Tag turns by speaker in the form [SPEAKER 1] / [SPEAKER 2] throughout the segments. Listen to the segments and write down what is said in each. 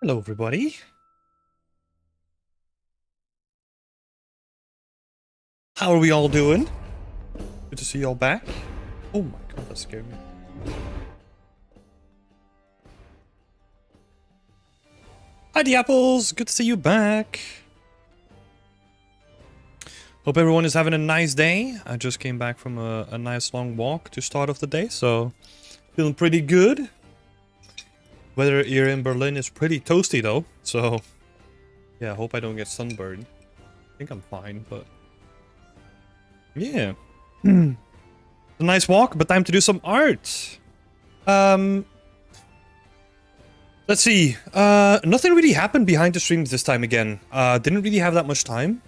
[SPEAKER 1] Hello, everybody. How are we all doing? Good to see y'all back. Oh my god, that scared me. Hi, the apples. Good to see you back. Hope everyone is having a nice day. I just came back from a nice long walk to start off the day, so feeling pretty good. Weather here in Berlin is pretty toasty though, so yeah, I hope I don't get sunburned. I think I'm fine, but yeah. A nice walk, but time to do some art. Um, Let's see. Nothing really happened behind the streams this time again. Didn't really have that much time.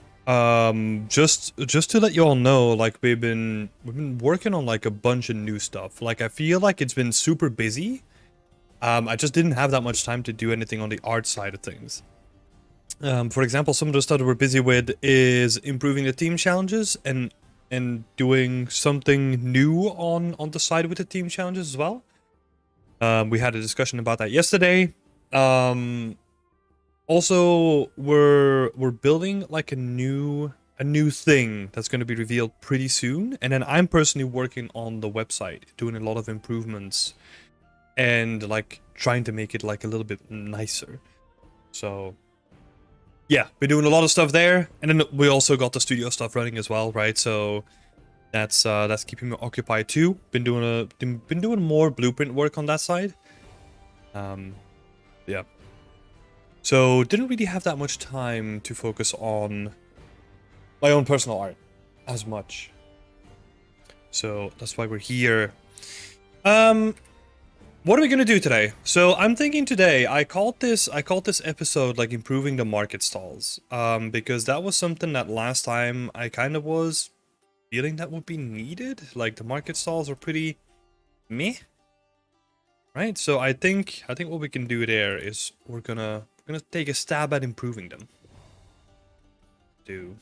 [SPEAKER 1] Just to let you all know, like we've been working on like a bunch of new stuff. Like I feel like it's been super busy. I just didn't have that much time to do anything on the art side of things. For example, some of the stuff that we're busy with is improving the team challenges and doing something new on the side with the team challenges as well. We had a discussion about that yesterday. Also, we're building like a new thing that's going to be revealed pretty soon. And then I'm personally working on the website, doing a lot of improvements and like trying to make it like a little bit nicer. So yeah, we're doing a lot of stuff there. And then we also got the studio stuff running as well, right? So that's keeping me occupied too. Been doing more blueprint work on that side. Yeah. So didn't really have that much time to focus on my own personal art as much. So that's why we're here. What are we gonna do today? So I'm thinking today, I called this episode like improving the market stalls. Because that was something that last time I kind of was feeling that would be needed. Like the market stalls are pretty meh. Right? So I think what we can do there is we're gonna take a stab at improving them. Do.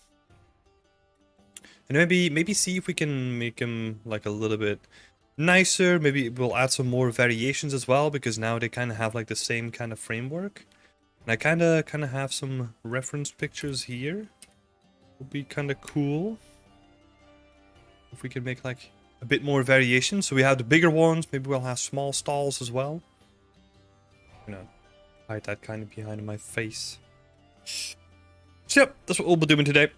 [SPEAKER 1] And maybe see if we can make them like a little bit nicer. Maybe we'll add some more variations as well, because now they kind of have like the same kind of framework. And I kind of have some reference pictures here. Would be kind of cool if we could make like a bit more variation. So we have the bigger ones. Maybe we'll have small stalls as well. You know, hide that kind of behind my face. So yep, that's what we'll be doing today.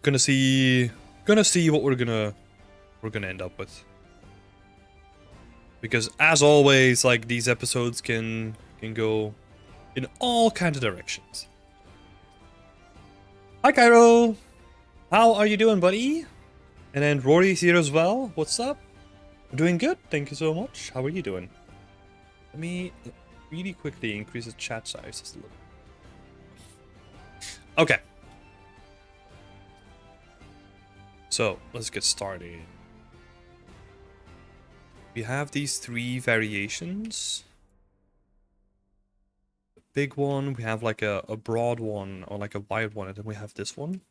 [SPEAKER 1] Gonna see what we're gonna end up with. Because as always, like these episodes can go in all kinds of directions. Hi Cairo! How are you doing, buddy? And then Rory's here as well. What's up? I'm doing good, thank you so much. How are you doing? Let me really quickly increase the chat size just a little. Okay. So, let's get started. We have these three variations. The big one, we have like a broad one or like a wide one, and then we have this one.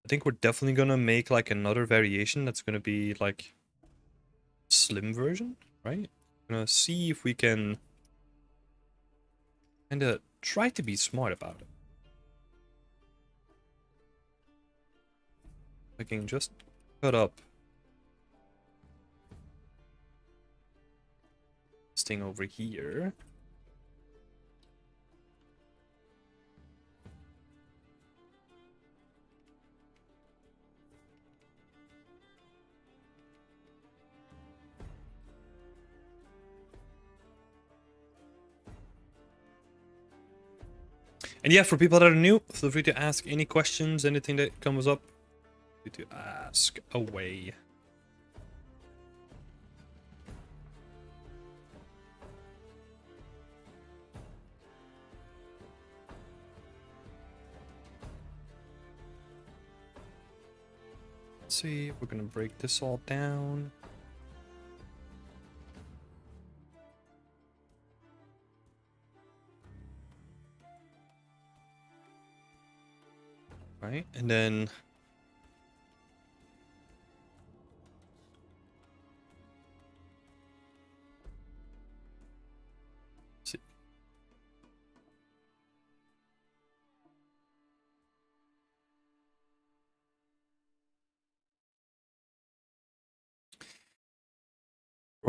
[SPEAKER 1] I think we're definitely gonna make like another variation that's gonna be like slim version, right? Gonna see if we can kinda try to be smart about it. I can just cut up this thing over here. And yeah, for people that are new, feel free to ask any questions, anything that comes up. Feel free to ask away. Let's see, we're gonna break this all down. Right, and then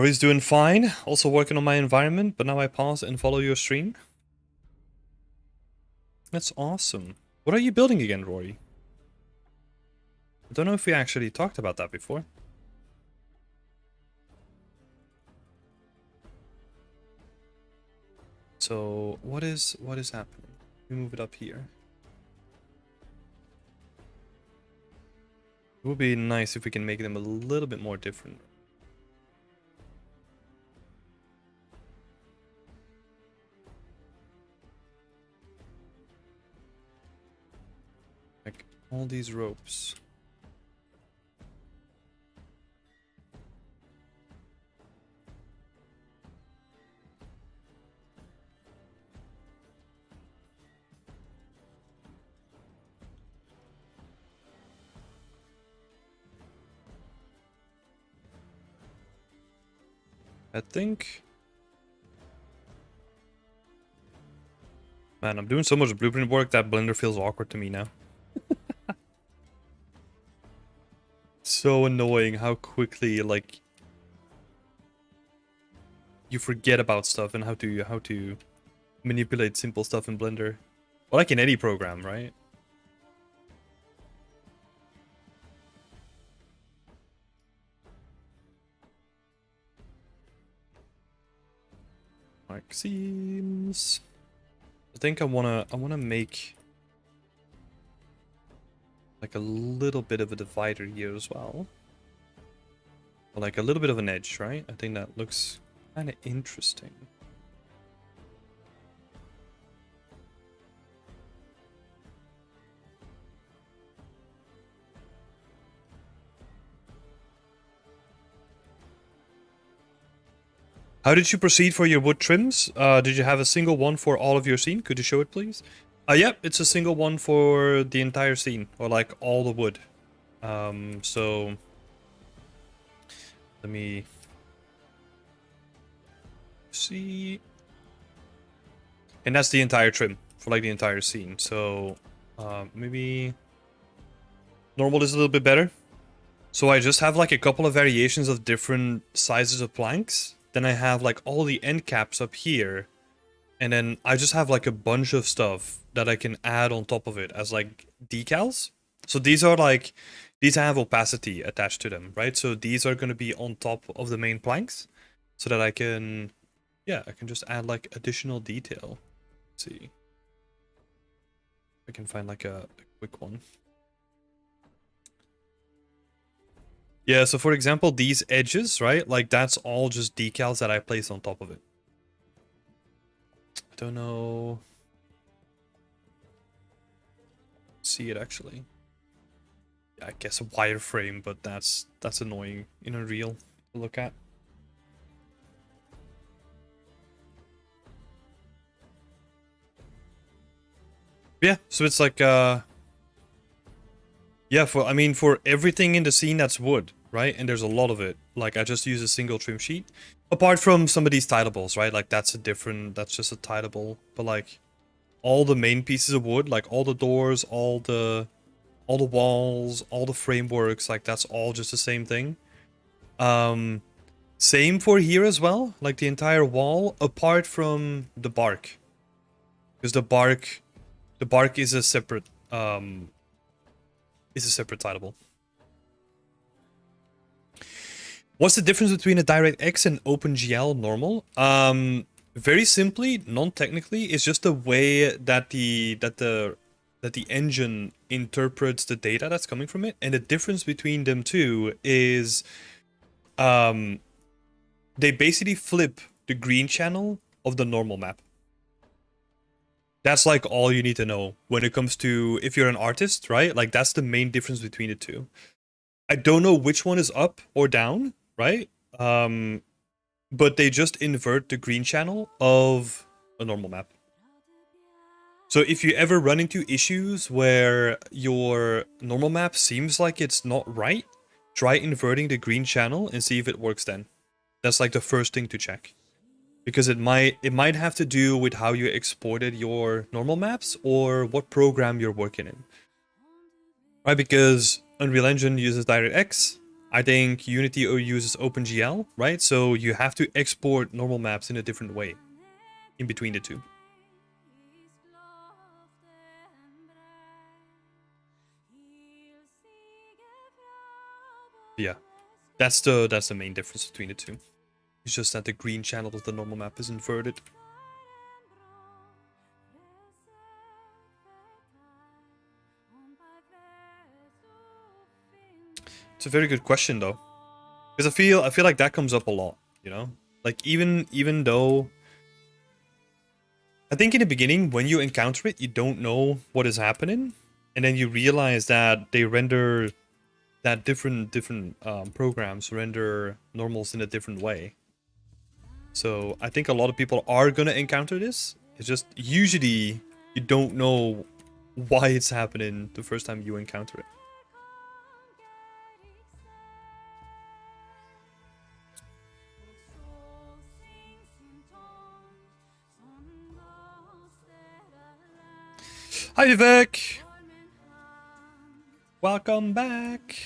[SPEAKER 1] Rory's doing fine. Also working on my environment, but now I pause and follow your stream. That's awesome. What are you building again, Rory? I don't know if we actually talked about that before. So what is happening? We move it up here. It would be nice if we can make them a little bit more different. Like all these ropes. I think... Man, I'm doing so much blueprint work that Blender feels awkward to me now. So annoying how quickly, like... you forget about stuff and how to manipulate simple stuff in Blender. Well, like in any program, right? Like seams. I think I wanna make like a little bit of a divider here as well. Or like a little bit of an edge, right? I think that looks kind of interesting. How did you proceed for your wood trims? Did you have a single one for all of your scene? Could you show it, please? Yep, it's a single one for the entire scene, or like all the wood. So let me see. And that's the entire trim for like the entire scene. So maybe normal is a little bit better. So I just have like a couple of variations of different sizes of planks. Then I have like all the end caps up here. And then I just have like a bunch of stuff that I can add on top of it as like decals. So these are like, these have opacity attached to them, right? So these are going to be on top of the main planks so that I can, yeah, I can just add like additional detail. Let's see. I can find like a quick one. Yeah, so for example, these edges, right? Like that's all just decals that I place on top of it. I don't know. See it actually. Yeah, I guess a wireframe, but that's annoying in Unreal to look at. Yeah, so it's like yeah, for everything in the scene that's wood, right? And there's a lot of it. Like I just use a single trim sheet. Apart from some of these tileables, right? Like that's just a tileable. But like all the main pieces of wood, like all the doors, all the walls, all the frameworks, like that's all just the same thing. Same for here as well, like the entire wall, apart from the bark. Because the bark is a separate tileable. What's the difference between a DirectX and OpenGL normal? Very simply, non-technically, it's just the way that the engine interprets the data that's coming from it, and the difference between them two is, they basically flip the green channel of the normal map. That's like all you need to know when it comes to if you're an artist, right? Like that's the main difference between the two. I don't know which one is up or down, right? But they just invert the green channel of a normal map. So if you ever run into issues where your normal map seems like it's not right, try inverting the green channel and see if it works then. That's like the first thing to check. Because it might have to do with how you exported your normal maps or what program you're working in. Right, because Unreal Engine uses DirectX, I think Unity uses OpenGL, right? So you have to export normal maps in a different way in between the two. Yeah, that's the main difference between the two. It's just that the green channel of the normal map is inverted. It's a very good question though, because I feel like that comes up a lot. You know, like even though I think in the beginning when you encounter it, you don't know what is happening, and then you realize that they render that different programs render normals in a different way. So I think a lot of people are gonna encounter this. It's just usually you don't know why it's happening the first time you encounter it. Hi Vivek! Welcome back!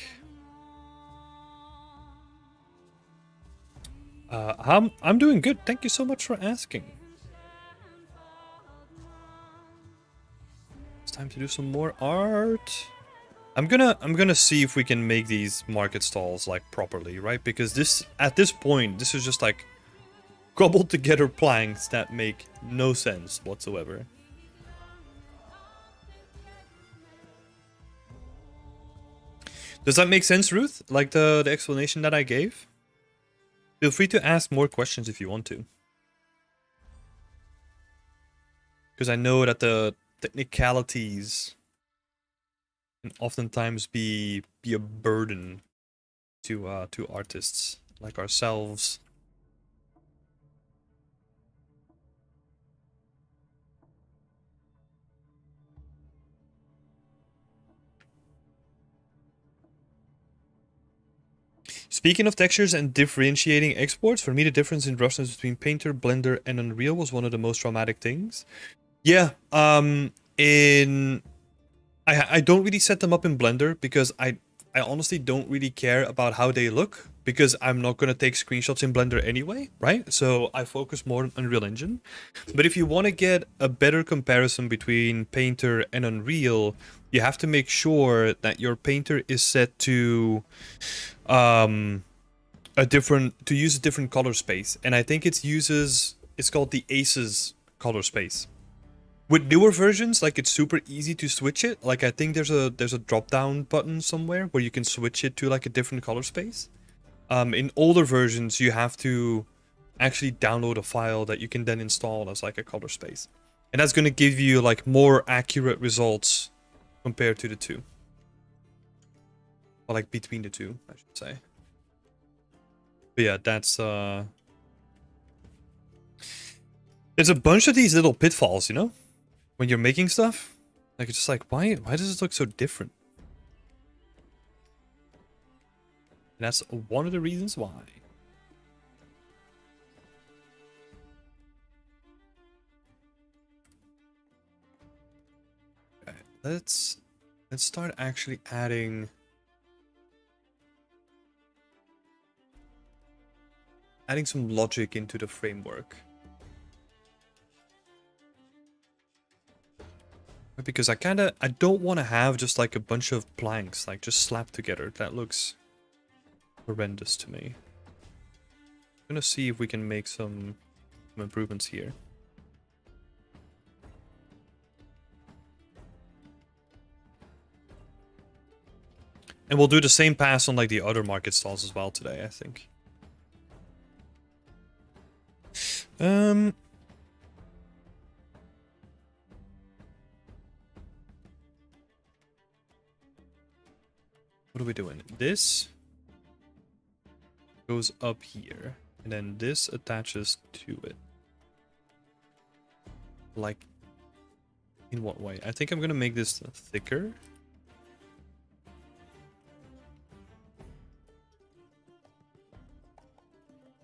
[SPEAKER 1] I'm doing good. Thank you so much for asking. It's time to do some more art. I'm gonna see if we can make these market stalls like properly, right? Because this at this point this is just like cobbled together planks that make no sense whatsoever. Does that make sense, Ruth? Like the explanation that I gave? Feel free to ask more questions if you want to. Because I know that the technicalities can oftentimes be a burden to artists like ourselves. Speaking of textures and differentiating exports, for me the difference in roughness between Painter, Blender, and Unreal was one of the most traumatic things. Yeah, in I don't really set them up in Blender because I honestly don't really care about how they look because I'm not gonna take screenshots in Blender anyway, right? So I focus more on Unreal Engine. But if you want to get a better comparison between Painter and Unreal, you have to make sure that your Painter is set to use a different color space, and I think it's called the Aces color space. With newer versions, like it's super easy to switch it. Like I think there's a drop down button somewhere where you can switch it to like a different color space. In older versions, you have to actually download a file that you can then install as like a color space, and that's gonna give you like more accurate results compared to the two, or like between the two, I should say. But yeah, that's it's a bunch of these little pitfalls, you know, when you're making stuff. Like it's just like why does this look so different? And that's one of the reasons why. Okay, let's start actually adding some logic into the framework. Because I don't want to have just like a bunch of planks like just slapped together. That looks horrendous to me. I'm gonna see if we can make some improvements here. And we'll do the same pass on like the other market stalls as well today, I think. What are we doing? This goes up here, and then this attaches to it. Like, in what way? I think I'm gonna make this thicker.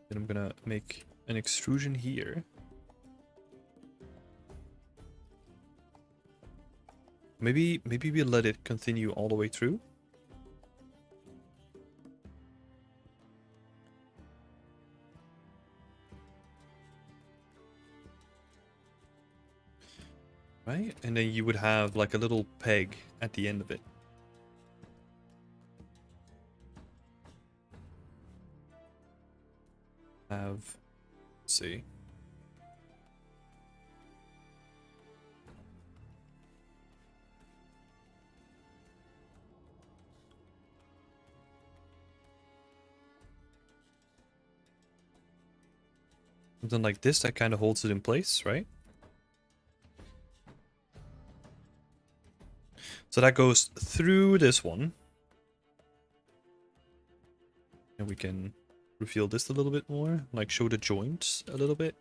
[SPEAKER 1] Then I'm gonna make an extrusion here. Maybe we let it continue all the way through. right? And then you would have like a little peg at the end of it. Let's see. Something like this that kind of holds it in place, right? So that goes through this one. And we can reveal this a little bit more, like show the joints a little bit.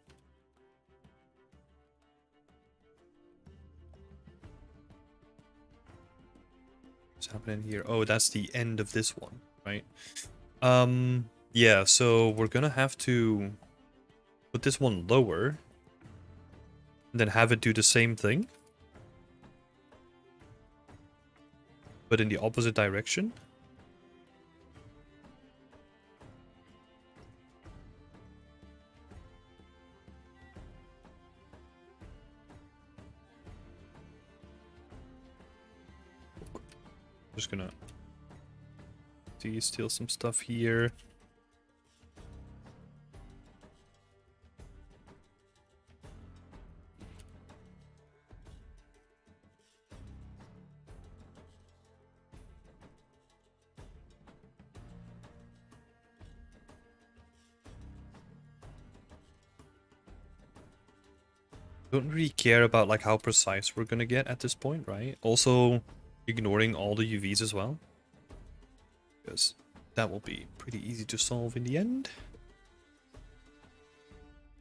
[SPEAKER 1] What's happening here? Oh, that's the end of this one, right? Yeah, so we're gonna have to put this one lower, and then have it do the same thing, but in the opposite direction. Just gonna steal some stuff here. Don't really care about like how precise we're gonna get at this point, right? Also ignoring all the UVs as well, because that will be pretty easy to solve in the end.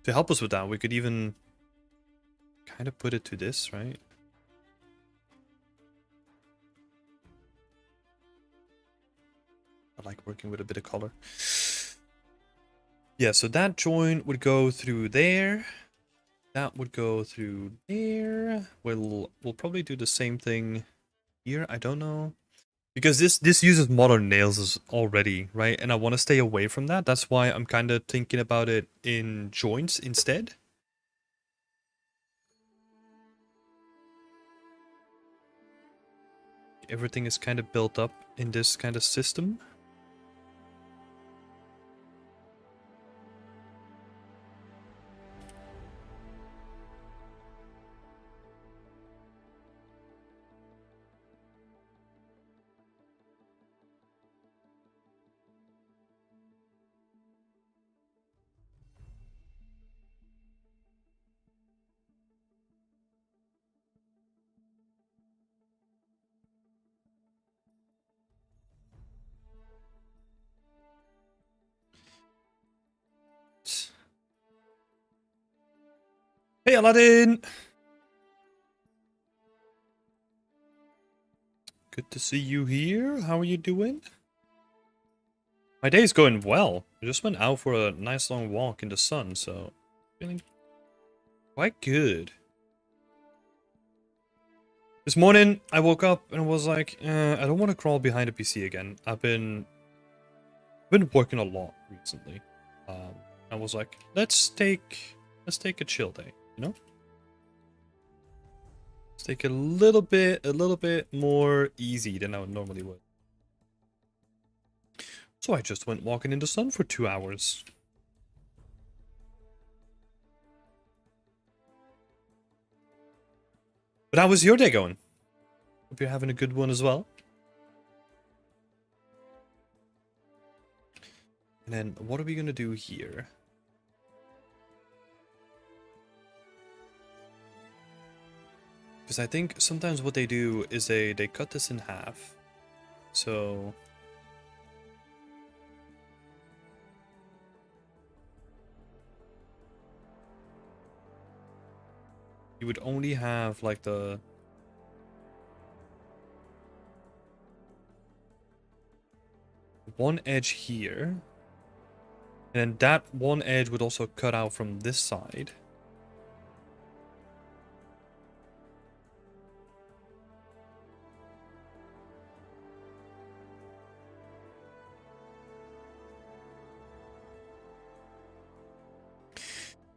[SPEAKER 1] To help us with that, we could even kind of put it to this, right? I like working with a bit of color. Yeah, so that joint would go through there. That would go through there. We'll probably do the same thing here. I don't know. Because this uses modern nails already, right? And I want to stay away from that. That's why I'm kind of thinking about it in joints instead. Everything is kind of built up in this kind of system. Hey, Aladdin! Good to see you here. How are you doing? My day's going well. I just went out for a nice long walk in the sun, so feeling quite good. This morning, I woke up and was like, I don't want to crawl behind a PC again. I've been working a lot recently. I was like, let's take a chill day, you know? Let's take a little bit more easy than I normally would. So I just went walking in the sun for 2 hours. But how was your day going? Hope you're having a good one as well. And then what are we gonna do here? Because I think sometimes what they do is they cut this in half. So you would only have like the one edge here. And then that one edge would also cut out from this side.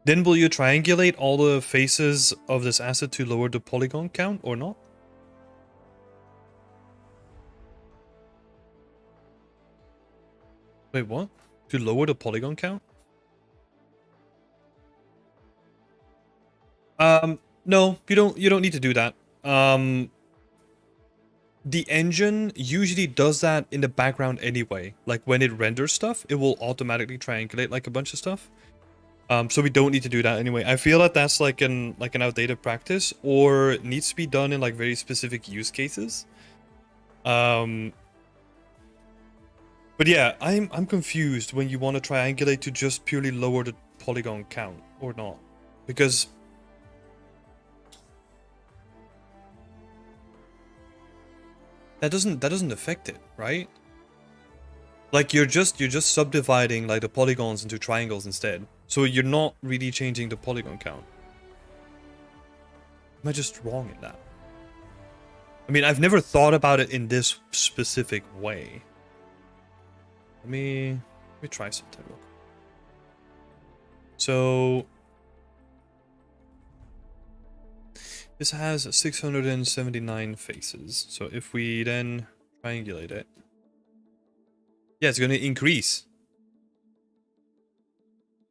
[SPEAKER 1] Then will you triangulate all the faces of this asset to lower the polygon count or not? Wait, what? To lower the polygon count? No, you don't need to do that. The engine usually does that in the background anyway. Like when it renders stuff, it will automatically triangulate like a bunch of stuff. So we don't need to do that anyway. I feel that that's like an outdated practice, or it needs to be done in like very specific use cases. But yeah, I'm confused when you want to triangulate to just purely lower the polygon count or not, because that doesn't affect it, right? Like you're just subdividing like the polygons into triangles instead. So you're not really changing the polygon count. Am I just wrong in that? I mean, I've never thought about it in this specific way. Let me try something real quick. So this has 679 faces. So if we then triangulate it, yeah, it's going to increase.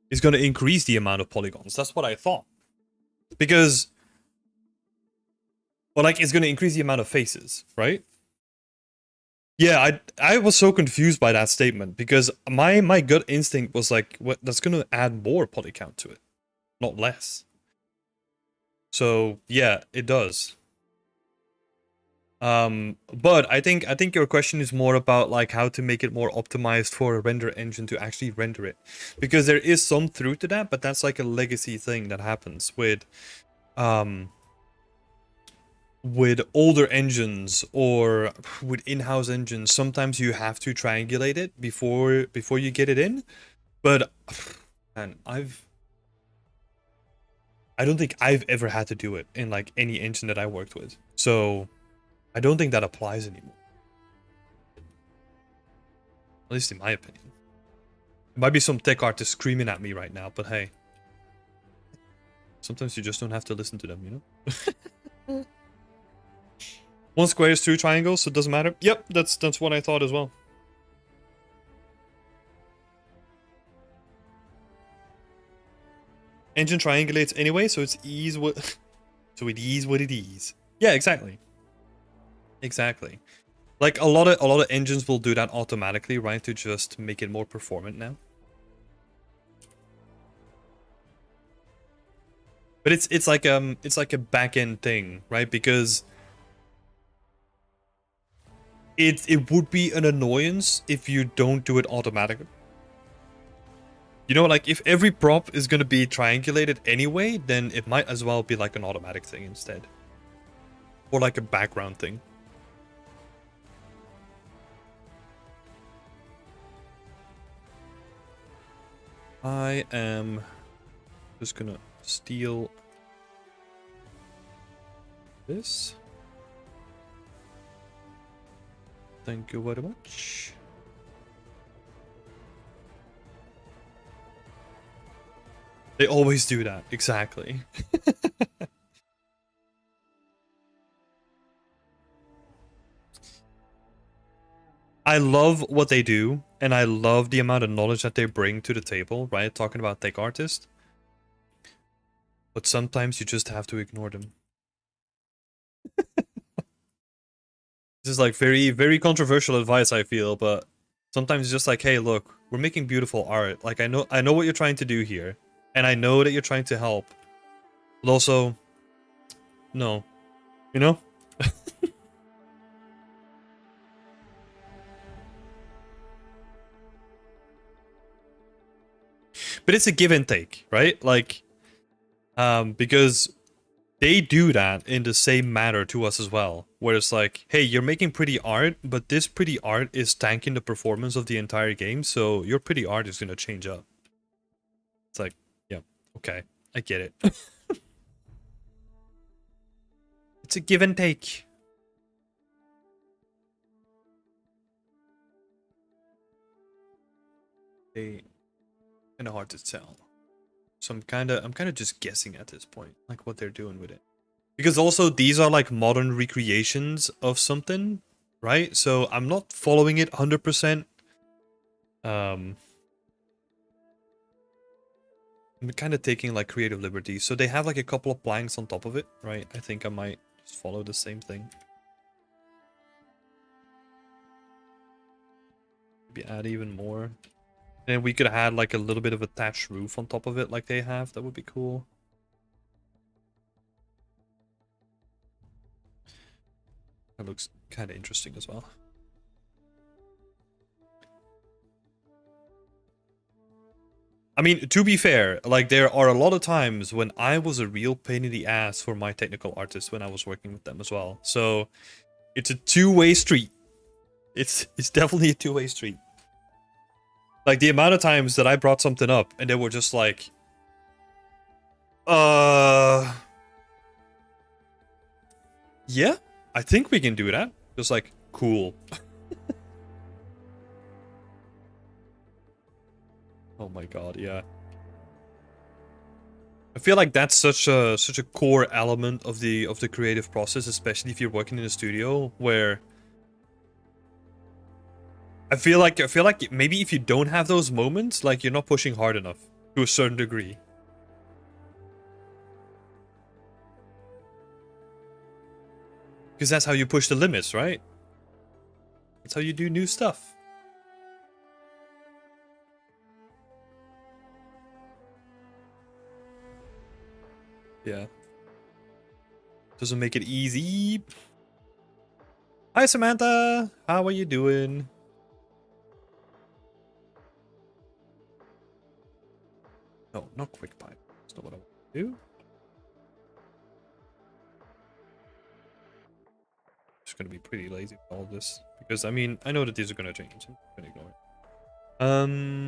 [SPEAKER 1] It's going to increase the amount of polygons. That's what I thought. Because, well, like, it's going to increase the amount of faces, right? Yeah, I was so confused by that statement because my gut instinct was like, what? That's going to add more poly count to it, not less. So yeah, it does. But I think your question is more about like how to make it more optimized for a render engine to actually render it, because there is some truth to that, but that's like a legacy thing that happens um with older engines or with in-house engines. Sometimes you have to triangulate it before you get it in. But man, I don't think I've ever had to do it in like any engine that I worked with. So I don't think that applies anymore. At least in my opinion. There might be some tech artist screaming at me right now, but hey. Sometimes you just don't have to listen to them, you know? One square is two triangles, so it doesn't matter. Yep, that's what I thought as well. Engine triangulates anyway, so it's ease what so it is what it is. Yeah, exactly. Exactly. Like a lot of engines will do that automatically, right? To just make it more performant now. But it's like a back end thing, right? Because it would be an annoyance if you don't do it automatically. You know, like if every prop is gonna be triangulated anyway, then it might as well be like an automatic thing instead. Or like a background thing. I am just gonna steal this. Thank you very much. They always do that, exactly. I love what they do, and I love the amount of knowledge that they bring to the table, right? Talking about tech artists. But sometimes you just have to ignore them. This is like very, very controversial advice, I feel, but sometimes it's just like, hey, look, we're making beautiful art. Like I know what you're trying to do here, and I know that you're trying to help. But also, no. You know? But it's a give and take, right? Like, because they do that in the same manner to us as well. Where it's like, hey, you're making pretty art, but this pretty art is tanking the performance of the entire game, so your pretty art is gonna change up. It's like, yeah, okay, I get it. It's a give and take. They kind of hard to tell. So I'm kind of just guessing at this point, like what they're doing with it. Because also these are like modern recreations of something, right? So I'm not following it 100%. I'm kind of taking like creative liberty. So they have like a couple of planks on top of it, right? I think I might just follow the same thing. Maybe add even more. And we could add like a little bit of a thatched roof on top of it like they have. That would be cool. That looks kind of interesting as well. I mean, to be fair, like there are a lot of times when I was a real pain in the ass for my technical artists when I was working with them as well. So it's a two-way street. It's definitely a two-way street. Like the amount of times that I brought something up and they were just like, yeah, I think we can do that. Just like, cool. Oh my god, yeah. I feel like that's such a core element of the creative process, especially if you're working in a studio where I feel like maybe if you don't have those moments, like you're not pushing hard enough to a certain degree. Because that's how you push the limits, right? That's how you do new stuff. Yeah. Doesn't make it easy. Hi Samantha, how are you doing? No, not quick pipe. That's not what I want to do. Just gonna be pretty lazy with all this. Because I mean, I know that these are gonna change. I'm gonna ignore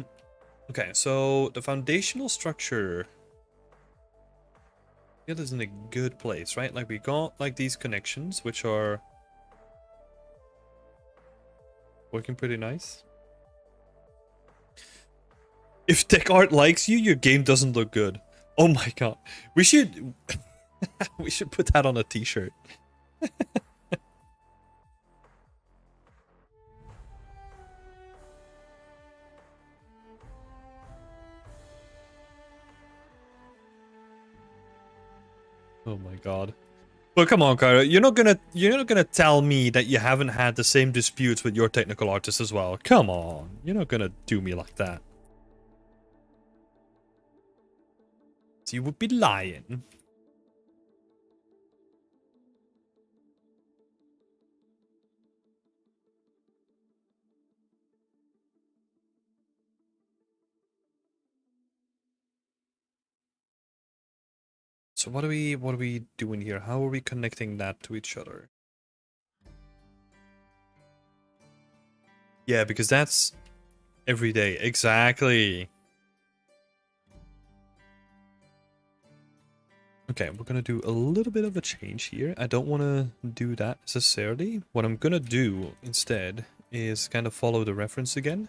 [SPEAKER 1] it. Okay, so the foundational structure. It is in a good place, right? Like we got like these connections, which are working pretty nice. If tech art likes you, your game doesn't look good. Oh my god. We should we should put that on a t-shirt. Oh my god. But come on, Kyra, you're not gonna tell me that you haven't had the same disputes with your technical artists as well. Come on. You're not gonna do me like that. So you would be lying. So what are we doing here? How are we connecting that to each other? Yeah, because that's every day. Exactly. Okay, we're gonna do a little bit of a change here. I don't want to do that necessarily. What I'm gonna do instead is kind of follow the reference again.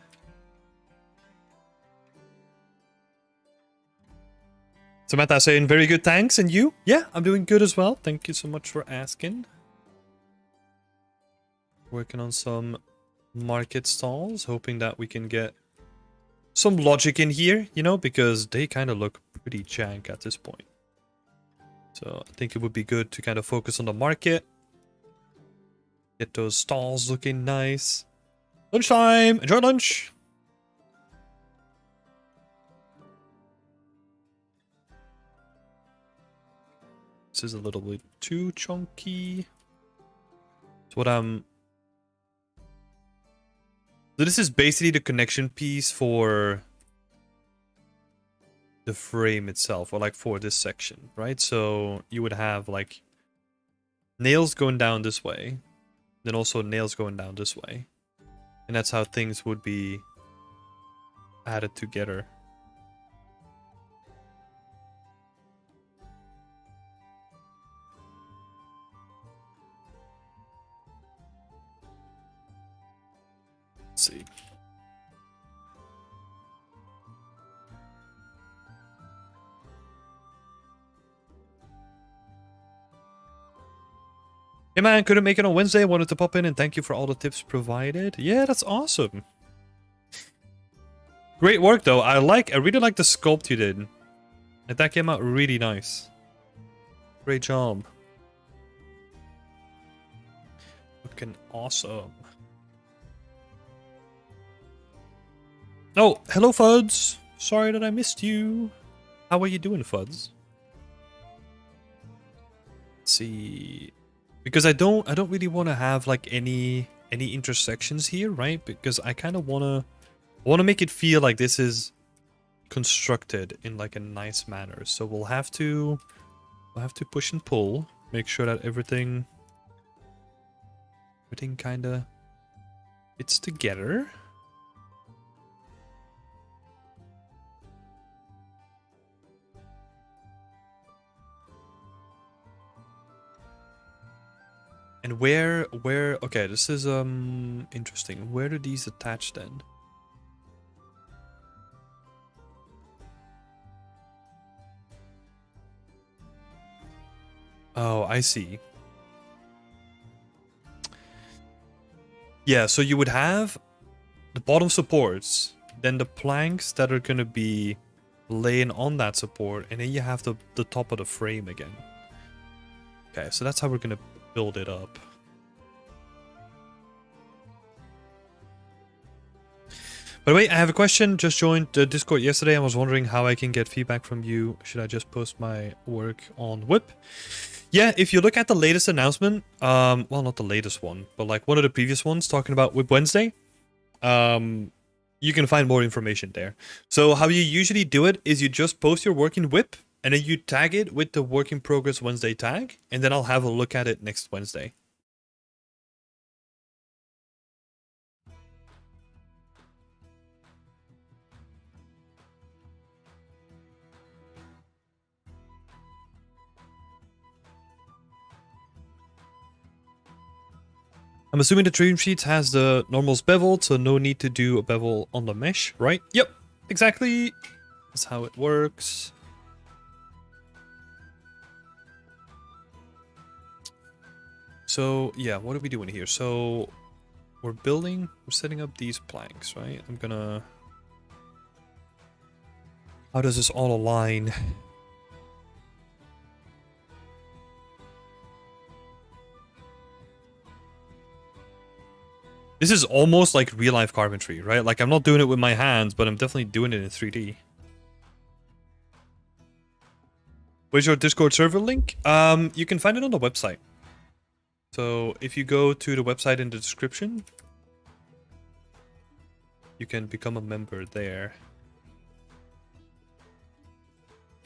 [SPEAKER 1] Samantha saying very good, thanks. And you? Yeah, I'm doing good as well. Thank you so much for asking. Working on some market stalls, hoping that we can get some logic in here, you know, because they kind of look pretty jank at this point. So I think it would be good to kind of focus on the market. Get those stalls looking nice. Lunchtime! Enjoy lunch! This is a little bit too chunky. So what I'm... So this is basically the connection piece for the frame itself, or like for this section, right? So you would have like nails going down this way, then also nails going down this way. And that's how things would be added together. Let's see. Hey man, couldn't make it on Wednesday. Wanted to pop in and thank you for all the tips provided. Yeah, that's awesome. Great work though. I really like the sculpt you did. And that came out really nice. Great job. Looking awesome. Oh, hello Fuds. Sorry that I missed you. How are you doing, Fuds? Let's see. Because I don't really want to have like any intersections here, right? Because I kind of want to make it feel like this is constructed in like a nice manner. So we'll have to push and pull, make sure that everything kind of fits together. And where okay, this is interesting. Where do these attach then? Oh, I see. Yeah, so you would have the bottom supports, then the planks that are going to be laying on that support, and then you have the top of the frame again. Okay, so that's how we're going to build it up. By the way, I have a question. Just joined the Discord yesterday. I was wondering how I can get feedback from you. Should I just post my work on Whip? Yeah, if you look at the latest announcement, well, not the latest one, but like one of the previous ones talking about Whip Wednesday, you can find more information there. So how you usually do it is you just post your work in Whip, and then you tag it with the Work in Progress Wednesday tag, and then I'll have a look at it next Wednesday. I'm assuming the dream sheet has the normals beveled, so no need to do a bevel on the mesh, right? Yep, exactly. That's how it works. So yeah, what are we doing here? So we're setting up these planks, right? How does this all align? This is almost like real-life carpentry, right? Like, I'm not doing it with my hands, but I'm definitely doing it in 3D. Where's your Discord server link? You can find it on the website. So, if you go to the website in the description, you can become a member there.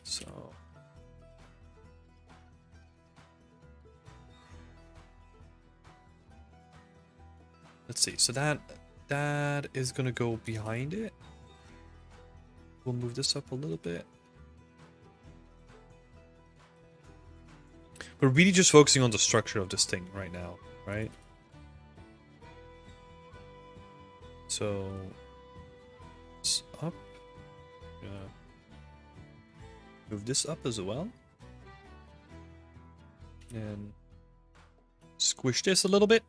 [SPEAKER 1] So... let's see, so that is gonna go behind it. We'll move this up a little bit. We're really just focusing on the structure of this thing right now, right? So it's up. Move this up as well. And squish this a little bit.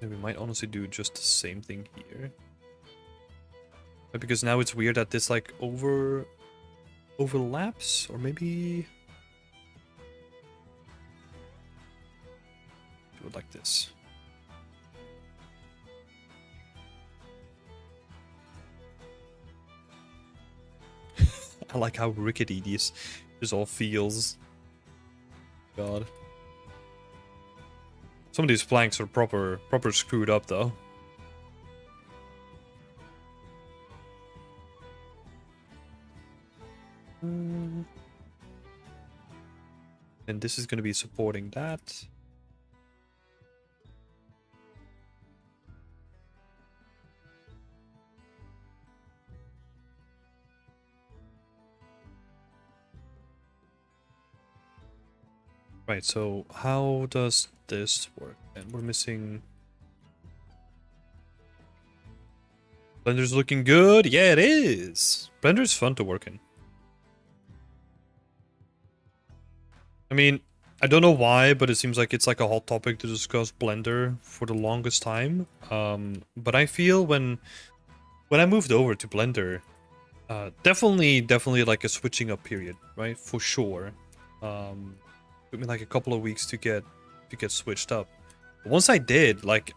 [SPEAKER 1] And we might honestly do just the same thing here. But because now it's weird that this like overlaps, or maybe do it like this. I like how rickety this all feels. God. Some of these planks are proper screwed up though. And this is going to be supporting that. Right, so how does this work? And we're missing... Blender's looking good. Yeah, it is. Blender's fun to work in. I mean, I don't know why, but it seems like it's like a hot topic to discuss Blender for the longest time. But I feel when I moved over to Blender, definitely like a switching up period, right? For sure. Took me like a couple of weeks to get switched up. But once I did, like,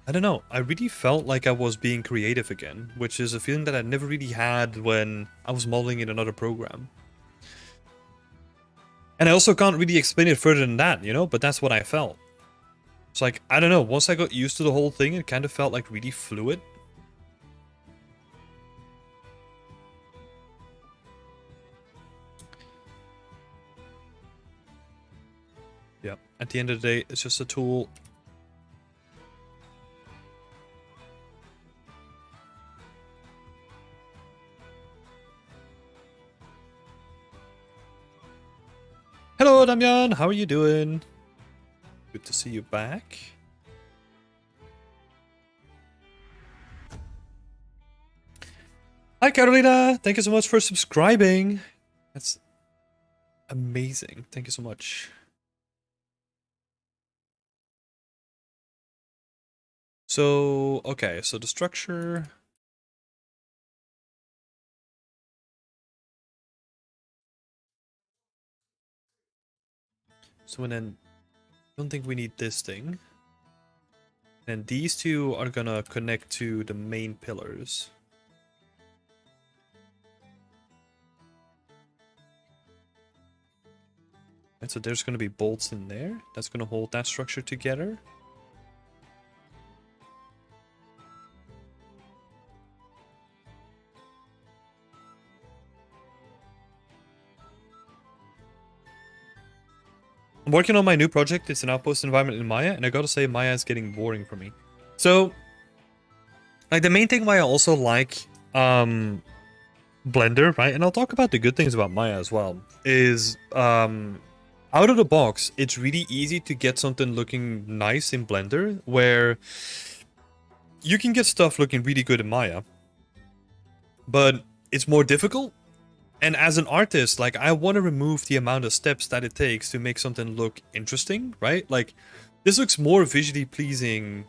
[SPEAKER 1] I don't know, I really felt like I was being creative again, which is a feeling that I never really had when I was modeling in another program. And I also can't really explain it further than that, you know, but that's what I felt. It's like, I don't know, once I got used to the whole thing, it kind of felt like really fluid. Yeah, at the end of the day, it's just a tool. Hello, Damian, how are you doing? Good to see you back. Hi, Carolina. Thank you so much for subscribing. That's amazing. Thank you so much. So, okay, so the structure. So, and then I don't think we need this thing. And these two are gonna connect to the main pillars. And so there's gonna be bolts in there. That's gonna hold that structure together. I'm working on my new project. It's an outpost environment in Maya, and I gotta say, Maya is getting boring for me. So, like, the main thing why I also like Blender, right? And I'll talk about the good things about Maya as well, is out of the box, it's really easy to get something looking nice in Blender, where you can get stuff looking really good in Maya, but it's more difficult. And as an artist, like, I want to remove the amount of steps that it takes to make something look interesting, right? Like, this looks more visually pleasing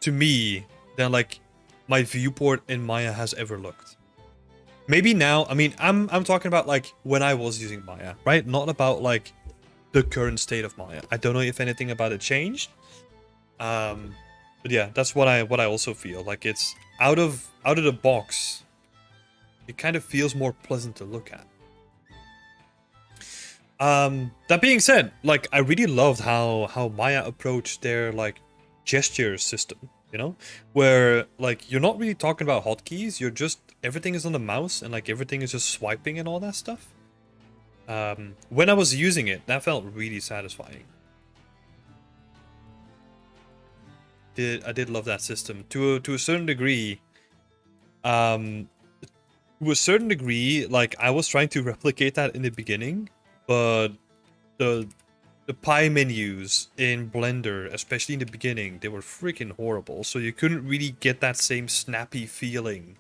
[SPEAKER 1] to me than like my viewport in Maya has ever looked. Maybe now, I mean, I'm talking about like when I was using Maya, right? Not about like the current state of Maya. I don't know if anything about it changed. But yeah, that's what I also feel. Like, it's out of the box. It kind of feels more pleasant to look at. That being said, like, I really loved how Maya approached their like gesture system, you know, where like you're not really talking about hotkeys, you're just everything is on the mouse and like everything is just swiping and all that stuff. When I was using it, that felt really satisfying. I did love that system to a certain degree. To a certain degree, like, I was trying to replicate that in the beginning, but the pie menus in Blender, especially in the beginning, they were freaking horrible. So you couldn't really get that same snappy feeling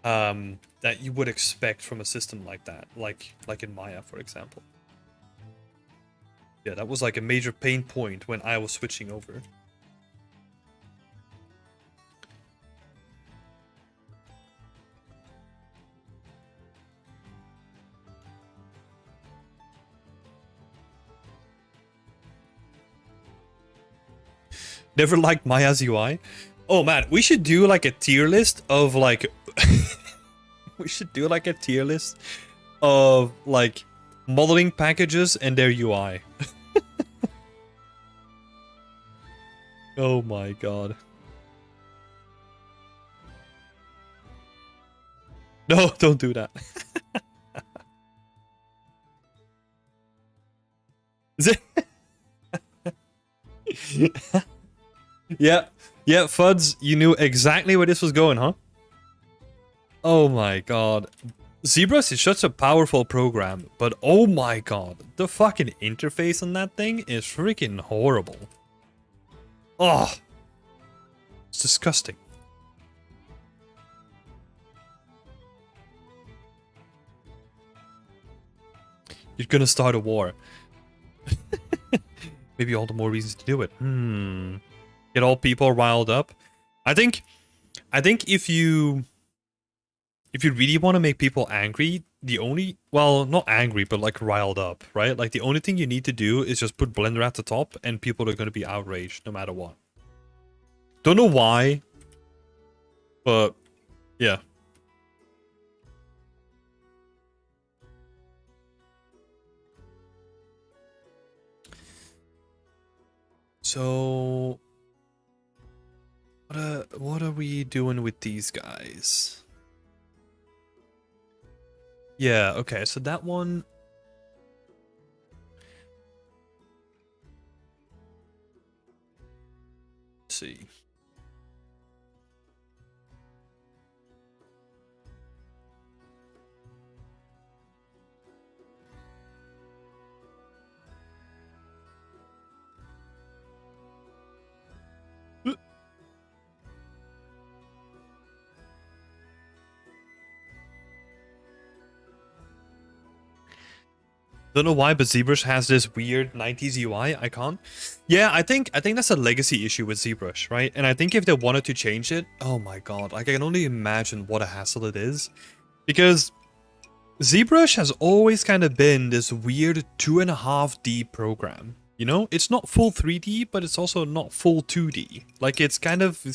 [SPEAKER 1] that you would expect from a system like that, like in Maya, for example. Yeah, that was like a major pain point when I was switching over. Never liked Maya's UI. Oh man, we should do like a tier list of like we should do like a tier list of like modeling packages and their UI. Oh my god. No, don't do that. Yeah, yeah, Fuds, you knew exactly where this was going, huh? Oh my god. ZBrush is such a powerful program, but oh my god, the fucking interface on that thing is freaking horrible. Oh, it's disgusting. You're gonna start a war. Maybe all the more reasons to do it. Get all people riled up. I think if you really want to make people angry, the only, well, not angry, but like riled up, right? Like the only thing you need to do is just put Blender at the top and people are going to be outraged no matter what. Don't know why, but yeah. So what are we doing with these guys? Yeah, okay, so that one. Let's see. Don't know why, but ZBrush has this weird 90s UI icon. Yeah, I think that's a legacy issue with ZBrush, right? And I think if they wanted to change it, oh my god, like I can only imagine what a hassle it is. Because ZBrush has always kind of been this weird 2.5D program. You know, it's not full 3D, but it's also not full 2D. Like it's kind of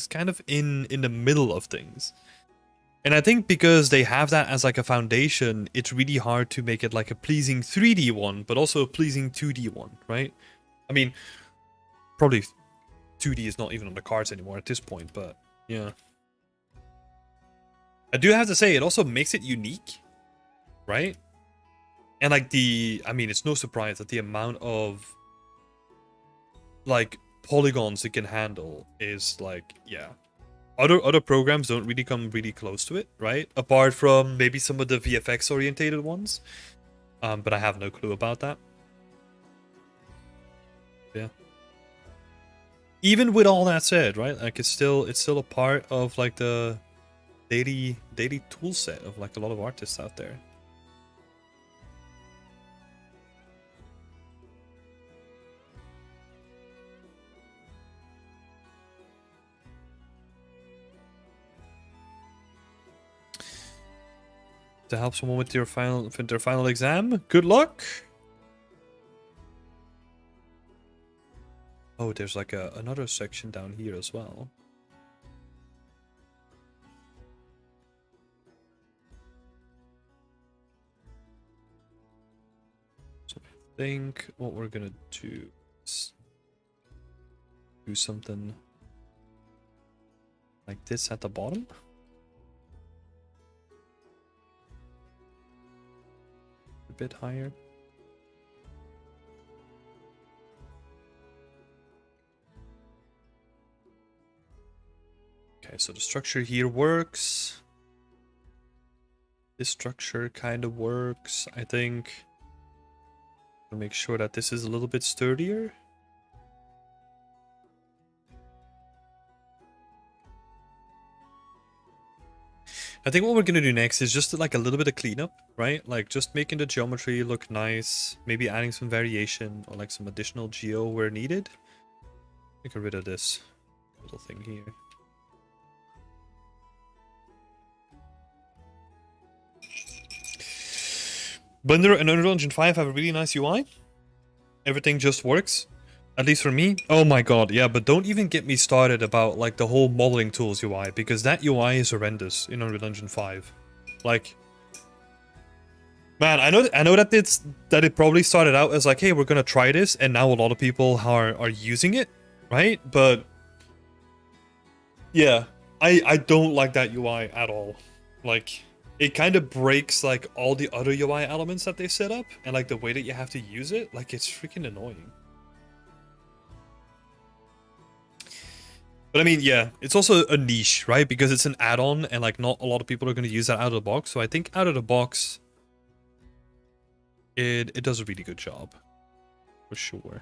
[SPEAKER 1] in the middle of things. And I think because they have that as like a foundation, it's really hard to make it like a pleasing 3D one, but also a pleasing 2D one, right? I mean, probably 2D is not even on the cards anymore at this point, but yeah. I do have to say, it also makes it unique, right? And like I mean, it's no surprise that the amount of like polygons it can handle is like, yeah. Other programs don't really come really close to it, right? Apart from maybe some of the VFX orientated ones. But I have no clue about that. Yeah. Even with all that said, right? Like it's still a part of like the daily tool set of like a lot of artists out there. To help someone with their final exam. Good luck. Oh, there's like another section down here as well. So I think what we're gonna do is do something like this at the bottom. A bit higher. Okay, so the structure here works. This structure kind of works, I think. I'll make sure that this is a little bit sturdier. I think what we're gonna do next is just like a little bit of cleanup, right? Like just making the geometry look nice, maybe adding some variation or like some additional geo where needed. Get rid of this little thing here. Blender and Unreal Engine 5 have a really nice UI. Everything just works. At least for me. Oh my god, yeah, but don't even get me started about like the whole modeling tools UI, because that UI is horrendous in Unreal Engine 5. Like, man, I know that it probably started out as like, hey, we're gonna try this, and now a lot of people are using it, right? But yeah, I don't like that UI at all. Like, it kind of breaks like all the other UI elements that they set up, and like the way that you have to use it, like it's freaking annoying. But I mean, yeah, it's also a niche, right? Because it's an add-on, and like not a lot of people are going to use that out of the box. So I think out of the box, it does a really good job, for sure.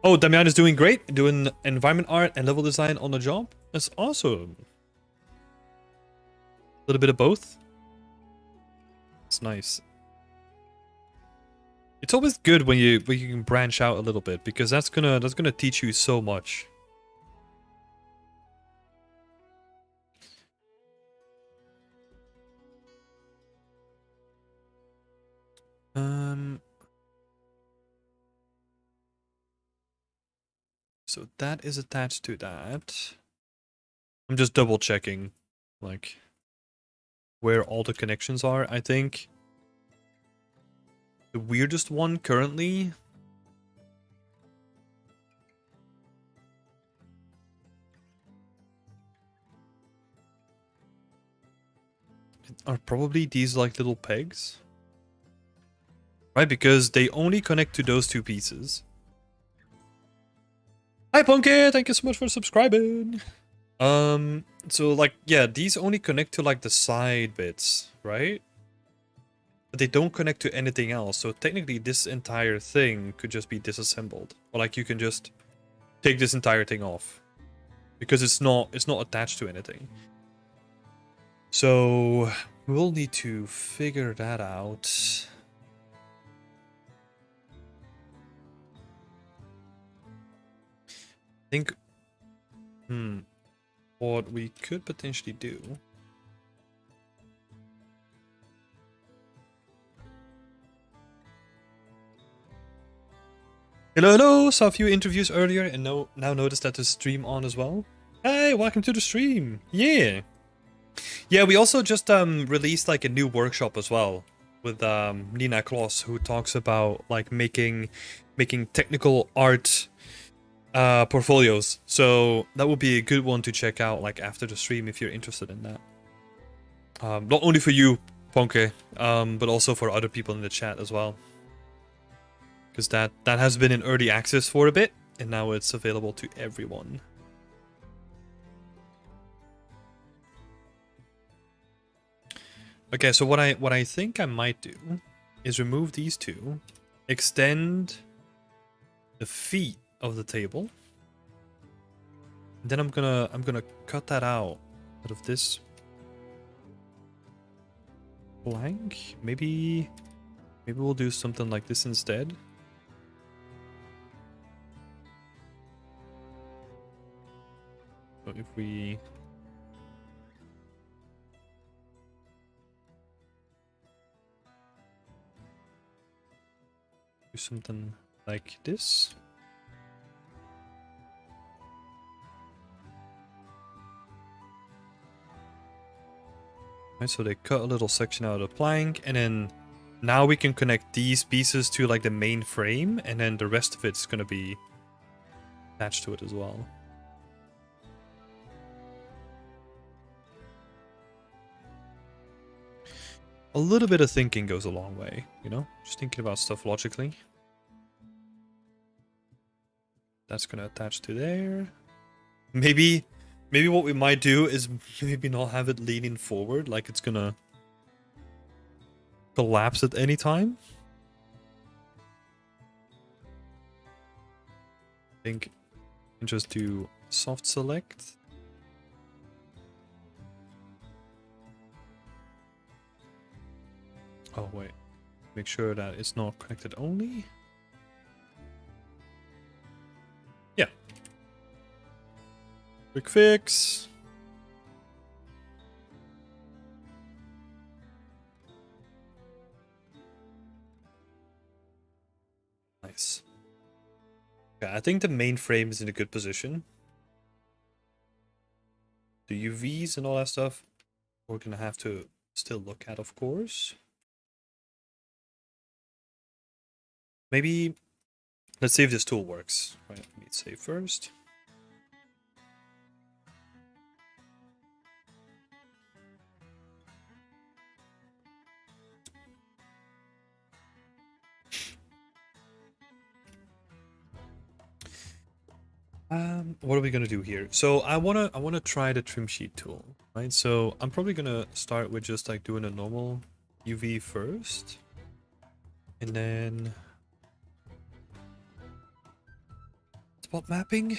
[SPEAKER 1] Oh, Damian is doing great. Doing environment art and level design on the job. That's awesome. A little bit of both. It's nice. It's always good when you can branch out a little bit because that's gonna teach you so much. So that is attached to that. I'm just double checking, like, where all the connections are. I think the weirdest one currently are probably these like little pegs. Right, because they only connect to those two pieces. Hi Punky, thank you so much for subscribing. So like, yeah, these only connect to like the side bits, right? But they don't connect to anything else. So technically this entire thing could just be disassembled. Or like you can just take this entire thing off. Because it's not attached to anything. So we'll need to figure that out. I think what we could potentially do. Hello, hello! Saw a few interviews earlier and now noticed that the stream on as well. Hey, welcome to the stream! Yeah! Yeah, we also just released like a new workshop as well with Nina Kloss, who talks about like making technical art portfolios. So that would be a good one to check out like after the stream if you're interested in that. Not only for you, Ponke, but also for other people in the chat as well. Because that has been in early access for a bit, and now it's available to everyone. Okay, so what I think I might do is remove these two, extend the feet of the table, and then I'm gonna cut that out of this blank. Maybe we'll do something like this instead. So if we do something like this. Right, so they cut a little section out of the plank, and then now we can connect these pieces to like the main frame, and then the rest of it's gonna be attached to it as well. A little bit of thinking goes a long way, you know? Just thinking about stuff logically. That's gonna attach to there. Maybe what we might do is maybe not have it leaning forward, like it's gonna collapse at any time. I think we can just do soft select. Oh wait, make sure that it's not connected only. Yeah. Quick fix. Nice. Yeah, I think the main frame is in a good position. The UVs and all that stuff, we're gonna have to still look at, of course. Maybe let's see if this tool works. Right, let me save first. What are we gonna do here? So I wanna try the trim sheet tool, right? So I'm probably gonna start with just like doing a normal UV first, and then Hotspot mapping?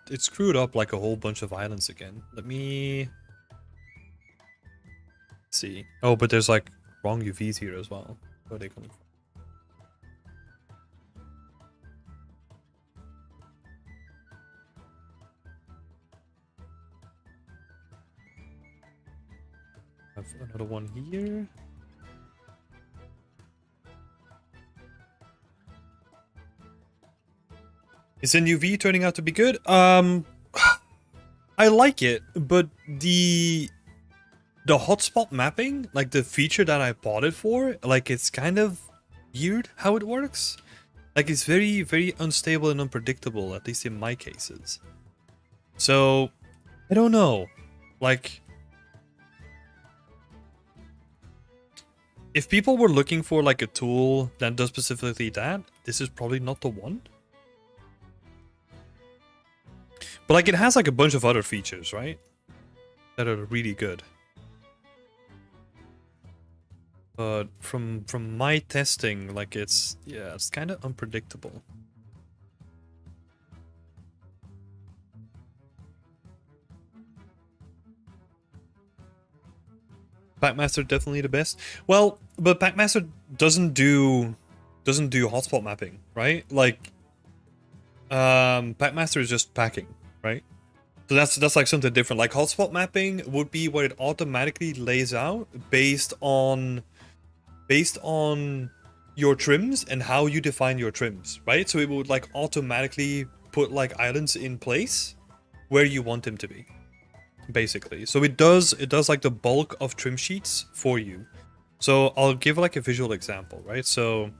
[SPEAKER 1] It screwed up like a whole bunch of islands again. Let me see. Oh, but there's like wrong UVs here as well. Where are they coming from? Have another one here. Is NUV turning out to be good? I like it, but the hotspot mapping, like the feature that I bought it for, like it's kind of weird how it works. Like it's very, very unstable and unpredictable, at least in my cases. So, I don't know. Like, if people were looking for like a tool that does specifically that, this is probably not the one. But like it has like a bunch of other features, right? That are really good. But from my testing, like it's kind of unpredictable. Packmaster definitely the best. Well, but Packmaster doesn't do hotspot mapping, right? Like Packmaster is just packing, right? So that's like something different. Like hotspot mapping would be where it automatically lays out based on your trims and how you define your trims, right? So it would like automatically put like islands in place where you want them to be, basically. So it does like the bulk of trim sheets for you. So I'll give like a visual example, right? So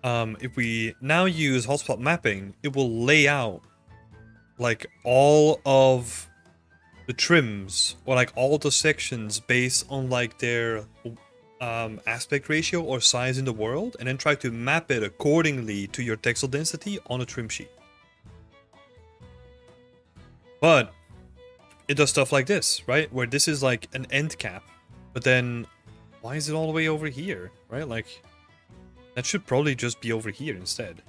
[SPEAKER 1] if we now use hotspot mapping, it will lay out like all of the trims or like all the sections based on like their aspect ratio or size in the world, and then try to map it accordingly to your textile density on a trim sheet. But it does stuff like this, right? Where this is like an end cap, but then why is it all the way over here, right? Like that should probably just be over here instead.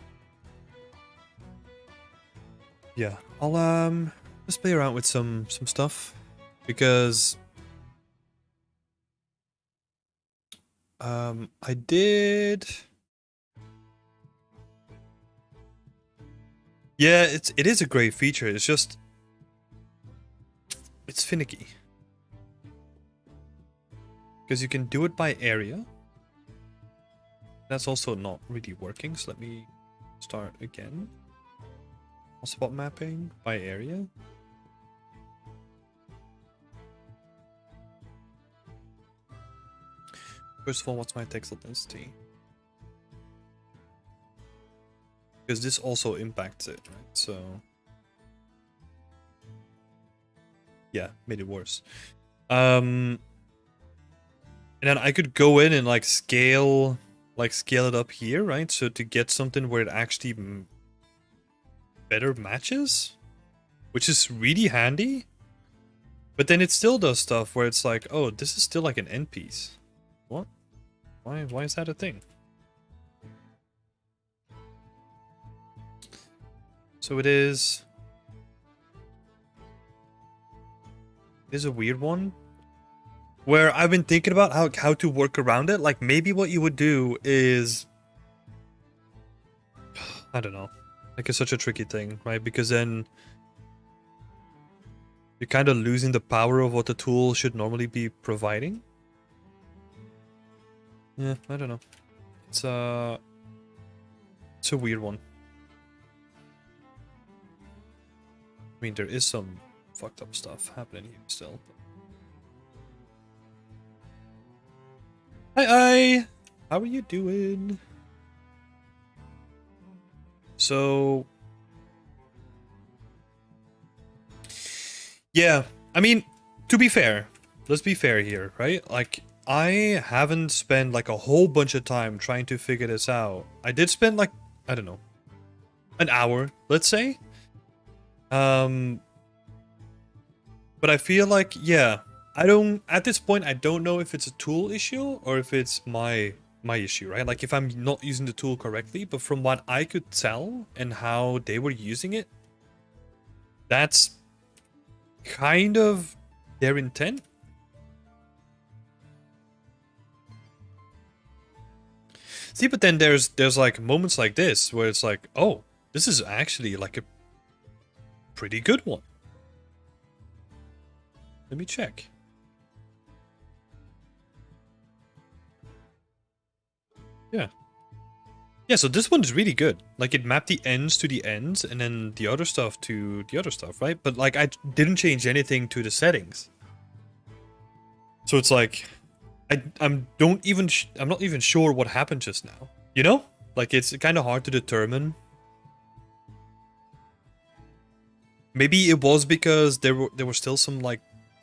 [SPEAKER 1] Yeah, I'll just play around with some stuff because I did. Yeah, it is a great feature. It's just it's finicky because you can do it by area. That's also not really working. So let me start again. Spot mapping by area. First of all, what's my textile density? Because this also impacts it, right? So yeah, made it worse. And then I could go in and like scale it up here, right? So to get something where it actually better matches, which is really handy. But then it still does stuff where it's like, oh, this is still like an end piece. What? Why is that a thing? So it is a weird one where I've been thinking about how to work around it. Like maybe what you would do is, I don't know, like it's such a tricky thing, right? Because then you're kind of losing the power of what the tool should normally be providing. Yeah, I don't know. It's a weird one. I mean, there is some fucked up stuff happening here still. Hi, how are you doing? So, yeah, I mean, to be fair, let's be fair here, right? Like, I haven't spent like a whole bunch of time trying to figure this out. I did spend like, I don't know, an hour, let's say. But I feel like, yeah, at this point, I don't know if it's a tool issue or if it's my my issue, right? Like if I'm not using the tool correctly, but from what I could tell and how they were using it, that's kind of their intent. See, but then there's like moments like this where it's like, oh, this is actually like a pretty good one. Let me check. Yeah. Yeah, so this one is really good. Like it mapped the ends to the ends and then the other stuff to the other stuff, right? But like I didn't change anything to the settings. So it's like I'm not even sure what happened just now. You know? Like it's kind of hard to determine. Maybe it was because there were still some like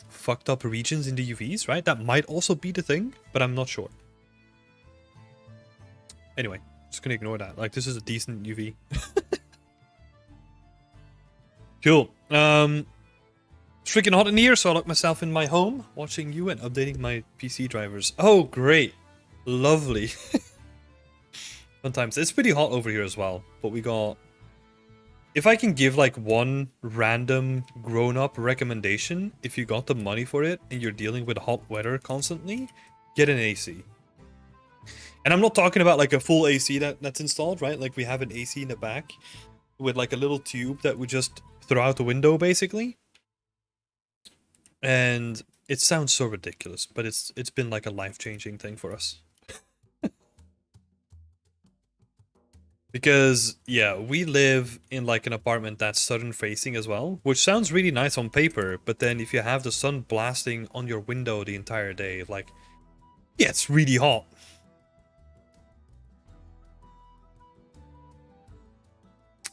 [SPEAKER 1] fucked up regions in the UVs, right? That might also be the thing, but I'm not sure. Anyway, just gonna ignore that. Like this is a decent UV. Cool. It's freaking hot in here, so I locked myself in my home, watching you and updating my PC drivers. Oh, great. Lovely. Sometimes it's pretty hot over here as well, but we got... If I can give like one random grown-up recommendation, if you got the money for it and you're dealing with hot weather constantly, get an AC. And I'm not talking about like a full AC that's installed, right? Like we have an AC in the back with like a little tube that we just throw out the window basically. And it sounds so ridiculous, but it's been like a life-changing thing for us. Because, yeah, we live in like an apartment that's southern facing as well, which sounds really nice on paper, but then if you have the sun blasting on your window the entire day, like, yeah, it's really hot.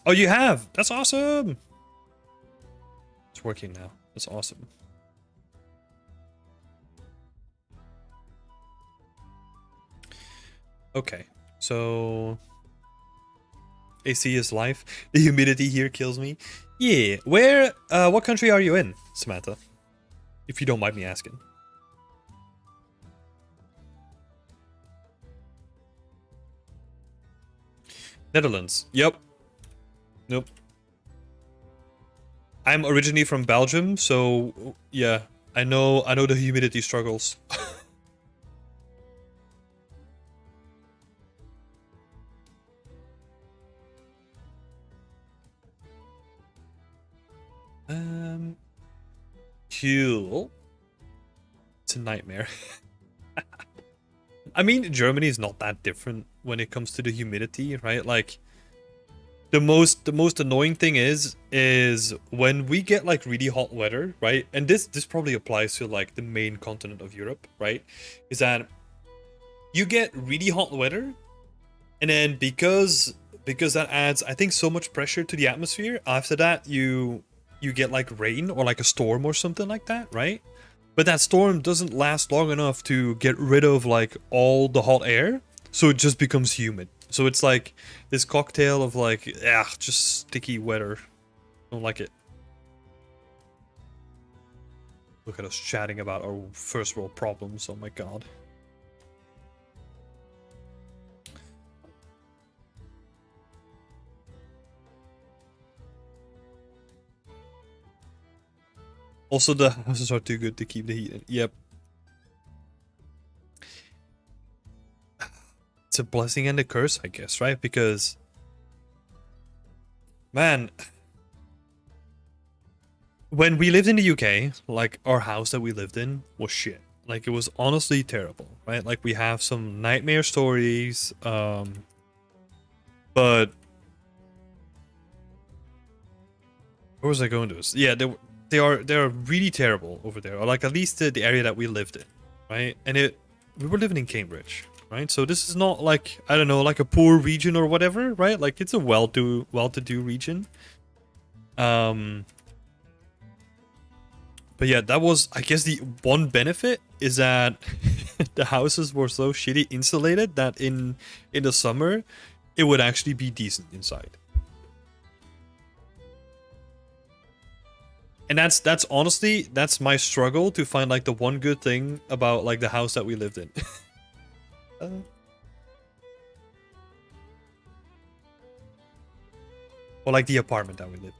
[SPEAKER 1] Oh, you have? That's awesome! It's working now. That's awesome. Okay, so... AC is life. The humidity here kills me. Yeah, where, what country are you in, Samantha? If you don't mind me asking. Netherlands. Yep. Nope. I'm originally from Belgium, so yeah, I know the humidity struggles. Cool. It's a nightmare. I mean, Germany is not that different when it comes to the humidity, right? Like, the most annoying thing is when we get like really hot weather, right? And this probably applies to like the main continent of Europe, right? Is that you get really hot weather, and then because that adds, I think, so much pressure to the atmosphere. After that, you get like rain or like a storm or something like that, right? But that storm doesn't last long enough to get rid of like all the hot air, so it just becomes humid. So it's like this cocktail of like, just sticky weather. Don't like it. Look at us chatting about our first world problems. Oh my god. Also, the houses are too good to keep the heat in. Yep. It's a blessing and a curse, I guess, right? Because, man, when we lived in the UK, like, our house that we lived in was shit. Like, it was honestly terrible, right? Like, we have some nightmare stories, but where was I going to this? Yeah, they are really terrible over there, or like at least the area that we lived in, right? And we were living in Cambridge, right? So this is not like, I don't know, like a poor region or whatever, right? Like it's a well-to-do region. But yeah, that was, I guess, the one benefit is that the houses were so shitty insulated that in the summer it would actually be decent inside. And that's honestly, that's my struggle to find like the one good thing about like the house that we lived in. Or like the apartment that we live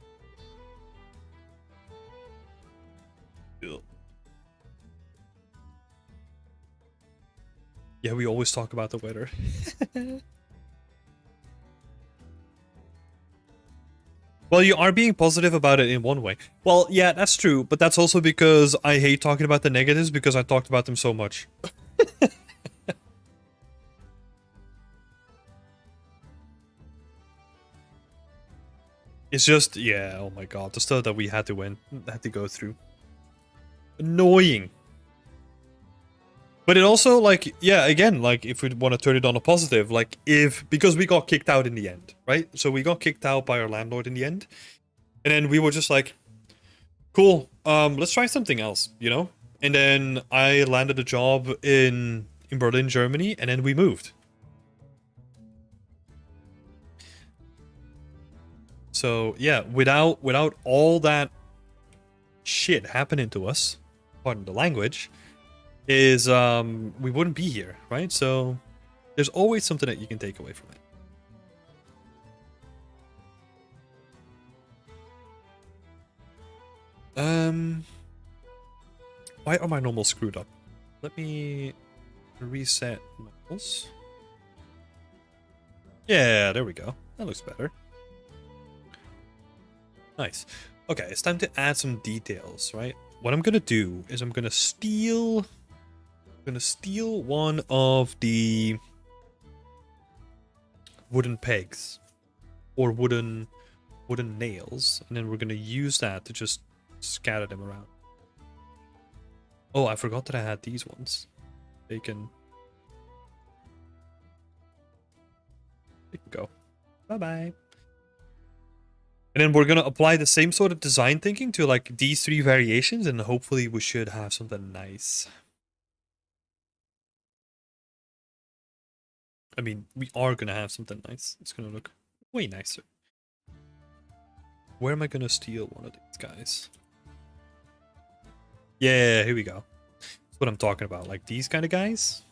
[SPEAKER 1] in. Yeah, we always talk about the weather. Well, you are being positive about it in one way. Well, yeah, that's true, but that's also because I hate talking about the negatives because I talked about them so much. It's just, yeah, oh my god, the stuff that we had to had to go through. Annoying. But it also, like, yeah, again, like, if we want to turn it on a positive, like, because we got kicked out in the end, right? So we got kicked out by our landlord in the end. And then we were just like, cool, let's try something else, you know? And then I landed a job in Berlin, Germany, and then we moved. So yeah, without all that shit happening to us, pardon the language, is we wouldn't be here, right? So there's always something that you can take away from it. Why are my normals screwed up? Let me reset normals. Yeah, there we go. That looks better. Nice. Okay, it's time to add some details, right? What I'm gonna do is I'm gonna steal one of the wooden pegs or wooden nails, and then we're gonna use that to just scatter them around. Oh, I forgot that I had these ones. They can go. Bye-bye. And then we're gonna apply the same sort of design thinking to like these 3 variations, and hopefully we should have something nice. I mean, we are gonna have something nice. It's gonna look way nicer. Where am I gonna steal one of these guys? Yeah, here we go. That's what I'm talking about. Like these kind of guys.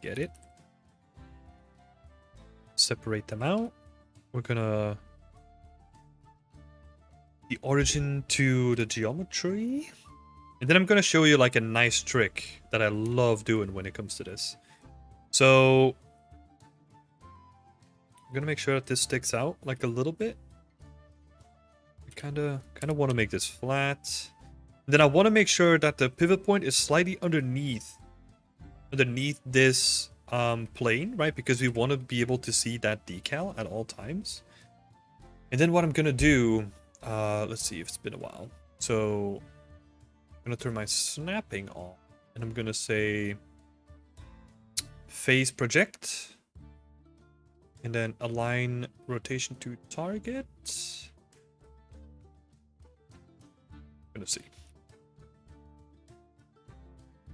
[SPEAKER 1] Get it? Separate them out. We're gonna... the origin to the geometry. And then I'm gonna show you like a nice trick that I love doing when it comes to this. So I'm gonna make sure that this sticks out like a little bit. I kind of want to make this flat. And then I want to make sure that the pivot point is slightly underneath this plane, right? Because we want to be able to see that decal at all times. And then what I'm gonna do, let's see if it's been a while. So I'm gonna turn my snapping on, and I'm gonna say phase project, and then align rotation to target. I'm gonna see.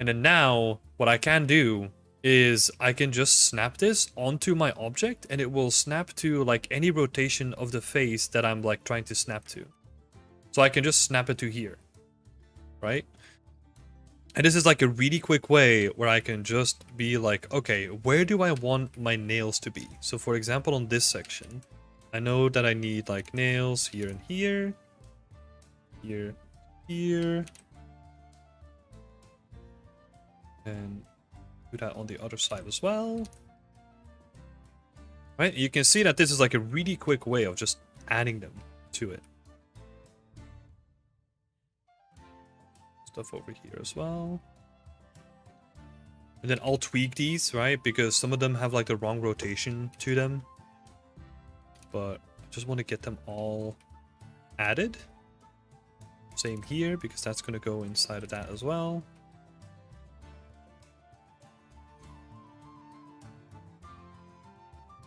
[SPEAKER 1] And then now what I can do is I can just snap this onto my object, and it will snap to like any rotation of the face that I'm like trying to snap to. So I can just snap it to here, right? And this is like a really quick way where I can just be like, okay, where do I want my nails to be? So for example, on this section, I know that I need like nails here and here, here, here, and do that on the other side as well. Right? You can see that this is like a really quick way of just adding them to it. Stuff over here as well. And then I'll tweak these, right? Because some of them have like the wrong rotation to them. But I just want to get them all added. Same here, because that's going to go inside of that as well.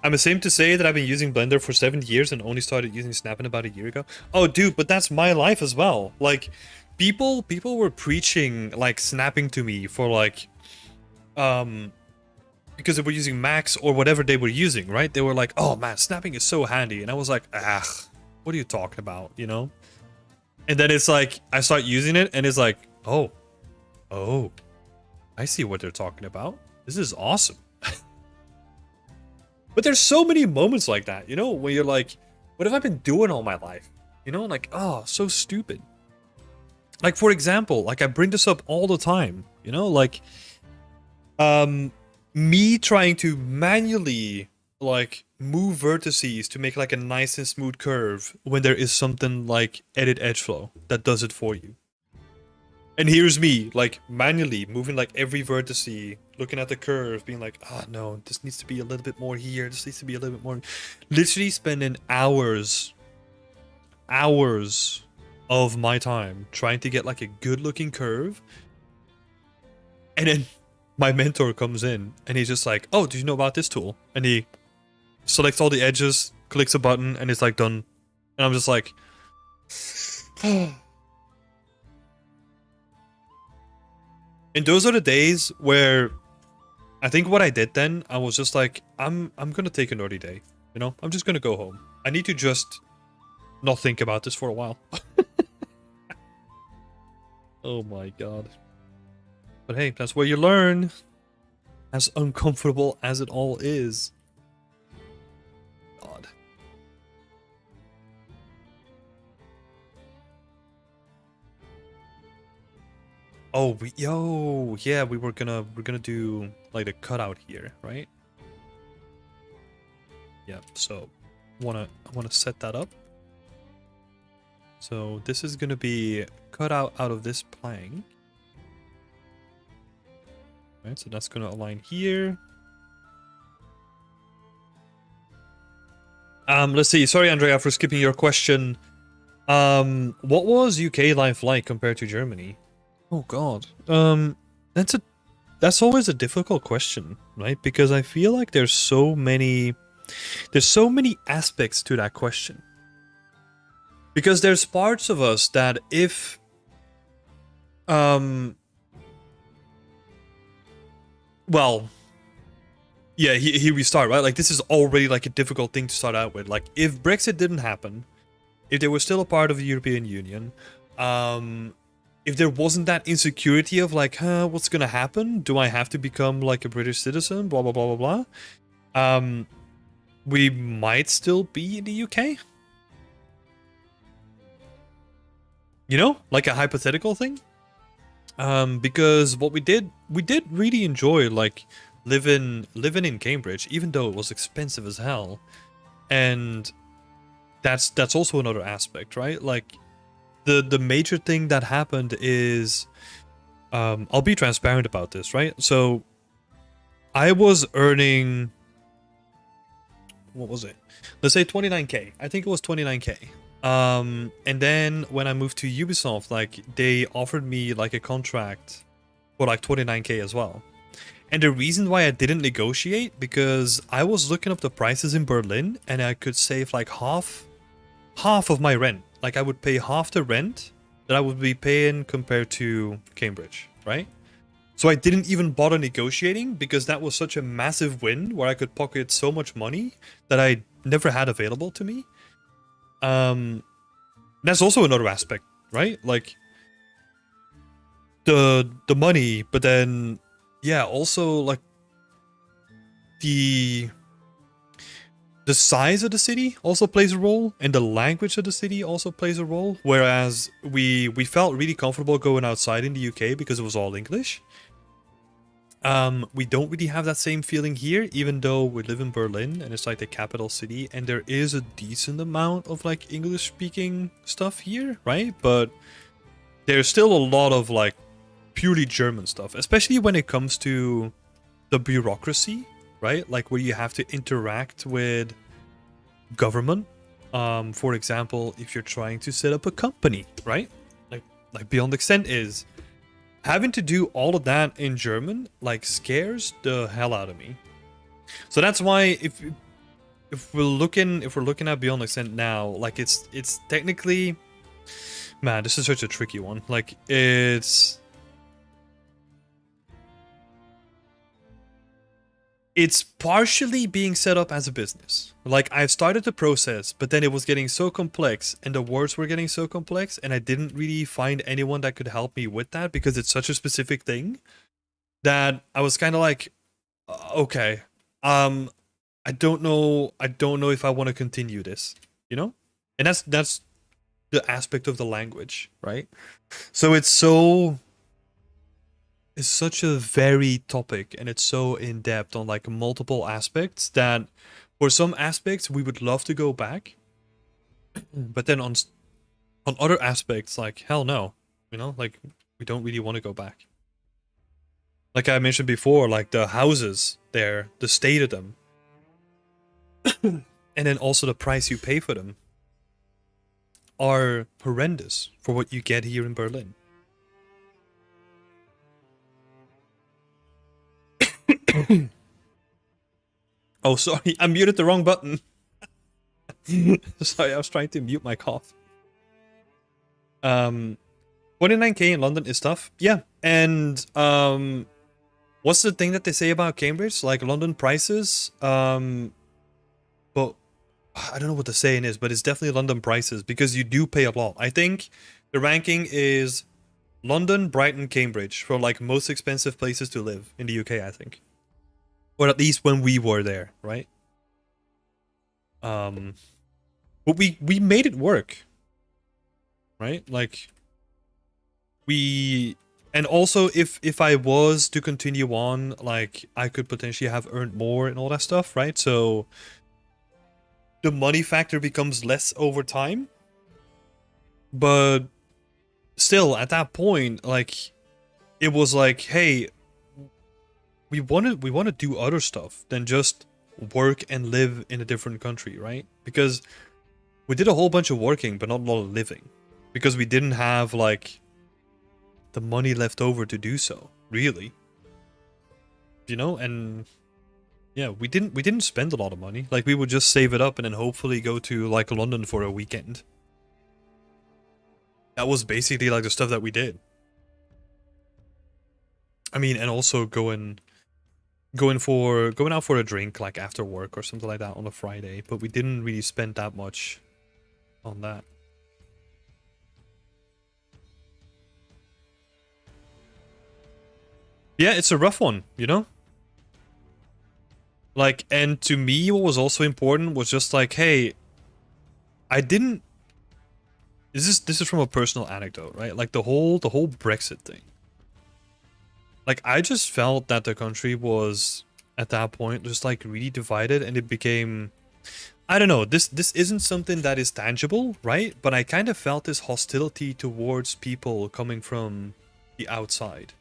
[SPEAKER 1] I'm ashamed to say that I've been using Blender for 7 years and only started using Snap about a year ago. Oh, dude, but that's my life as well. Like, people were preaching like snapping to me for like, because they were using Macs or whatever they were using, right? They were like, "Oh man, snapping is so handy," and I was like, "Ah, what are you talking about?" You know? And then it's like I start using it, and it's like, "Oh, I see what they're talking about. This is awesome." But there's so many moments like that, you know, where you're like, What have I been doing all my life? You know, like, oh, so stupid. Like, for example, like I bring this up all the time, you know, like, me trying to manually, like, move vertices to make, like, a nice and smooth curve when there is something like edit edge flow that does it for you. And here's me, like, manually moving, like, every vertice, looking at the curve, being like, ah, oh, no, this needs to be a little bit more here, this needs to be a little bit more. Literally spending hours of my time trying to get, like, a good-looking curve. And then my mentor comes in, and he's just like, oh, do you know about this tool? And he selects all the edges, clicks a button, and it's, like, done. And I'm just like... And those are the days where I think what I did then, I was just like, I'm gonna take a nerdy day. You know, I'm just gonna go home. I need to just not think about this for a while. Oh my god. But hey, that's where you learn. As uncomfortable as it all is. God. Oh, yeah, we're gonna do like the cutout here, right? Yeah, so I wanna set that up. So this is gonna be cut out of this plank. Right, so that's gonna align here. Let's see. Sorry, Andrea, for skipping your question. What was UK life like compared to Germany? Oh God. That's always a difficult question, right? Because I feel like there's so many aspects to that question. Because there's parts of us that if well, yeah, here we start, right? Like, this is already like a difficult thing to start out with. Like, if Brexit didn't happen, if they were still a part of the European Union, if there wasn't that insecurity of like, what's gonna happen? Do I have to become like a British citizen? Blah blah blah blah blah. We might still be in the UK. You know, like a hypothetical thing. Because what we did really enjoy like living in Cambridge, even though it was expensive as hell. And that's also another aspect, right? Like the major thing that happened is I'll be transparent about this, right? So I was earning, what was it? Let's say 29k. I think it was 29k. And then when I moved to Ubisoft, like they offered me like a contract for like 29k as well. And the reason why I didn't negotiate, because I was looking up the prices in Berlin and I could save like half of my rent. Like I would pay half the rent that I would be paying compared to Cambridge, right? So I didn't even bother negotiating because that was such a massive win where I could pocket so much money that I never had available to me. That's also another aspect, right? Like the money, but then yeah, also like the size of the city also plays a role, and the language of the city also plays a role. Whereas we felt really comfortable going outside in the UK because it was all English. We don't really have that same feeling here, even though we live in Berlin and it's like the capital city, and there is a decent amount of like English speaking stuff here, right? But there's still a lot of like purely German stuff, especially when it comes to the bureaucracy, right? Like where you have to interact with government. For example, if you're trying to set up a company, right? Like Beyond Extent is. Having to do all of that in German like scares the hell out of me. So that's why if we're looking at Beyond Extent now, like it's technically, man, this is such a tricky one. Like it's partially being set up as a business. Like I've started the process, but then it was getting so complex and the words were getting so complex, and I didn't really find anyone that could help me with that because it's such a specific thing that I was kind of like, okay, I don't know if I want to continue this. you know? And that's the aspect of the language, right? So it's such a varied topic, and it's so in depth on like multiple aspects that for some aspects we would love to go back, but then on other aspects, like hell no, like we don't really want to go back. Like I mentioned before, like the houses there, the state of them, and then also the price you pay for them are horrendous for what you get here in Berlin. Oh, sorry, I muted the wrong button. Sorry, I was trying to mute my cough. 29k in London is tough. Yeah, and what's the thing that they say about Cambridge? Like London prices, but I don't know what the saying is, but it's definitely London prices because you do pay a lot. I think the ranking is London, Brighton, Cambridge for like most expensive places to live in the UK, I think. Or at least when we were there, right? But we made it work. Right? Like and also if I was to continue on, like I could potentially have earned more and all that stuff, right? So the money factor becomes less over time. But still at that point, like it was like, hey, we want to do other stuff than just work and live in a different country, right? Because we did a whole bunch of working but not a lot of living because we didn't have like the money left over to do so, really. And yeah, we didn't spend a lot of money. Like we would just save it up and then hopefully go to like London for a weekend. That was basically like the stuff that we did. I mean, and also going out for a drink like after work or something like that on a Friday, but we didn't really spend that much on that. Yeah, it's a rough one, Like, and to me, what was also important was just like, hey, I didn't. This is from a personal anecdote, right? Like the whole Brexit thing. Like, I just felt that the country was at that point just like really divided, and it became. I don't know. This isn't something that is tangible, right? But I kind of felt this hostility towards people coming from the outside.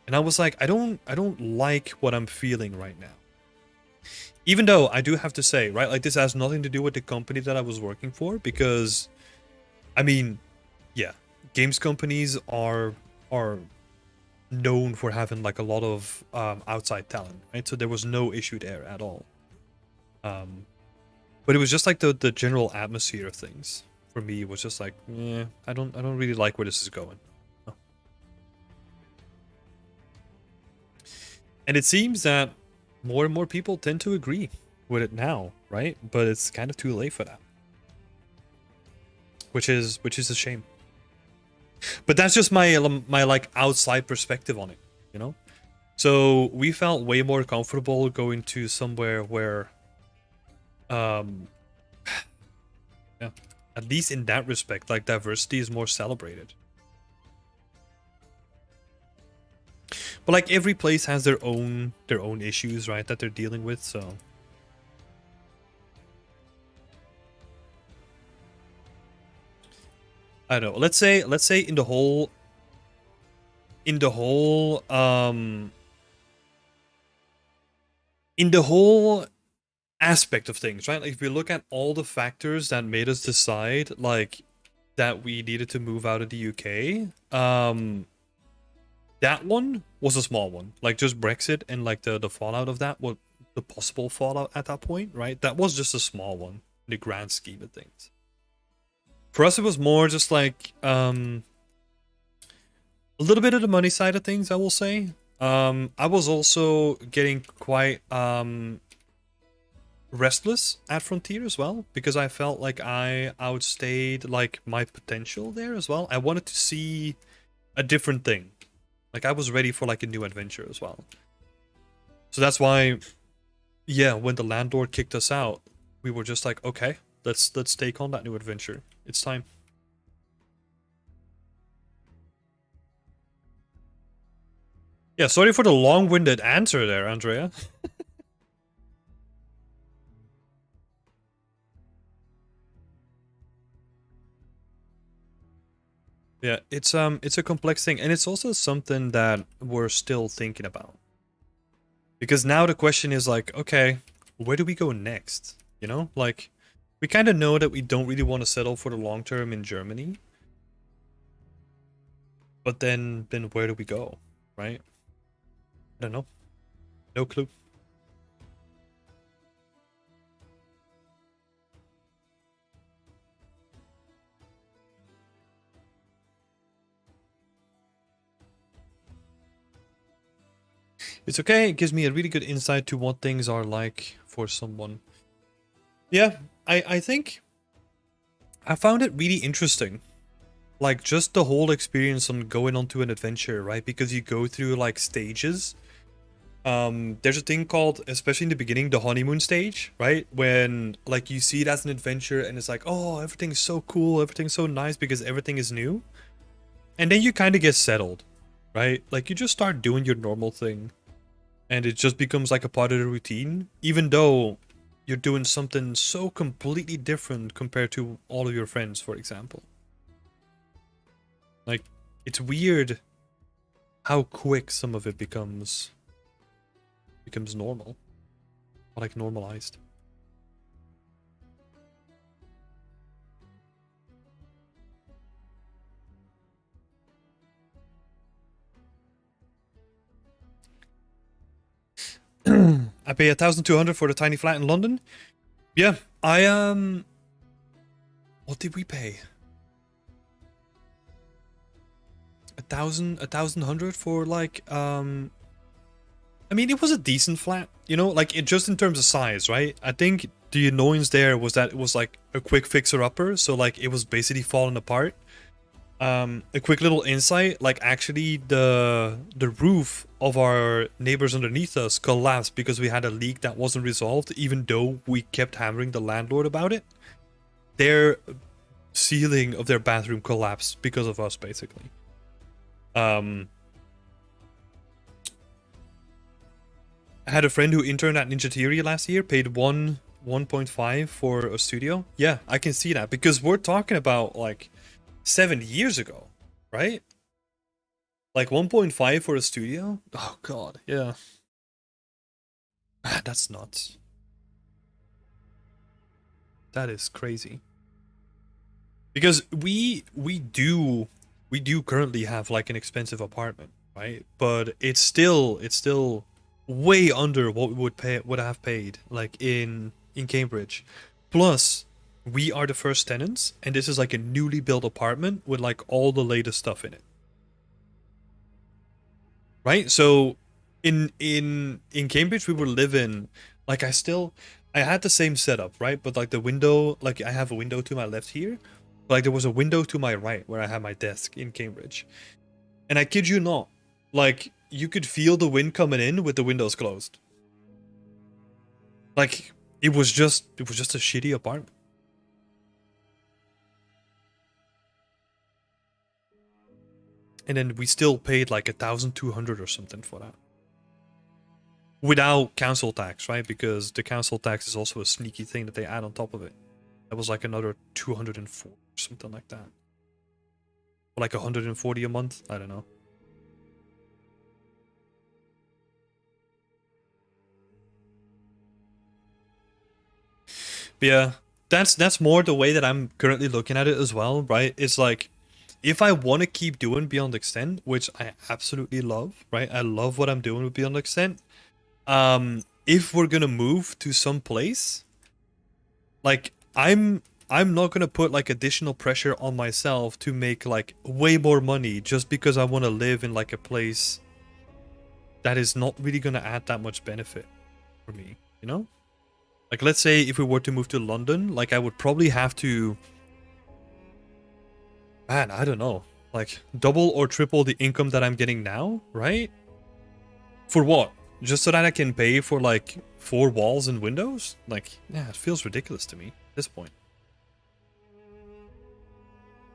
[SPEAKER 1] And I was like, I don't like what I'm feeling right now. Even though I do have to say, right, like this has nothing to do with the company that I was working for, because I mean, yeah, games companies are known for having like a lot of outside talent, right? So there was no issue there at all. But it was just like the general atmosphere of things for me was just like, yeah, I don't really like where this is going. And it seems that more and more people tend to agree with it now, right? But it's kind of too late for that. Which is a shame. But that's just my like outside perspective on it, So we felt way more comfortable going to somewhere where yeah, at least in that respect, like diversity is more celebrated. But like every place has their own issues, right, that they're dealing with, so I don't know. Let's say in the whole in the whole aspect of things, right? Like if we look at all the factors that made us decide like that we needed to move out of the UK, that one was a small one. Like just Brexit and like the fallout of that, what the possible fallout at that point, right? That was just a small one in the grand scheme of things. For us, it was more just like a little bit of the money side of things, I will say. I was also getting quite restless at Frontier as well, because I felt like I outstayed like my potential there as well. I wanted to see a different thing. Like I was ready for like a new adventure as well. So that's why, yeah, when the landlord kicked us out, we were just like, okay, let's take on that new adventure. It's time. Yeah, sorry for the long-winded answer there, Andrea. Yeah, it's a complex thing, and it's also something that we're still thinking about. Because now the question is like, okay, where do we go next? You know, like we kind of know that we don't really want to settle for the long term in Germany. But then where do we go, right? I don't know. No clue. It's okay. It gives me a really good insight to what things are like for someone. Yeah, I think I found it really interesting. Like just the whole experience on going onto an adventure, right? Because you go through like stages. There's a thing called, especially in the beginning, the honeymoon stage, right? When like you see it as an adventure and it's like, oh, everything's so cool, everything's so nice because everything is new. And then you kind of get settled, right? Like you just start doing your normal thing. And it just becomes like a part of the routine, even though you're doing something so completely different compared to all of your friends, for example. Like, it's weird how quick some of it becomes normal, or like normalized. I pay 1,200 for the tiny flat in London. Yeah, what did we pay? 1,100 for like I mean, it was a decent flat, you know, like it just in terms of size, right? I think the annoyance there was that it was like a quick fixer-upper, so like it was basically falling apart. A quick little insight, like actually the roof of our neighbors underneath us collapsed because we had a leak that wasn't resolved, even though we kept hammering the landlord about it. Their ceiling of their bathroom collapsed because of us, basically. I had a friend who interned at Ninja Theory last year, paid 1.5 for a studio. Yeah, I can see that because we're talking about like 7 years ago, right? Like 1.5 for a studio? Oh god, yeah. Man, that's nuts. That is crazy. Because we do currently have like an expensive apartment, right? But it's still way under what we would have paid like in Cambridge. Plus, we are the first tenants, and this is like a newly built apartment with like all the latest stuff in it. Right? So in Cambridge we were living like I had the same setup, right? But like the window, like I have a window to my left here. But like there was a window to my right where I had my desk in Cambridge. And I kid you not, like you could feel the wind coming in with the windows closed. Like it was just a shitty apartment. And then we still paid like 1,200 or something for that. Without council tax, right? Because the council tax is also a sneaky thing that they add on top of it. That was like another 204 or something like that. Or like 140 a month. I don't know. But yeah, that's more the way that I'm currently looking at it as well, right? It's like if I want to keep doing Beyond Extent, which I absolutely love, right? I love what I'm doing with Beyond Extent. If we're gonna move to some place, like I'm not gonna put like additional pressure on myself to make like way more money just because I want to live in like a place that is not really gonna add that much benefit for me, you know? Like let's say if we were to move to London, like I would probably have to, man, I don't know, like double or triple the income that I'm getting now, right? For what? just so that I can pay for like 4 walls and windows? Like, yeah, it feels ridiculous to me at this point.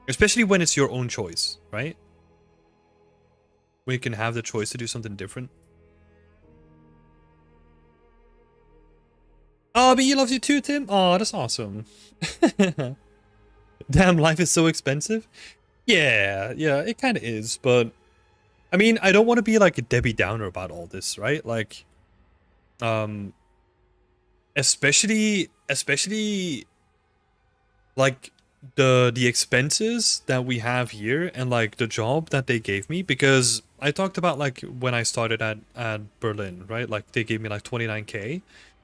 [SPEAKER 1] Especially when it's your own choice, right? When you can have the choice to do something different. Oh, but you loves you too, Tim? Oh, that's awesome. Damn, life is so expensive. Yeah, it kind of is, but I mean, I don't want to be like a Debbie Downer about all this, right? Like, um, especially like the expenses that we have here and like the job that they gave me, because I talked about like when I started at Berlin, right? Like they gave me like 29K.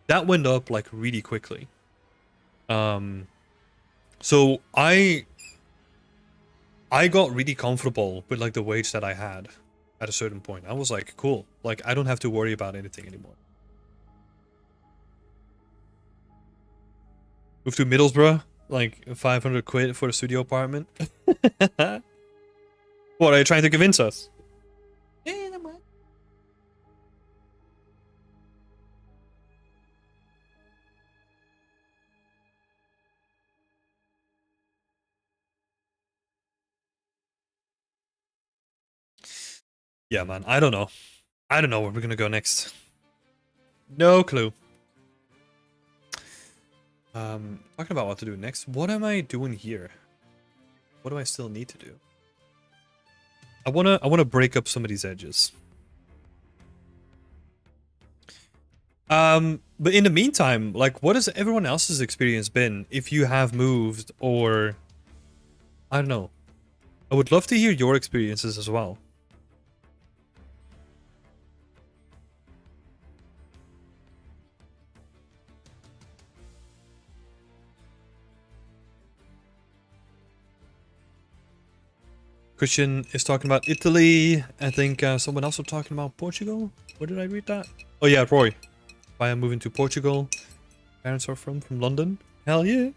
[SPEAKER 1] That went up like really quickly. So I got really comfortable with like the wage that I had at a certain point. I was like, cool. Like I don't have to worry about anything anymore. Move to Middlesbrough, like 500 quid for a studio apartment. What are you trying to convince us? Yeah, man. I don't know. I don't know where we're gonna go next. No clue. Talking about what to do next. What am I doing here? What do I still need to do? I wanna break up some of these edges. But in the meantime, like, what has everyone else's experience been? If you have moved, or I don't know. I would love to hear your experiences as well. Christian is talking about Italy. I think someone else was talking about Portugal. Where did I read that? Oh yeah, Roy. Why I'm moving to Portugal. Parents are from London. Hell yeah.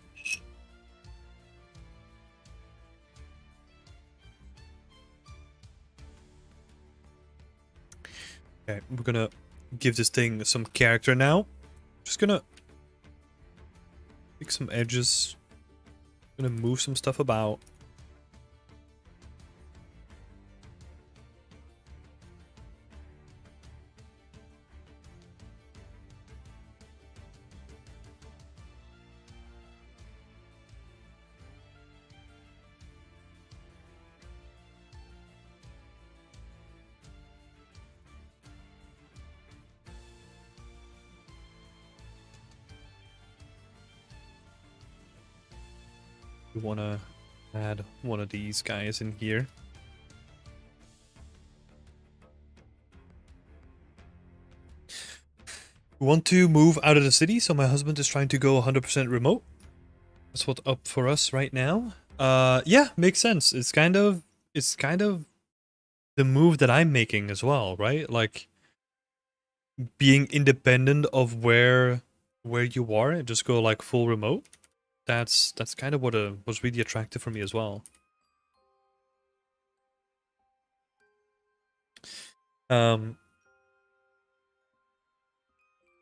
[SPEAKER 1] Okay, we're gonna give this thing some character now. Just gonna pick some edges. Gonna move some stuff about. We wanna add one of these guys in here. We want to move out of the city, so my husband is trying to go 100% remote. That's what's up for us right now. Yeah, makes sense. It's kind of the move that I'm making as well, right? Like being independent of where you are and just go like full remote. That's kind of what was really attractive for me as well.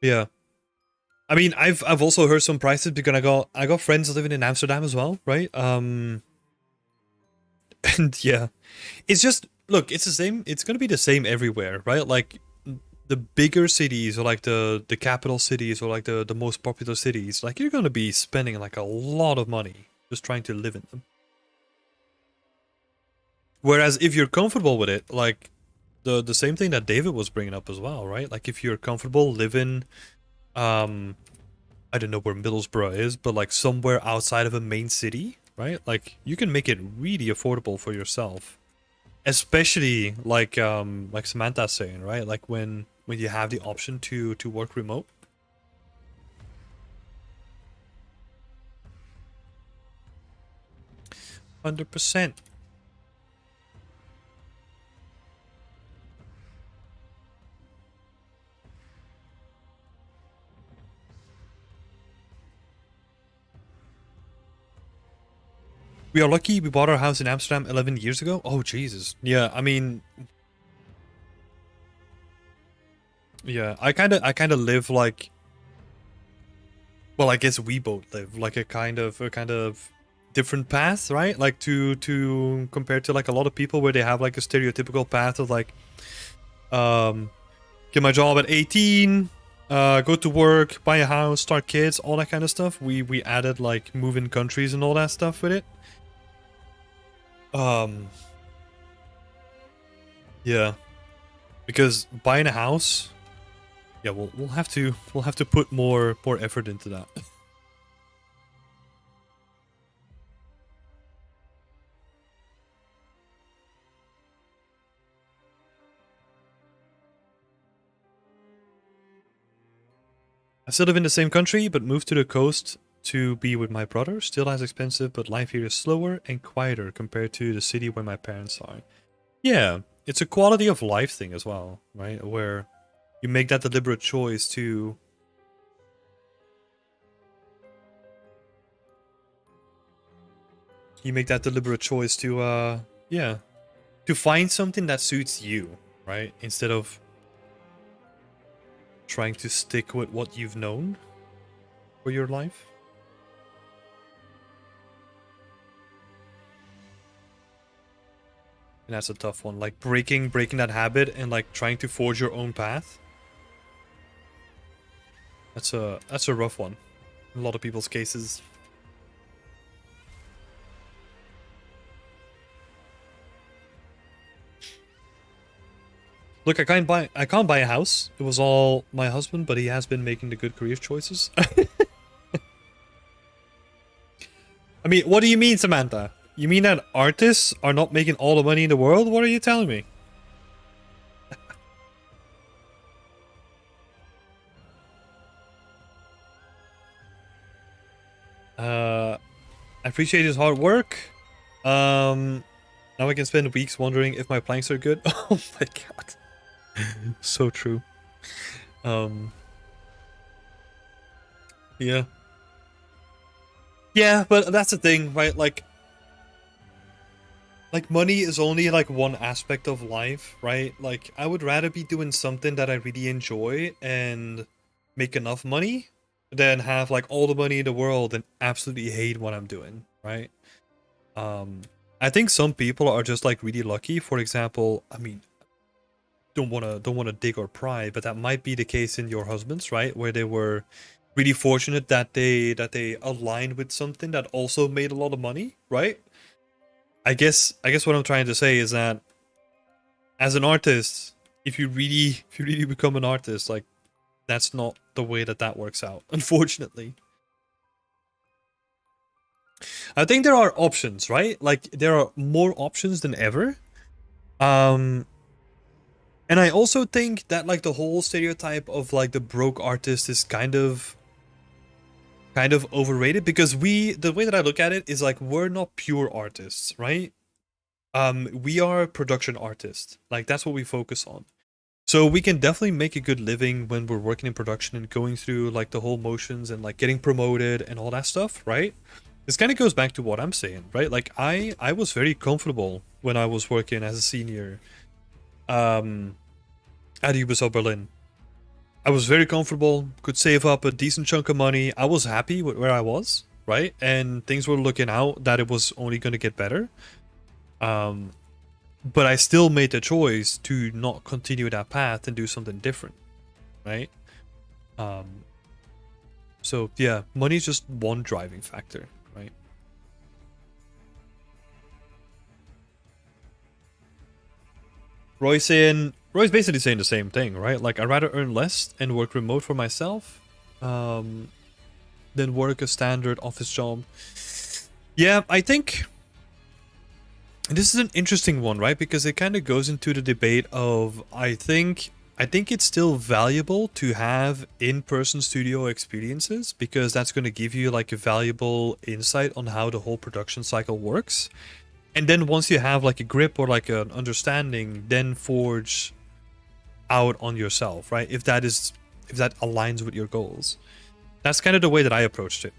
[SPEAKER 1] Yeah. I mean, I've also heard some prices because I got friends living in Amsterdam as well, right? And yeah, it's just look, it's the same. It's gonna be the same everywhere, right? Like the bigger cities or like the capital cities or like the most popular cities, like you're gonna be spending like a lot of money just trying to live in them. Whereas if you're comfortable with it, like the same thing that David was bringing up as well, right? Like if you're comfortable living, I don't know where Middlesbrough is, but like somewhere outside of a main city, right? Like you can make it really affordable for yourself. Especially like Samantha's saying, right? Like when you have the option to work remote. 100%. We are lucky we bought our house in Amsterdam 11 years ago. Oh, Jesus. Yeah, I mean... Yeah, I kind of live like, well, I guess we both live like a kind of different path, right? Like to compared to like a lot of people where they have like a stereotypical path of like um get my job at 18, go to work, buy a house, start kids, all that kind of stuff. We added like moving countries and all that stuff with it. Um yeah, because buying a house, yeah, we'll have to put more effort into that. I still live in the same country, but moved to the coast to be with my brother. Still as expensive, but life here is slower and quieter compared to the city where my parents are. Yeah, it's a quality of life thing as well, right? Where you make that deliberate choice to yeah, to find something that suits you, right? Instead of trying to stick with what you've known for your life. And that's a tough one. Like breaking that habit and like trying to forge your own path. That's a rough one. In a lot of people's cases. Look, I can't buy a house. It was all my husband, but he has been making the good career choices. I mean, what do you mean, Samantha? You mean that artists are not making all the money in the world? What are you telling me? I appreciate his hard work. Now I can spend weeks wondering if my planks are good. Oh my god. So true. Um, yeah. Yeah, but that's the thing, right? Like money is only like one aspect of life, right? Like I would rather be doing something that I really enjoy and make enough money than have like all the money in the world and absolutely hate what I'm doing, right? Um I think some people are just like really lucky. For example, I mean, don't want to dig or pry, but that might be the case in your husband's, right? Where they were really fortunate that they aligned with something that also made a lot of money, right? I guess what I'm trying to say is that as an artist, if you really become an artist, like that's not the way that works out, unfortunately. I think there are options, right? Like there are more options than ever. Um and I also think that like the whole stereotype of like the broke artist is kind of overrated because the way that I look at it is like we're not pure artists, right? We are production artists. Like that's what we focus on. So we can definitely make a good living when we're working in production and going through like the whole motions and like getting promoted and all that stuff, right? This kind of goes back to what I'm saying, right? Like I was very comfortable when I was working as a senior um at Ubisoft Berlin. I was very comfortable, could save up a decent chunk of money. I was happy with where I was, right? And things were looking out that it was only going to get better. Um but I still made the choice to not continue that path and do something different, right? Um, so yeah, money is just one driving factor, right? Roy's basically saying the same thing, right? Like I'd rather earn less and work remote for myself, um, than work a standard office job. Yeah, I think this is an interesting one, right? Because it kind of goes into the debate of I think it's still valuable to have in-person studio experiences because that's going to give you like a valuable insight on how the whole production cycle works. And then once you have like a grip or like an understanding, then forge out on yourself, right? If that aligns with your goals. That's kind of the way that I approached it.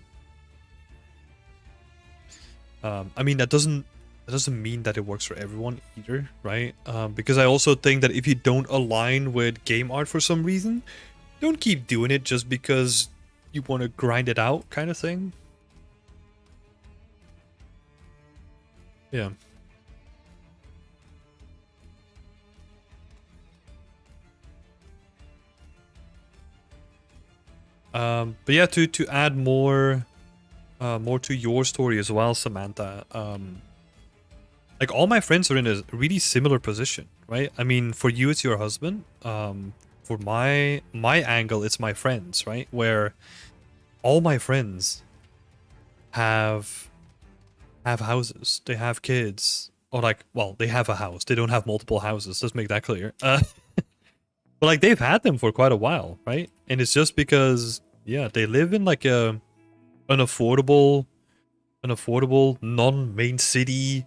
[SPEAKER 1] I mean, that doesn't that doesn't mean that it works for everyone either, right? Because I also think that if you don't align with game art for some reason, don't keep doing it just because you want to grind it out, kind of thing. Yeah. But yeah, to add more to your story as well, Samantha. Like all my friends are in a really similar position, right? I mean, for you it's your husband. For my angle, it's my friends, right? Where all my friends have houses, they have kids, or like, well, they have a house. They don't have multiple houses. Let's make that clear. But like they've had them for quite a while, right? And it's just because, yeah, they live in like an affordable non-main city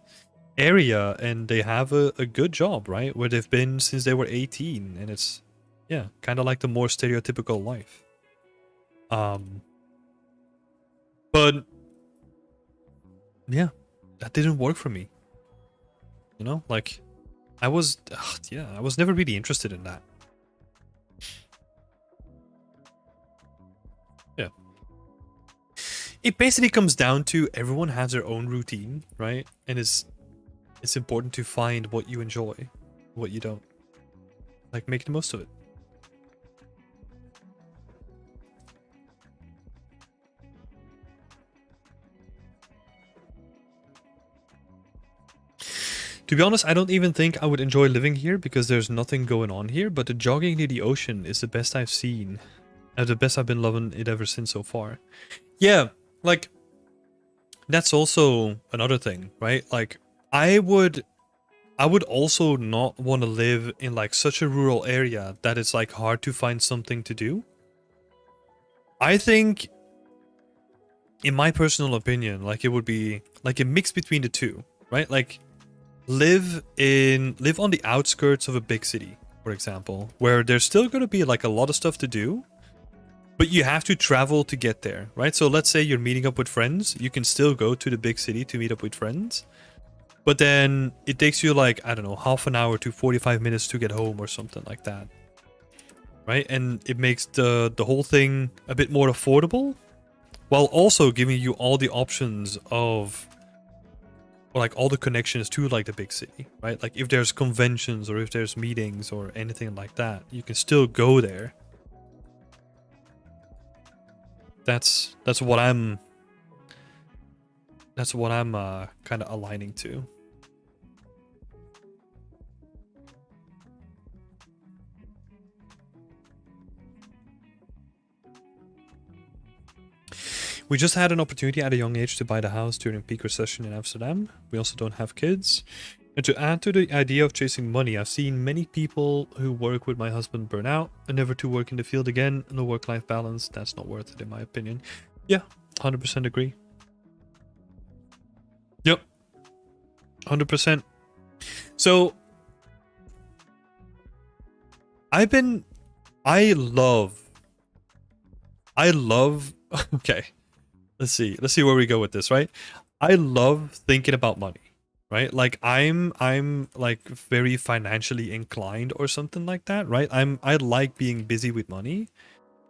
[SPEAKER 1] area, and they have a good job, right? Where they've been since they were 18, and it's, yeah, kind of like the more stereotypical life. But yeah, that didn't work for me. You know, like I was, yeah, I was never really interested in that. Yeah. It basically comes down to everyone has their own routine, right? And it's important to find what you enjoy, what you don't. Like, make the most of it. To be honest, I don't even think I would enjoy living here because there's nothing going on here, but the jogging near the ocean is the best I've seen. The best I've been loving it ever since so far. Yeah, like, that's also another thing, right? Like, I would also not want to live in like such a rural area that it's like hard to find something to do. I think, in my personal opinion, like it would be like a mix between the two, right? Like live on the outskirts of a big city, for example, where there's still going to be like a lot of stuff to do, but you have to travel to get there, right? So let's say you're meeting up with friends, you can still go to the big city to meet up with friends, but then it takes you like, I don't know, half an hour to 45 minutes to get home or something like that, right? And it makes the whole thing a bit more affordable, while also giving you all the options of, or like all the connections to like the big city, right? Like if there's conventions or if there's meetings or anything like that, you can still go there. That's what I'm kind of aligning to. We just had an opportunity at a young age to buy the house during peak recession in Amsterdam. We also don't have kids. And to add to the idea of chasing money, I've seen many people who work with my husband burn out and never to work in the field again. No work-life balance. That's not worth it, in my opinion. Yeah, 100% agree. Yep, 100%. So, I love, okay, let's see where we go with this, right? I love thinking about money, right? Like I'm like very financially inclined or something like that, right? I like being busy with money.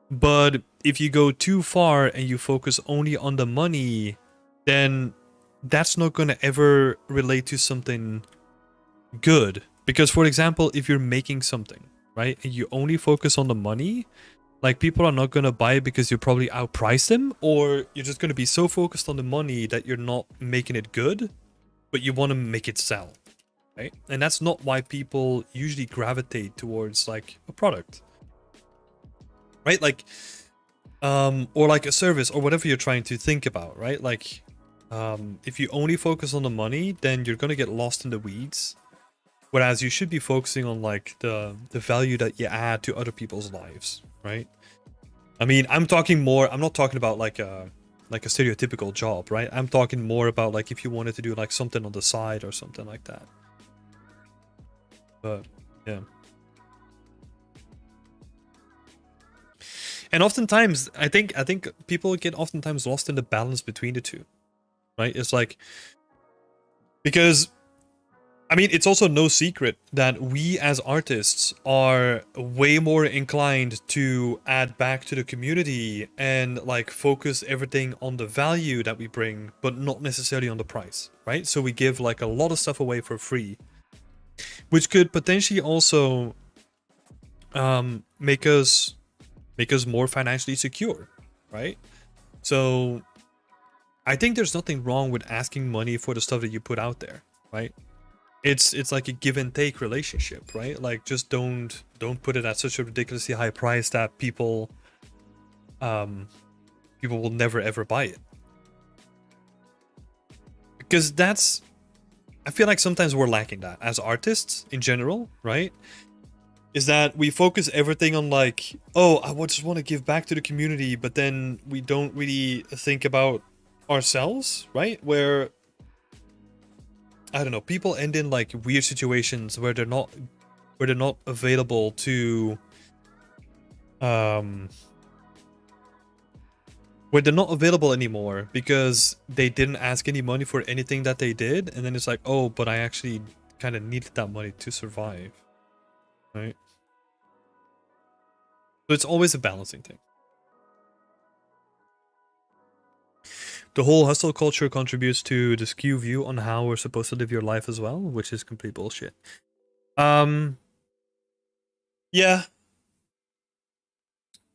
[SPEAKER 1] But if you go too far and you focus only on the money, then that's not going to ever relate to something good. Because for example, if you're making something, right, and you only focus on the money, like people are not going to buy it because you probably outprice them, or you're just going to be so focused on the money that you're not making it good, but you want to make it sell, right? And that's not why people usually gravitate towards like a product, right? Like or like a service or whatever you're trying to think about, right? Like if you only focus on the money, then you're going to get lost in the weeds, whereas you should be focusing on like the value that you add to other people's lives, right? I mean, I'm not talking about like a stereotypical job, right? I'm talking more about like if you wanted to do like something on the side or something like that. But yeah. And oftentimes I think people get oftentimes lost in the balance between the two, right? It's like Because I mean, it's also no secret that we as artists are way more inclined to add back to the community and like focus everything on the value that we bring, but not necessarily on the price, right? So we give like a lot of stuff away for free, which could potentially also make us more financially secure, right? So I think there's nothing wrong with asking money for the stuff that you put out there, right? It's like a give and take relationship, right? Like just don't put it at such a ridiculously high price that people will never ever buy it. Because that's I feel like sometimes we're lacking that as artists in general, right? Is that we focus everything on like, oh, I just want to give back to the community, but then we don't really think about ourselves, right? Where I don't know, people end in like weird situations where they're not available to um where they're not available anymore because they didn't ask any money for anything that they did, and then it's like, oh, but I actually kind of needed that money to survive, right? So it's always a balancing thing. The whole hustle culture contributes to the skew view on how we're supposed to live your life as well, which is complete bullshit. Um, yeah,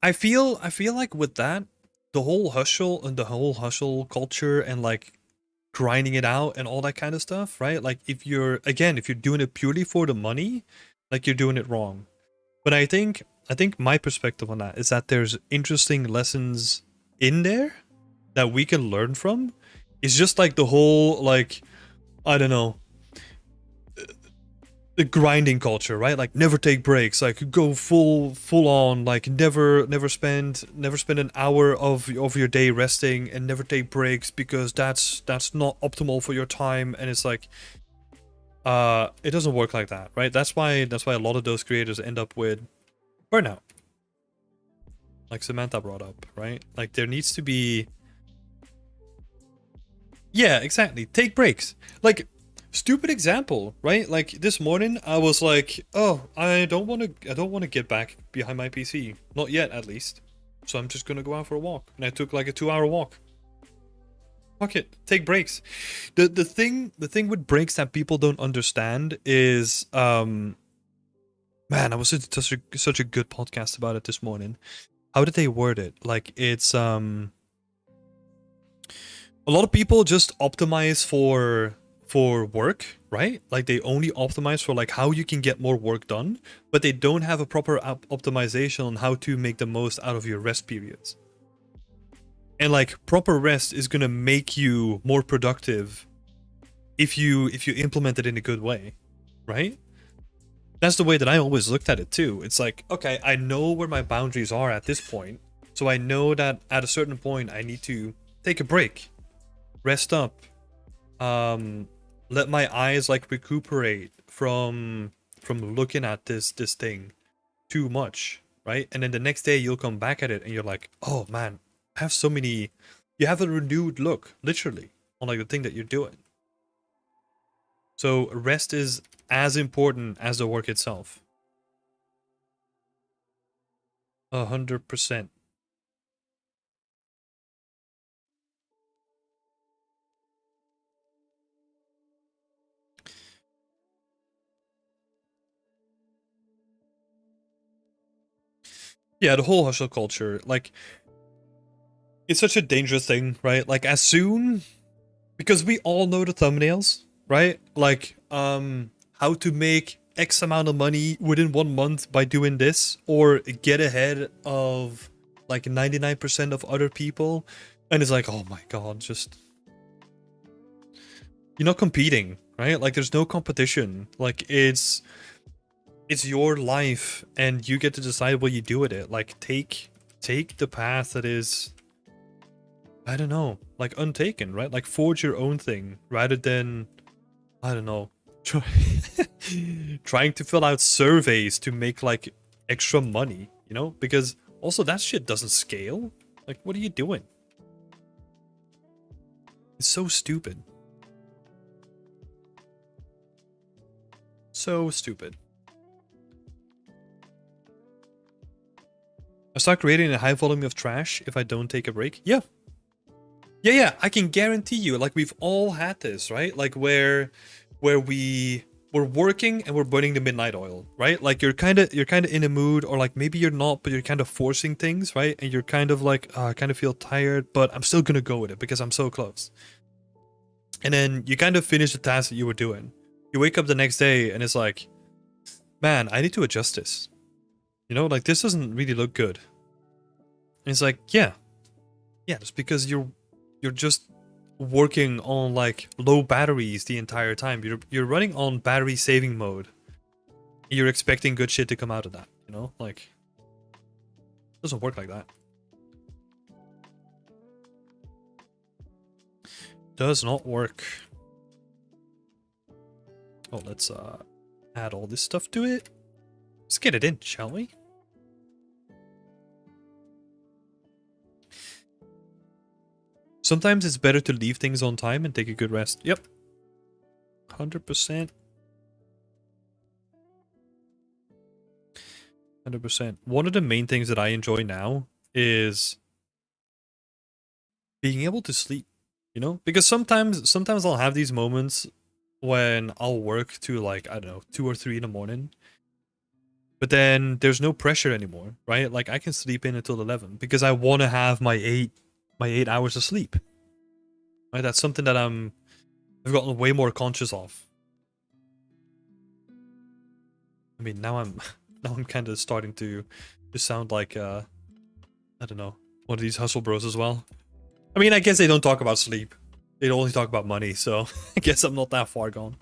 [SPEAKER 1] I feel like with that, the whole hustle culture and like grinding it out and all that kind of stuff, right? Like if you're doing it purely for the money, like you're doing it wrong. But I think my perspective on that is that there's interesting lessons in there that we can learn from. It's just like the whole like I don't know, the grinding culture, right? Like never take breaks, like go full on, like never spend an hour of your day resting and never take breaks because that's not optimal for your time. And it's like it doesn't work like that, right? That's why a lot of those creators end up with burnout, like Samantha brought up, right? Like there needs to be, yeah, exactly, take breaks. Like stupid example, right? Like this morning I was like, oh, I don't want to get back behind my PC, not yet at least, so I'm just gonna go out for a walk. And I took like a 2 hour walk. Fuck it, take breaks. The thing with breaks that people don't understand is man, I was in such a good podcast about it this morning. How did they word it? Like it's a lot of people just optimize for work, right? Like they only optimize for like how you can get more work done, but they don't have a proper optimization on how to make the most out of your rest periods. And like proper rest is going to make you more productive if you implement it in a good way, right? That's the way that I always looked at it too. It's like, okay, I know where my boundaries are at this point. So I know that at a certain point I need to take a break, rest up, um let my eyes like recuperate from looking at this thing too much, right? And then the next day you'll come back at it and you're like, oh man, I have so many, you have a renewed look literally on like the thing that you're doing. So rest is as important as the work itself. 100%. Yeah, the whole hustle culture, like it's such a dangerous thing, right? Like as soon, because we all know the thumbnails, right? Like how to make X amount of money within 1 month by doing this, or get ahead of like 99% of other people. And it's like, oh my god, just you're not competing, right? Like there's no competition. Like it's your life and you get to decide what you do with it. Like take the path that is, I don't know, like untaken, right? Like forge your own thing rather than, I don't know, try, trying to fill out surveys to make like extra money, you know? Because also that shit doesn't scale. Like, what are you doing? It's so stupid. So stupid. I start creating a high volume of trash if I don't take a break. Yeah. Yeah, I can guarantee you, like, we've all had this, right? Like, where we're working and we're burning the midnight oil, right? Like, you're kind of in a mood, or like maybe you're not, but you're kind of forcing things, right? And you're kind of like, I kind of feel tired, but I'm still gonna go with it because I'm so close. And then you kind of finish the task that you were doing. You wake up the next day and it's like, man, I need to adjust this. You know, like, this doesn't really look good. And it's like, yeah, it's because you're just working on like low batteries the entire time. You're running on battery saving mode. You're expecting good shit to come out of that, you know? Like, it doesn't work like that. Does not work. Oh, let's add all this stuff to it. Let's get it in, shall we? Sometimes it's better to leave things on time and take a good rest. Yep. 100%. 100%. One of the main things that I enjoy now is being able to sleep, you know? Because sometimes I'll have these moments when I'll work to, like, I don't know, 2 or 3 in the morning. But then there's no pressure anymore, right? Like, I can sleep in until 11 because I want to have my 8 hours of sleep. Right? That's something that I've gotten way more conscious of. I mean, now I'm kind of starting to sound like I don't know, one of these hustle bros as well. I mean, I guess they don't talk about sleep. They only talk about money, so I guess I'm not that far gone.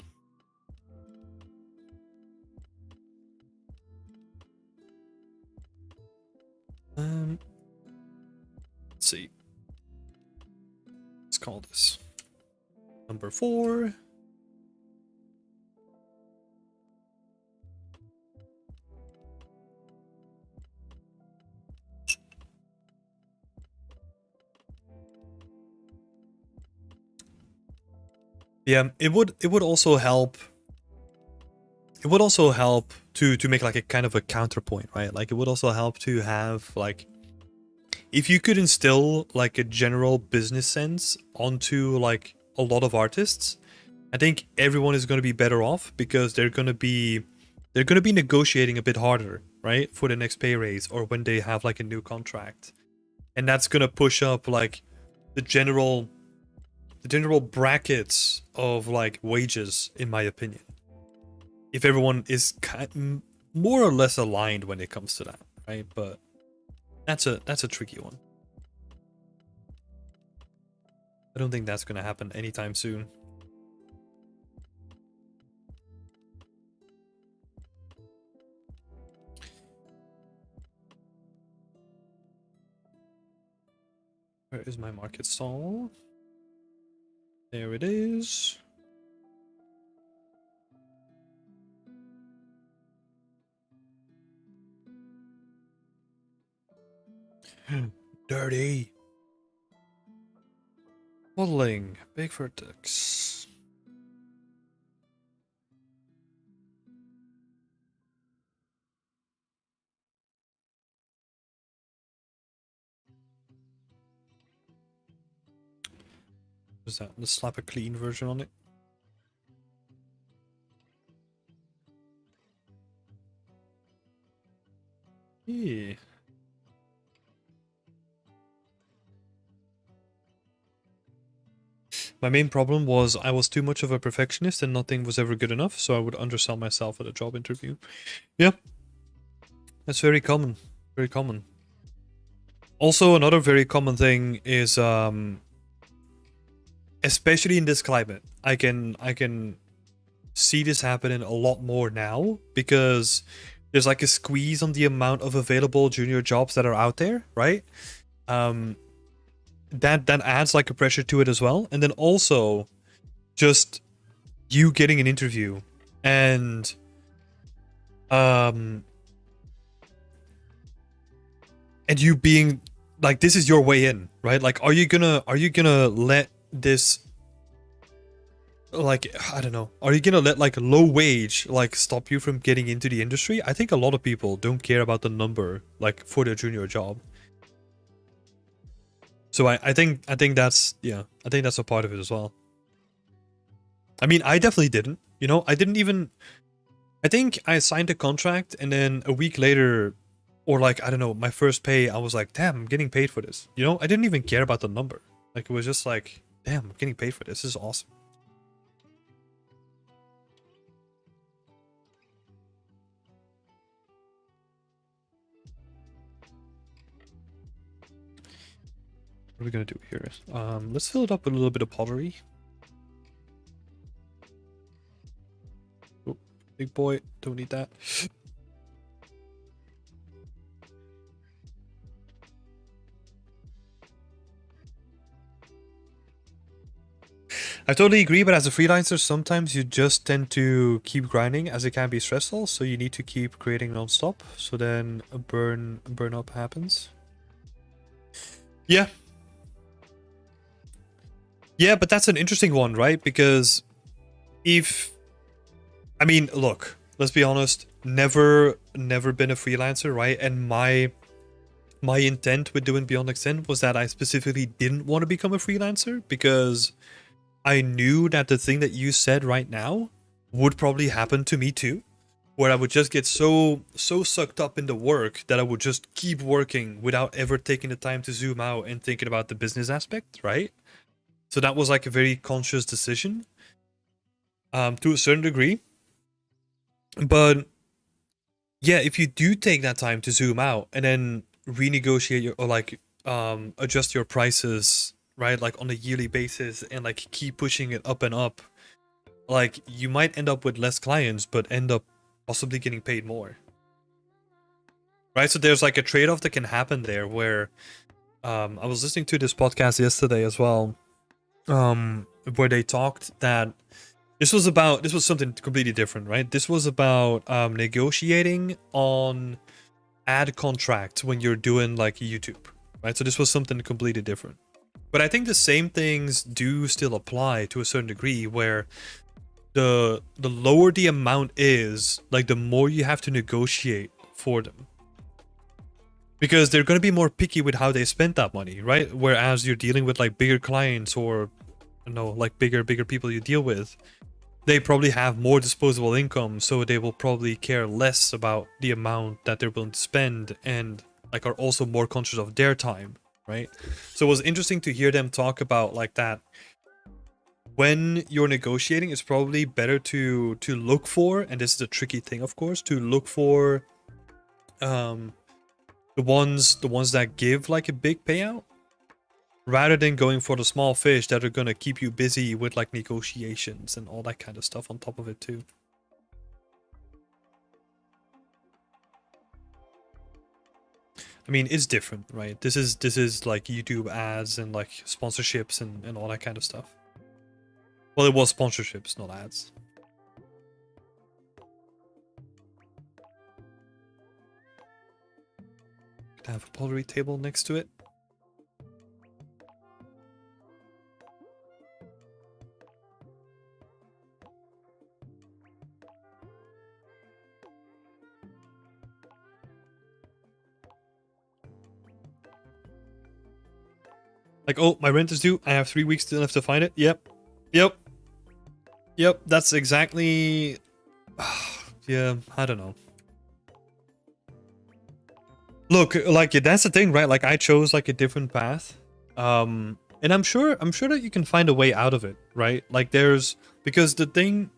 [SPEAKER 1] Let's see. Let's call this number 4. Yeah, it would also help. It would also help to make like a kind of a counterpoint, right? Like, it would also help to have, like, if you could instill like a general business sense onto like a lot of artists, I think everyone is going to be better off because they're going to be negotiating a bit harder, right, for the next pay raise or when they have like a new contract, and that's going to push up like the general brackets of like wages, in my opinion, if everyone is more or less aligned when it comes to that, right? But that's a tricky one. I don't think that's going to happen anytime soon. Where is my market stall? There it is. Dirty. Modeling. Big vertex. Is that? Let's slap a clean version on it. Yeah. My main problem was I was too much of a perfectionist and nothing was ever good enough, so I would undersell myself at a job interview. Yeah. That's very common. Very common. Also, another very common thing is, especially in this climate, I can see this happening a lot more now because there's like a squeeze on the amount of available junior jobs that are out there, right? That adds like a pressure to it as well. And then also just you getting an interview and you being like, this is your way in, right? Like, are you gonna let this like, I don't know, are you gonna let like low wage like stop you from getting into the industry? I think a lot of people don't care about the number like for their junior job. So I think that's, yeah, I think that's a part of it as well. I mean, I definitely didn't. You know, I didn't even. I think I signed a contract and then a week later, or like, I don't know, my first pay, I was like, damn, I'm getting paid for this. You know, I didn't even care about the number. Like, it was just like, damn, I'm getting paid for this. This is awesome. What are we gonna do here? Let's fill it up with a little bit of pottery. Oh, big boy, don't need that. I totally agree, but as a freelancer, sometimes you just tend to keep grinding as it can be stressful, so you need to keep creating non-stop, so then a burn up happens. Yeah. Yeah, but that's an interesting one, right? Because if, I mean, look, let's be honest, never been a freelancer, right? And my intent with doing Beyond Extend was that I specifically didn't want to become a freelancer because I knew that the thing that you said right now would probably happen to me too, where I would just get so sucked up in the work that I would just keep working without ever taking the time to zoom out and thinking about the business aspect, right? So that was like a very conscious decision, to a certain degree. But yeah, if you do take that time to zoom out and then renegotiate your, or like adjust your prices, right, like on a yearly basis, and like keep pushing it up and up, like you might end up with less clients but end up possibly getting paid more, right? So there's like a trade-off that can happen there where I was listening to this podcast yesterday as well, where they talked that this was something completely different, right? This was about negotiating on ad contracts when you're doing like YouTube, right? So this was something completely different. But I think the same things do still apply to a certain degree, where the lower the amount is, like the more you have to negotiate for them. Because they're going to be more picky with how they spend that money, right? Whereas you're dealing with like bigger clients, or you know, like bigger people you deal with, they probably have more disposable income, so they will probably care less about the amount that they're willing to spend, and like are also more conscious of their time, right? So it was interesting to hear them talk about like that. When you're negotiating, it's probably better to look for, and this is a tricky thing, of course, to look for um the ones that give like a big payout, rather than going for the small fish that are gonna keep you busy with like negotiations and all that kind of stuff on top of it too. I mean, it's different, right? This is like YouTube ads and like sponsorships and all that kind of stuff. Well, it was sponsorships, not ads. Could have a pottery table next to it. Like, oh, my rent is due. I have 3 weeks still left to find it. Yep. Yep. Yep. That's exactly. Yeah, I don't know. Look, like that's the thing, right? Like I chose like a different path. And I'm sure that you can find a way out of it, right? Like there's, because the thing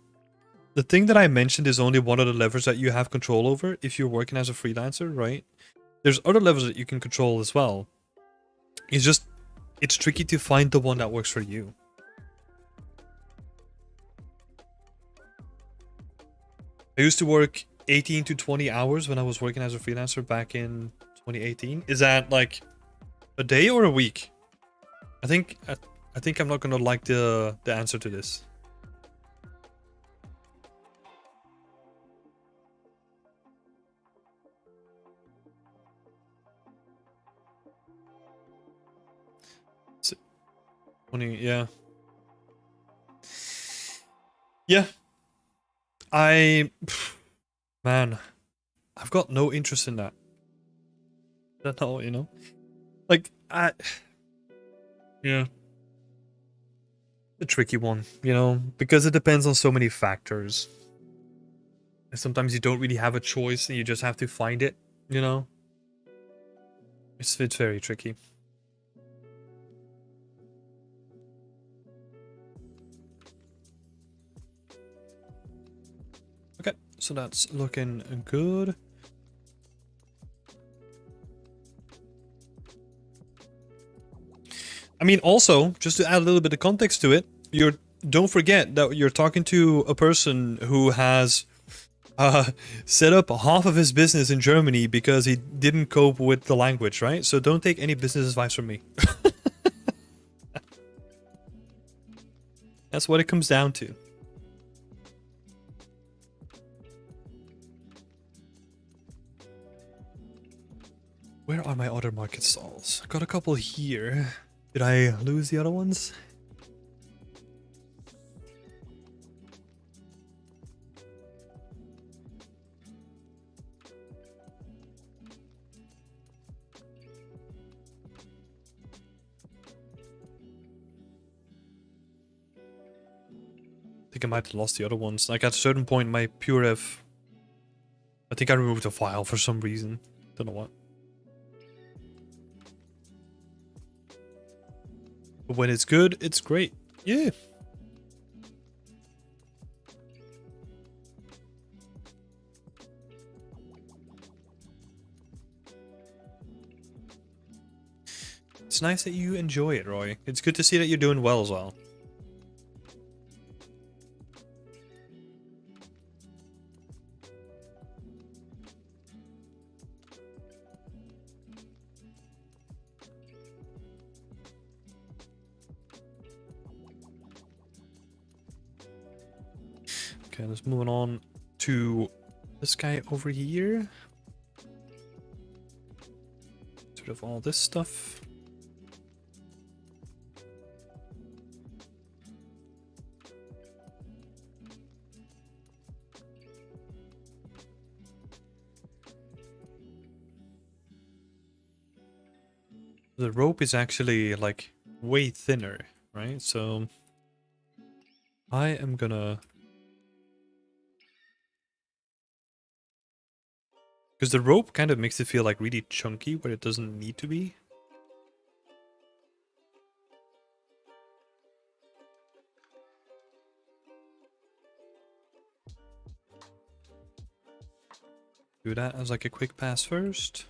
[SPEAKER 1] that I mentioned is only one of the levers that you have control over if you're working as a freelancer, right? There's other levers that you can control as well. It's just, it's tricky to find the one that works for you. I used to work 18 to 20 hours when I was working as a freelancer back in 2018. Is that like a day or a week? I think I'm not gonna like the answer to this. S- 20, yeah. Yeah, man, I've got no interest in that. That's all, you know? Like, yeah. A tricky one, you know, because it depends on so many factors. And sometimes you don't really have a choice and you just have to find it, you know? It's very tricky. Okay, so that's looking good. I mean, also, just to add a little bit of context to it, don't forget that you're talking to a person who has set up half of his business in Germany because he didn't cope with the language, right? So don't take any business advice from me. That's what it comes down to. Where are my other market stalls? I got a couple here. Did I lose the other ones? I think I might have lost the other ones. Like at a certain point, my PureF, I think I removed a file for some reason. Don't know what. But when it's good, it's great. Yeah. It's nice that you enjoy it, Roy. It's good to see that you're doing well as well. Okay, let's move on to this guy over here. Sort of all this stuff. The rope is actually like way thinner, right? So I am gonna, because the rope kind of makes it feel like really chunky where it doesn't need to be. Do that as like a quick pass first.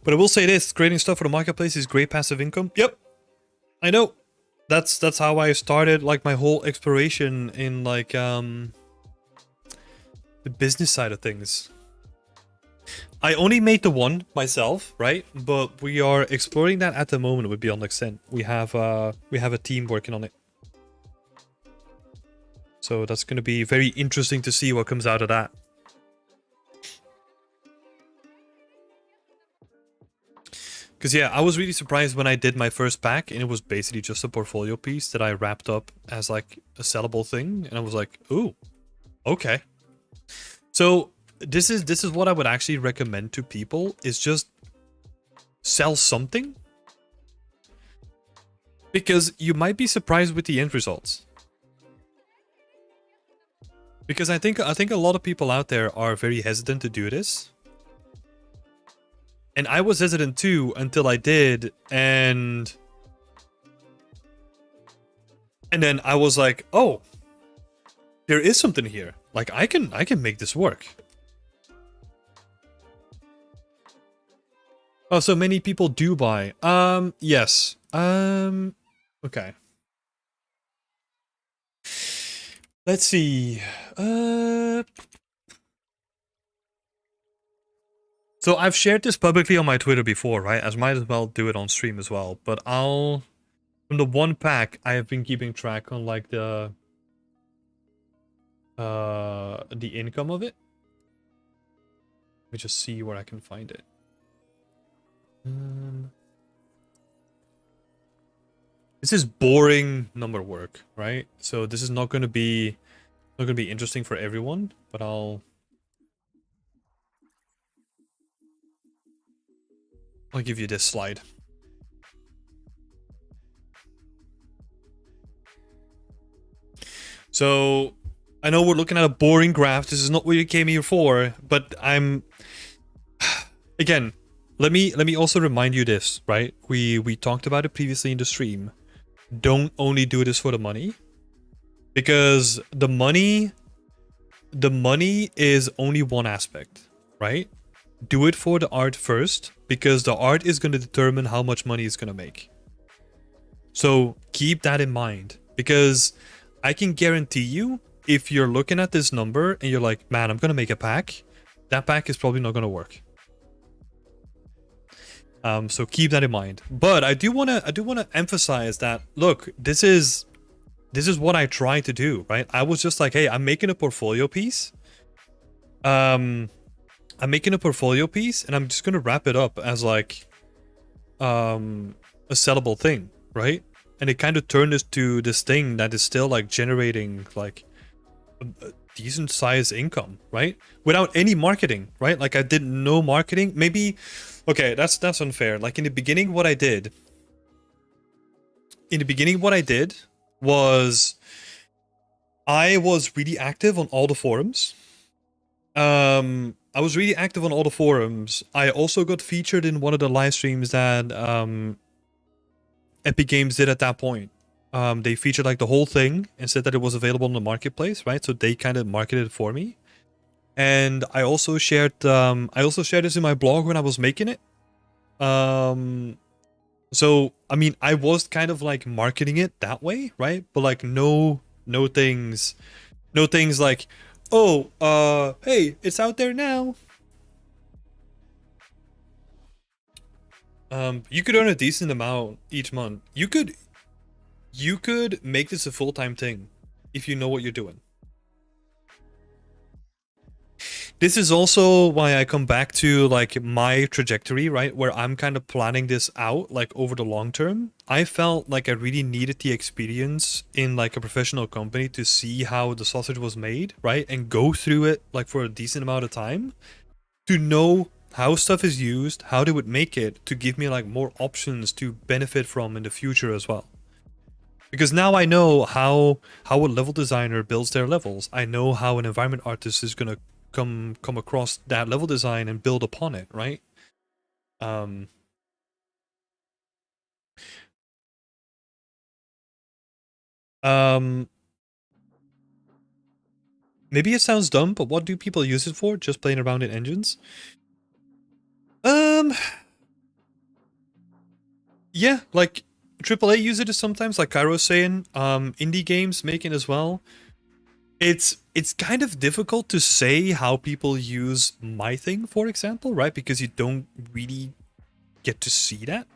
[SPEAKER 1] But I will say this, creating stuff for the marketplace is great passive income. Yep, I know. That's how I started like my whole exploration in like the business side of things. I only made the one myself, right? But we are exploring that at the moment with Beyond Extent. We have a team working on it. So that's going to be very interesting to see what comes out of that. Because yeah, I was really surprised when I did my first pack and it was basically just a portfolio piece that I wrapped up as like a sellable thing. And I was like, ooh, okay. So this is what I would actually recommend to people is just sell something. Because you might be surprised with the end results. Because I think a lot of people out there are very hesitant to do this. And I was hesitant too until I did, and then I was like, "Oh, there is something here. Like I can make this work." Oh, so many people do buy. Yes. Okay. Let's see. So I've shared this publicly on my Twitter before, right? I might as well do it on stream as well. But from the one pack, I have been keeping track on like the the income of it. Let me just see where I can find it. This is boring number work, right? So this is not going to be interesting for everyone, but I'll give you this slide. So I know we're looking at a boring graph. This is not what you came here for, but I'm again, let me also remind you this, right? We talked about it previously in the stream. Don't only do this for the money, because the money is only one aspect, right? Do it for the art first, because the art is going to determine how much money it's going to make. So keep that in mind, because I can guarantee you, if you're looking at this number and you're like, man, I'm going to make a pack, that pack is probably not going to work. So keep that in mind. But I do want to emphasize that, look, this is what I try to do, right? I was just like, hey, I'm making a portfolio piece. I'm making a portfolio piece, and I'm just gonna wrap it up as like a sellable thing, right? And it kind of turned this to this thing that is still like generating like a decent sized income, right? Without any marketing, right? Like I did no marketing. Maybe, okay, that's unfair. Like in the beginning, what I did was I was really active on all the forums. I was really active on all the forums. I also got featured in one of the live streams that Epic Games did at that point. They featured like the whole thing and said that it was available in the marketplace, right? So they kind of marketed it for me. And I also shared this in my blog when I was making it. So I mean, I was kind of like marketing it that way, right? But like no things like, oh, hey, it's out there now. You could earn a decent amount each month. You could make this a full-time thing if you know what you're doing. This is also why I come back to like my trajectory, right? Where I'm kind of planning this out like over the long term. I felt like I really needed the experience in like a professional company to see how the sausage was made, right? And go through it like for a decent amount of time to know how stuff is used, how they would make it, to give me like more options to benefit from in the future as well. Because now I know how a level designer builds their levels. I know how an environment artist is gonna come across that level design and build upon it, right? Maybe it sounds dumb, but what do people use it for? Just playing around in engines? Yeah, like AAA use it sometimes, like Kairo's saying. Indie games make it as well. It's kind of difficult to say how people use my thing, for example, right? Because you don't really get to see that.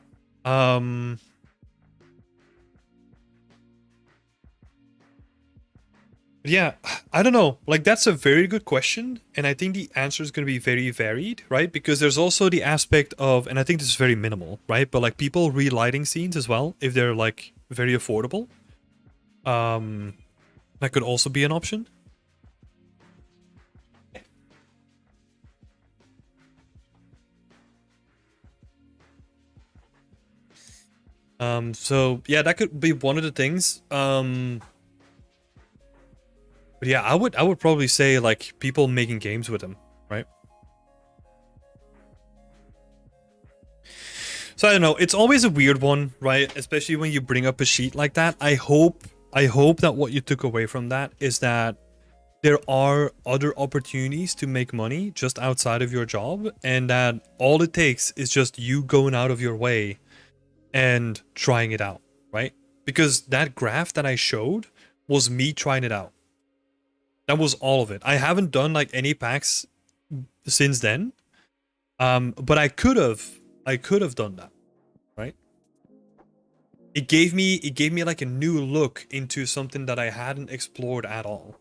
[SPEAKER 1] Yeah, I don't know. Like that's a very good question, and I think the answer is going to be very varied, right? Because there's also the aspect of, and I think this is very minimal, right? But like people relighting scenes as well, if they're like very affordable. That could also be an option. So yeah, that could be one of the things. But yeah, I would probably say like people making games with them, right? So I don't know. It's always a weird one, right? Especially when you bring up a sheet like that. I hope that what you took away from that is that there are other opportunities to make money just outside of your job, and that all it takes is just you going out of your way and trying it out, right? Because that graph that I showed was me trying it out. That was all of it. I haven't done like any packs since then. But I could have done that, right? It gave me like a new look into something that I hadn't explored at all.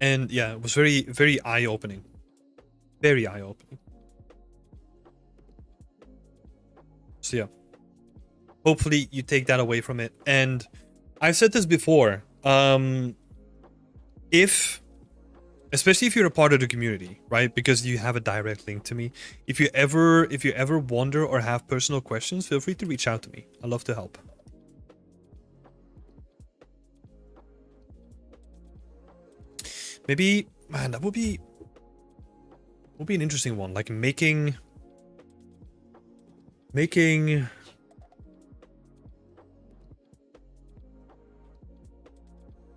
[SPEAKER 1] And yeah, it was very, very eye-opening. Very eye-opening. So yeah, hopefully you take that away from it. And I've said this before. If especially if you're a part of the community, right? Because you have a direct link to me. If you ever wonder or have personal questions, feel free to reach out to me. I love to help. Maybe, man, that would be an interesting one. Like making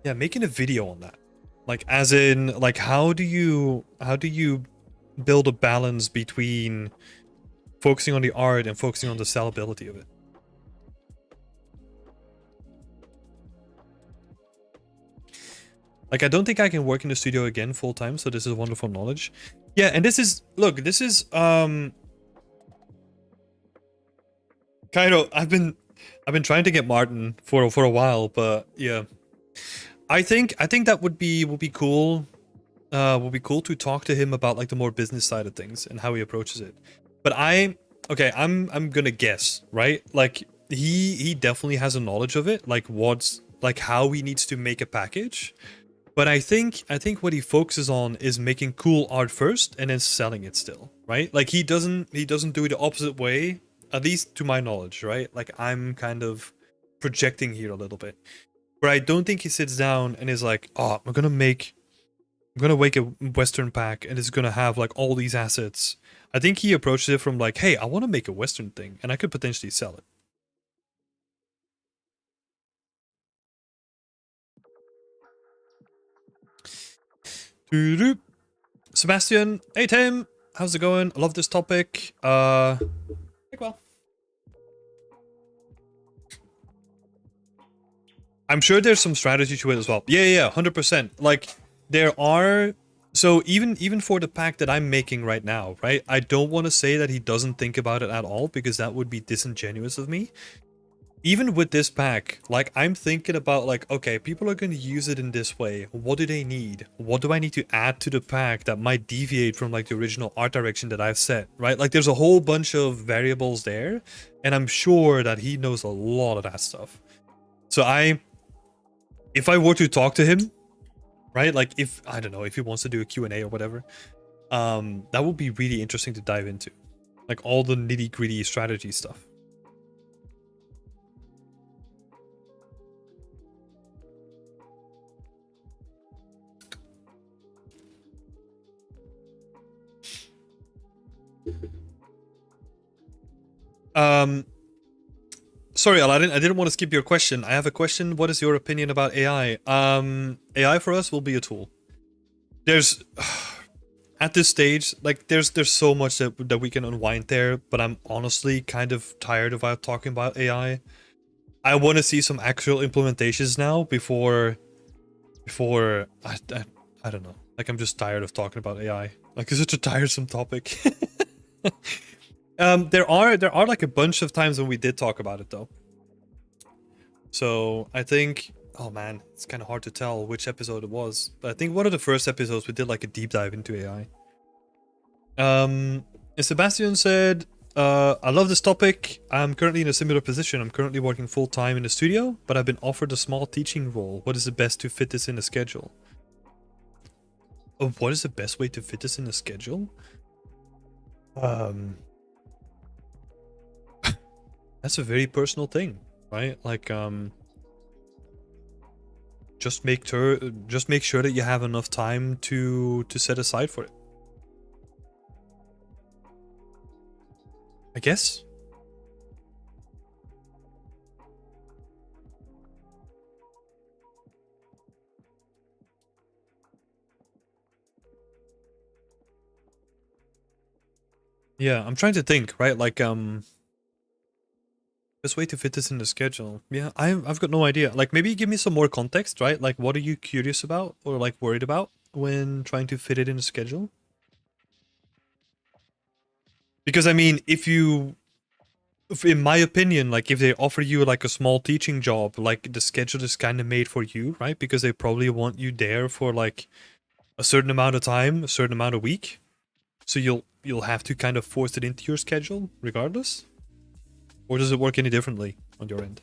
[SPEAKER 1] a video on that. Like as in, like how do you build a balance between focusing on the art and focusing on the sellability of it? Like I don't think I can work in the studio again full time, so this is wonderful knowledge. Yeah, and this is, look, this is kind of, I've been trying to get Martin for a while, but yeah. I think that would be cool. Would be cool to talk to him about like the more business side of things and how he approaches it. But I'm gonna guess, right? Like he definitely has a knowledge of it, like what's like how he needs to make a package. But I think what he focuses on is making cool art first and then selling it still, right? Like he doesn't do it the opposite way, at least to my knowledge, right? Like I'm kind of projecting here a little bit. But I don't think he sits down and is like, oh, I'm gonna make a Western pack and it's gonna have like all these assets. I think he approaches it from like, hey, I want to make a Western thing and I could potentially sell it. Doo-doo. Sebastian, hey Tim, how's it going? I love this topic. Well. I'm sure there's some strategy to it as well. Yeah, 100%. Like there are, so even for the pack that I'm making right now, right? I don't want to say that he doesn't think about it at all because that would be disingenuous of me. Even with this pack, like I'm thinking about like, okay, people are going to use it in this way. What do they need? What do I need to add to the pack that might deviate from like the original art direction that I've set, right? Like there's a whole bunch of variables there, and I'm sure that he knows a lot of that stuff. So if I were to talk to him, right? Like if, I don't know, if he wants to do a Q&A or whatever, that would be really interesting to dive into. Like all the nitty gritty strategy stuff. Sorry, Aladdin, I didn't want to skip your question. I have a question. What is your opinion about AI? AI for us will be a tool. There's at this stage, like there's so much that we can unwind there, but I'm honestly kind of tired of talking about AI. I want to see some actual implementations now before I don't know. Like I'm just tired of talking about AI. Like it's such a tiresome topic. There are like a bunch of times when we did talk about it though. So I think, oh man, it's kind of hard to tell which episode it was, but I think one of the first episodes we did like a deep dive into AI. And Sebastian said, I love this topic. I'm currently in a similar position. I'm currently working full time in the studio, but I've been offered a small teaching role. What is the best to fit this in the schedule? Oh, what is the best way to fit this in the schedule? That's a very personal thing, right? Like, just make sure that you have enough time to set aside for it, I guess. Yeah, I'm trying to think, right? Like, best way to fit this in the schedule. Yeah, I've got no idea. Like, maybe give me some more context, right? Like, what are you curious about or like worried about when trying to fit it in the schedule? Because I mean, in my opinion, like if they offer you like a small teaching job, like the schedule is kind of made for you, right? Because they probably want you there for like a certain amount of time, a certain amount of week. So you'll have to kind of force it into your schedule regardless? Or does it work any differently on your end?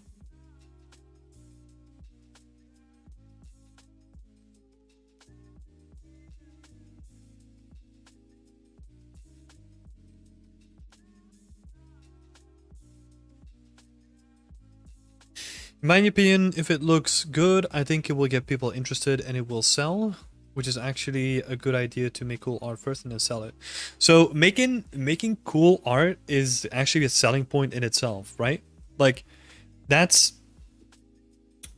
[SPEAKER 1] In my opinion, if it looks good, I think it will get people interested and it will sell, which is actually a good idea to make cool art first and then sell it. So making cool art is actually a selling point in itself, right? Like that's,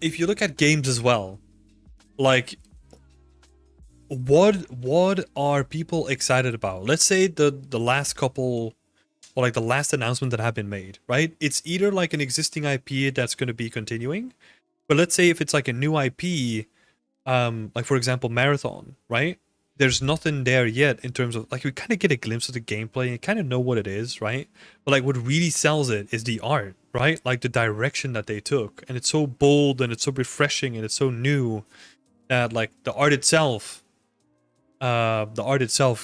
[SPEAKER 1] if you look at games as well, like what are people excited about? Let's say the last couple, or like the last announcement that have been made, right? It's either like an existing IP that's going to be continuing, but let's say if it's like a new IP, like for example Marathon, right? There's nothing there yet in terms of like we kind of get a glimpse of the gameplay and kind of know what it is, right? But like what really sells it is the art, right? Like the direction that they took, and it's so bold and it's so refreshing and it's so new that like the art itself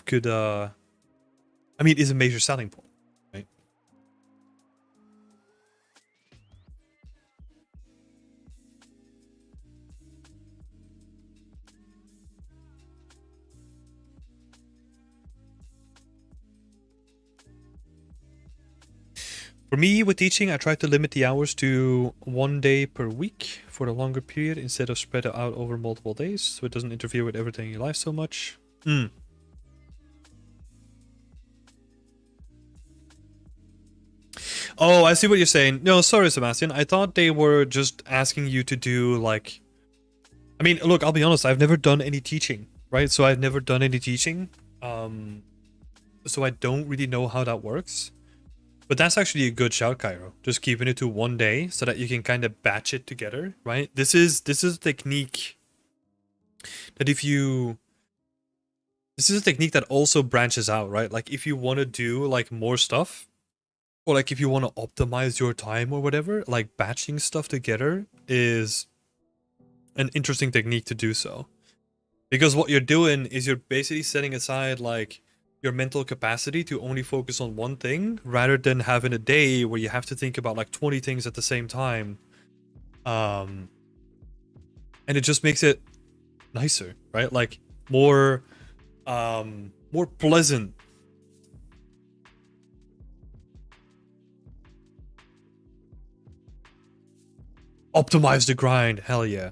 [SPEAKER 1] could I mean is a major selling point, right? For me, with teaching, I try to limit the hours to 1 day per week for a longer period instead of spread it out over multiple days, so it doesn't interfere with everything in your life so much. Oh, I see what you're saying. No, sorry, Sebastian. I thought they were just asking you to do like. I mean, look, I'll be honest. I've never done any teaching, right? So I've never done any teaching. So I don't really know how that works. But that's actually a good shout, Cairo. Just keeping it to 1 day so that you can kind of batch it together, right? This is a technique that if you this is a technique that also branches out, right? Like if you want to do like more stuff, or like if you want to optimize your time or whatever, like batching stuff together is an interesting technique to do so. Because what you're doing is you're basically setting aside like your mental capacity to only focus on one thing rather than having a day where you have to think about like 20 things at the same time. And it just makes it nicer, right? Like more more pleasant. Optimize the grind, hell yeah.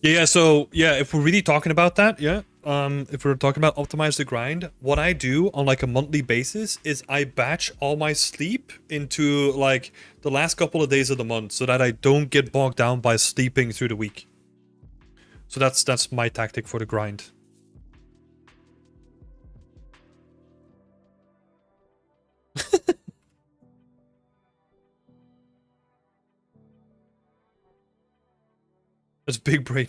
[SPEAKER 1] Yeah, so yeah, if we're really talking about that, yeah. If we're talking about optimize the grind, what I do on like a monthly basis is I batch all my sleep into like the last couple of days of the month so that I don't get bogged down by sleeping through the week. So that's my tactic for the grind. That's big brain.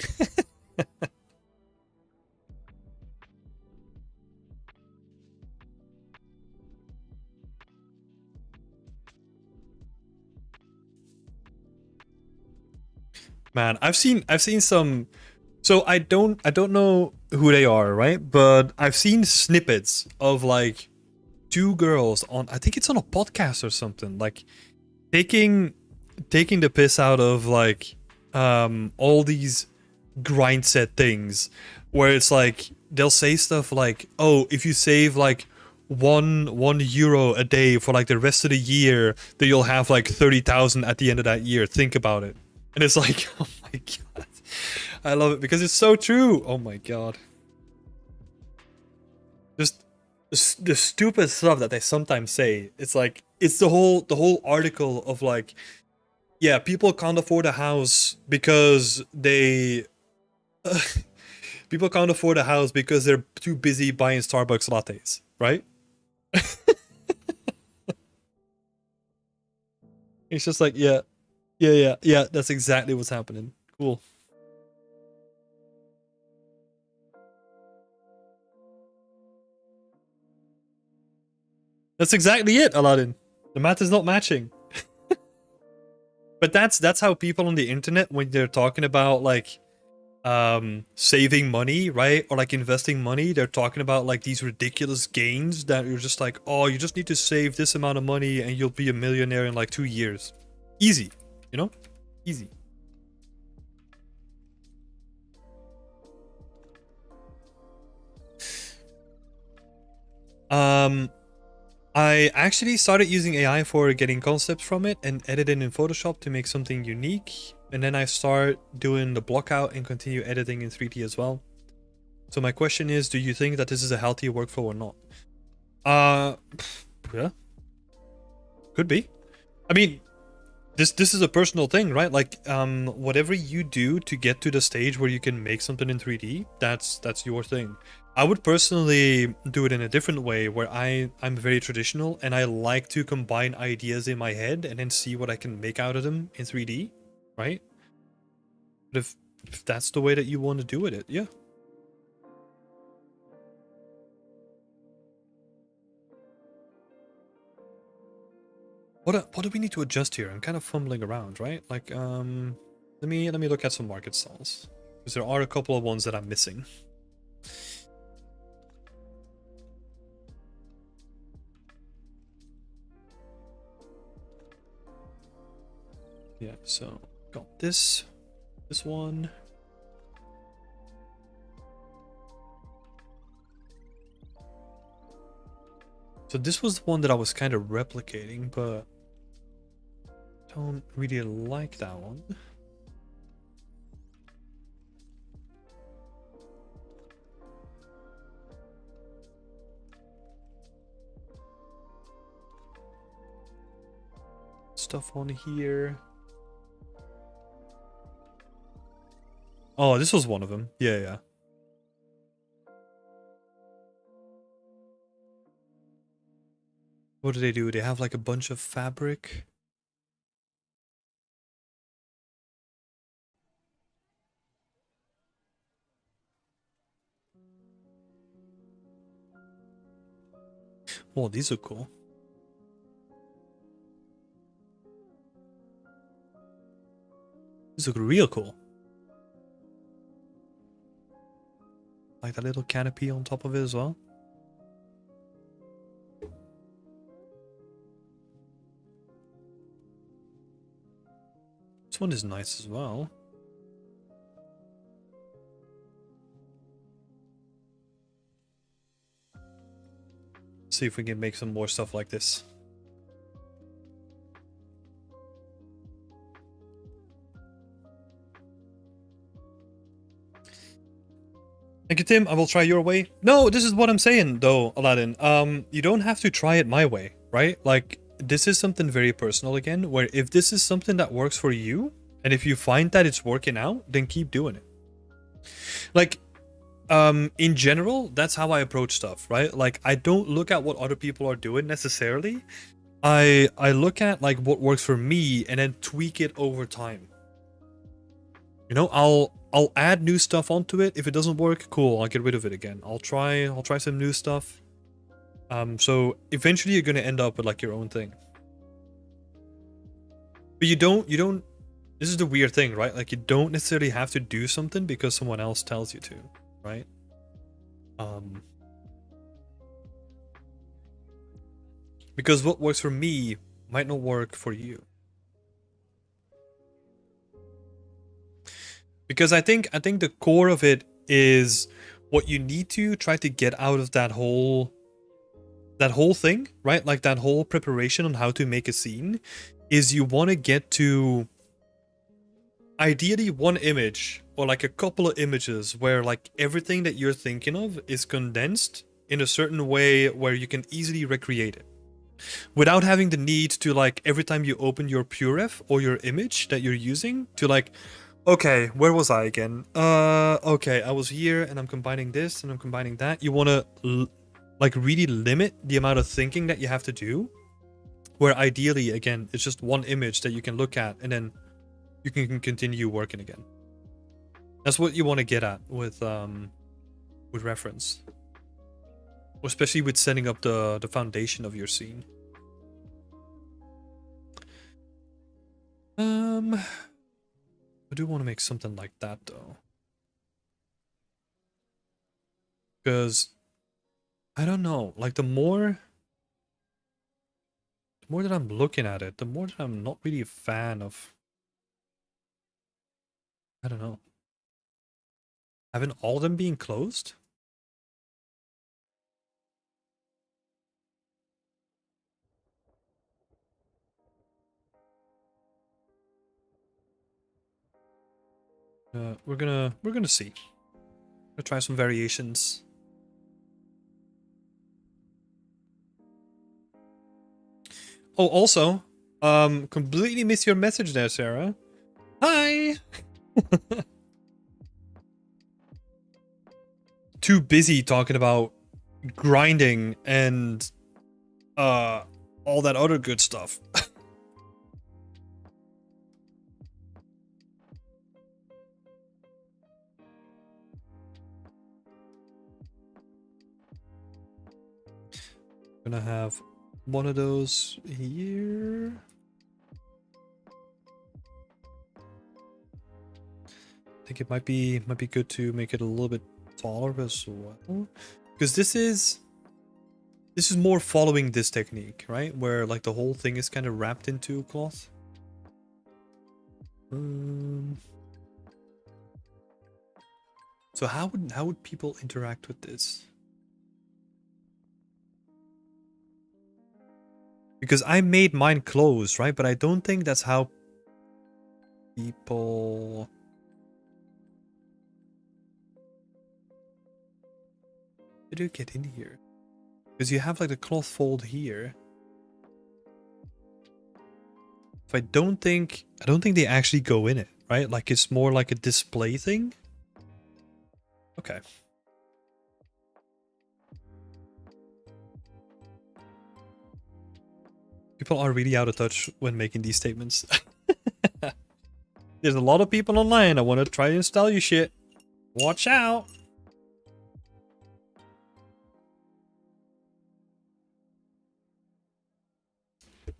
[SPEAKER 1] Man, I've seen some. So I don't know who they are, right? But I've seen snippets of like two girls on, I think it's on a podcast or something, like taking the piss out of like all these grind set things where it's like they'll say stuff like, oh, if you save like one euro a day for like the rest of the year, then you'll have like 30,000 at the end of that year. Think about it. And it's like, oh my god, I love it because it's so true. Oh my god, just the stupid stuff that they sometimes say. It's like it's the whole article of like, yeah, people can't afford a house because they people can't afford a house because they're too busy buying Starbucks lattes, right? It's just like, yeah, yeah, yeah, yeah. That's exactly what's happening. Cool. That's exactly it, Aladdin. The math is not matching. But that's how people on the internet, when they're talking about like saving money, right? Or like investing money. They're talking about like these ridiculous gains that you're just like, oh, you just need to save this amount of money and you'll be a millionaire in like 2 years. Easy, you know? Easy. Um, I actually started using AI for getting concepts from it and editing in Photoshop to make something unique. And then I start doing the block out and continue editing in 3D as well. So my question is, do you think that this is a healthy workflow or not? Yeah, could be. I mean, this is a personal thing, right? Like, whatever you do to get to the stage where you can make something in 3D, that's your thing. I would personally do it in a different way, where I'm very traditional and I like to combine ideas in my head and then see what I can make out of them in 3D, right? But if that's the way that you want to do it, yeah. What do we need to adjust here? I'm kind of fumbling around, right? Like, let me look at some market stalls, because there are a couple of ones that I'm missing. Yeah, so got this one. So this was the one that I was kind of replicating, but don't really like that one. Stuff on here. Oh, this was one of them. Yeah, yeah. What do? They have like a bunch of fabric. Oh, these are cool. These look real cool. Like that little canopy on top of it as well. This one is nice as well. See if we can make some more stuff like this. Thank you, Tim. I will try your way. No, this is what I'm saying, though, Aladdin. You don't have to try it my way, right? Like, this is something very personal again, where if this is something that works for you, and if you find that it's working out, then keep doing it. Like, in general, that's how I approach stuff, right? Like, I don't look at what other people are doing necessarily. I look at like what works for me and then tweak it over time. You know, I'll add new stuff onto it. If it doesn't work, cool, I'll get rid of it again. I'll try some new stuff. So eventually you're gonna end up with like your own thing. But you don't this is the weird thing, right? Like you don't necessarily have to do something because someone else tells you to, right? Because what works for me might not work for you. Because I think the core of it is what you need to try to get out of that whole thing, right? Like that whole preparation on how to make a scene is you want to get to ideally one image or like a couple of images where like everything that you're thinking of is condensed in a certain way where you can easily recreate it without having the need to like every time you open your PureRef or your image that you're using to like, okay, where was I again? Okay, I was here and I'm combining this and I'm combining that. You want to like really limit the amount of thinking that you have to do, where ideally, again, it's just one image that you can look at and then you can continue working again. That's what you want to get at with reference, especially with setting up the foundation of your scene. I do want to make something like that though. Because I don't know, like the more that I'm looking at it, the more that I'm not really a fan of, I don't know, having all of them being closed. We're gonna see. Gonna try some variations. Oh, also, completely missed your message there, Sarah. Hi. Too busy talking about grinding and uh all that other good stuff. Gonna have one of those here. I think it might be good to make it a little bit taller as well, because this is more following this technique, right? Where like the whole thing is kind of wrapped into cloth. So how would people interact with this? Because I made mine closed, right? But I don't think that's how people. How do you get in here? Because you have like the cloth fold here. If I don't think they actually go in it, right? Like it's more like a display thing. Okay. People are really out of touch when making these statements. There's a lot of people online. I want to try and sell you shit. Watch out.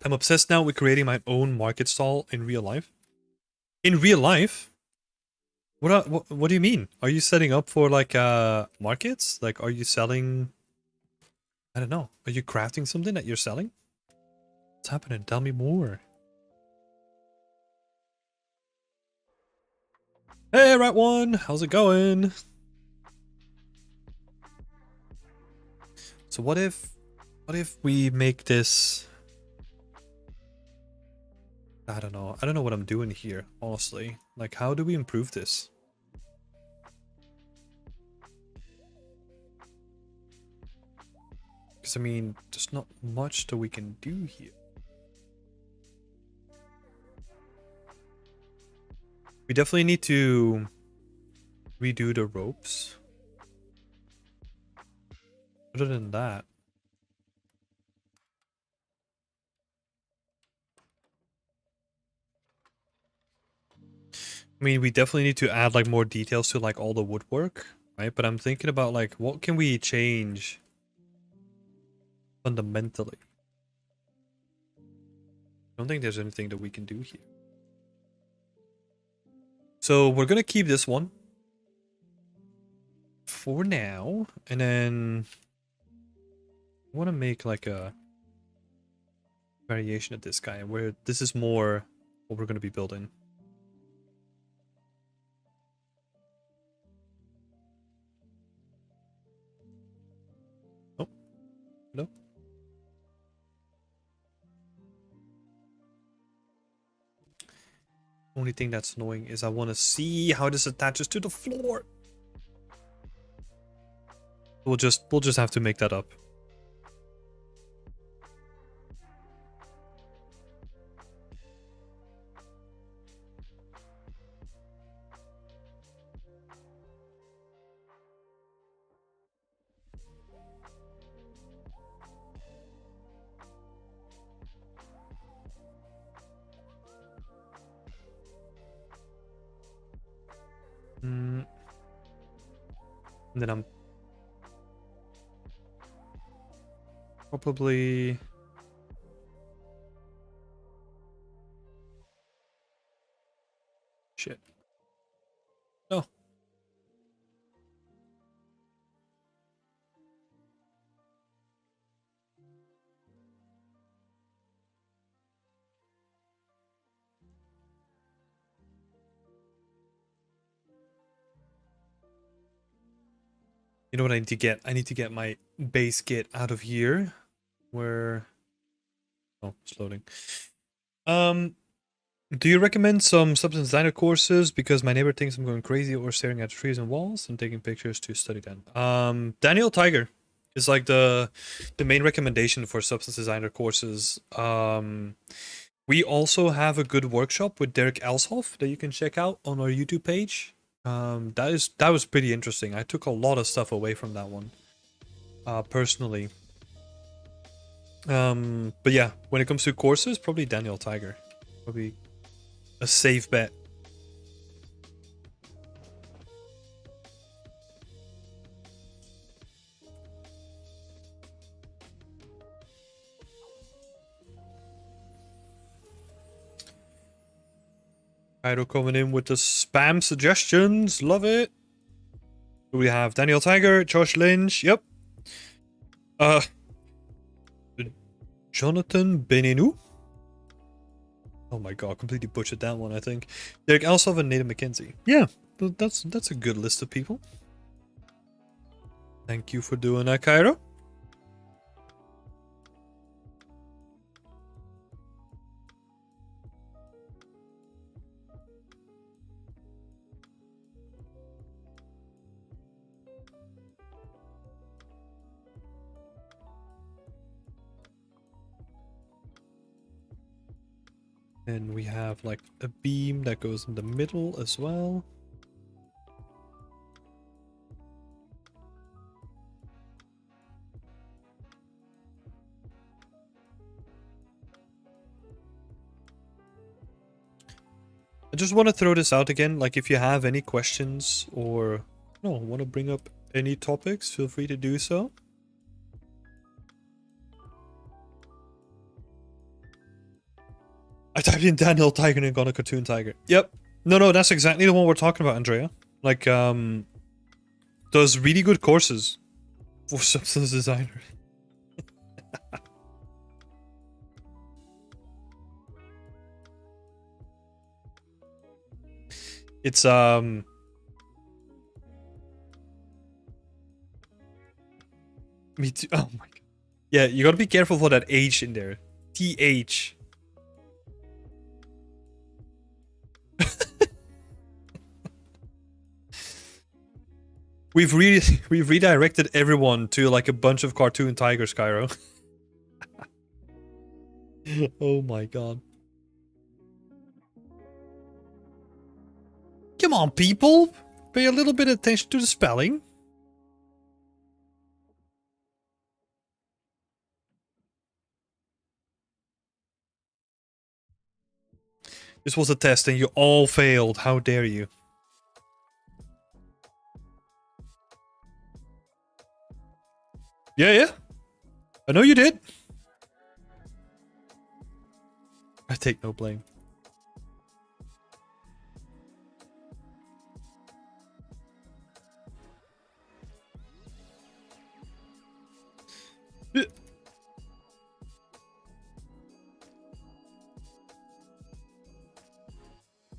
[SPEAKER 1] I'm obsessed now with creating my own market stall in real life. In real life? What do you mean? Are you setting up for like markets? Like are you selling, I don't know. Are you crafting something that you're selling? What's happening? Tell me more. Hey, right one. How's it going? So what if we make this, I don't know. I don't know what I'm doing here, honestly. Like how do we improve this? Because I mean, there's not much that we can do here. We definitely need to redo the ropes. Other than that, I mean, we definitely need to add like more details to like all the woodwork, right? But I'm thinking about like what can we change fundamentally? I don't think there's anything that we can do here. So we're gonna keep this one for now, and then I want to make like a variation of this guy where this is more what we're gonna be building. Oh, no. Only thing that's annoying is I want to see how this attaches to the floor. We'll just have to make that up. And then I'm probably shit. No. You know what I need to get? I need to get my base kit out of here. Where? Oh, it's loading. Do you recommend some substance designer courses? Because my neighbor thinks I'm going crazy or staring at trees and walls and taking pictures to study them. Daniel Tiger is like the main recommendation for substance designer courses. We also have a good workshop with Derek Elshoff that you can check out on our YouTube page. That was pretty interesting. I took a lot of stuff away from that one, personally. But yeah, when it comes to courses, probably Daniel Tiger, probably a safe bet. Kaido coming in with the spam suggestions. Love it. We have Daniel Tiger, Josh Lynch. Yep. Uh, Jonathan Benenu. Oh my god, completely butchered that one, I think. Derek Elshoff and Nathan McKenzie. Yeah, that's a good list of people. Thank you for doing that, Cairo. And we have like a beam that goes in the middle as well. I just want to throw this out again. Like, if you have any questions or want to bring up any topics, feel free to do so. I typed in Daniel Tiger and got a cartoon tiger. Yep. No, that's exactly the one we're talking about, Andrea. Like, does really good courses for substance designer. It's me too. Oh my god. Yeah, you gotta be careful for that H in there. TH. We've redirected everyone to like a bunch of cartoon tigers, Cairo. Oh my god. Come on, people! Pay a little bit of attention to the spelling. This was a test and you all failed. How dare you? Yeah. I know you did. I take no blame.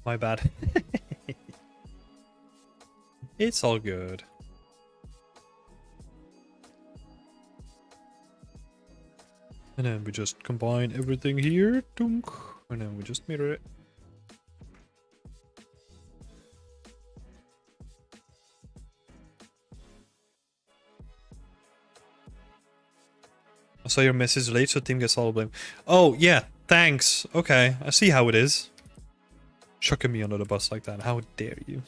[SPEAKER 1] My bad. It's all good. And then we just combine everything here. Dunk. And then we just mirror it. I saw your message late, so team gets all the blame. Oh, yeah. Thanks. Okay. I see how it is. Chucking me under the bus like that. How dare you?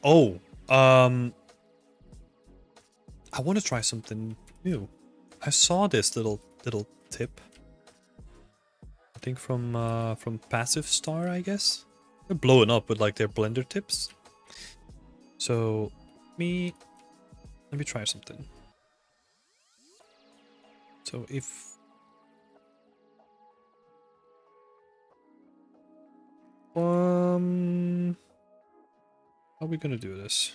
[SPEAKER 1] Oh, I want to try something new. I saw this little tip. I think from Passive Star, I guess. They're blowing up with like their blender tips. So, let me try something. So if how are we gonna do this?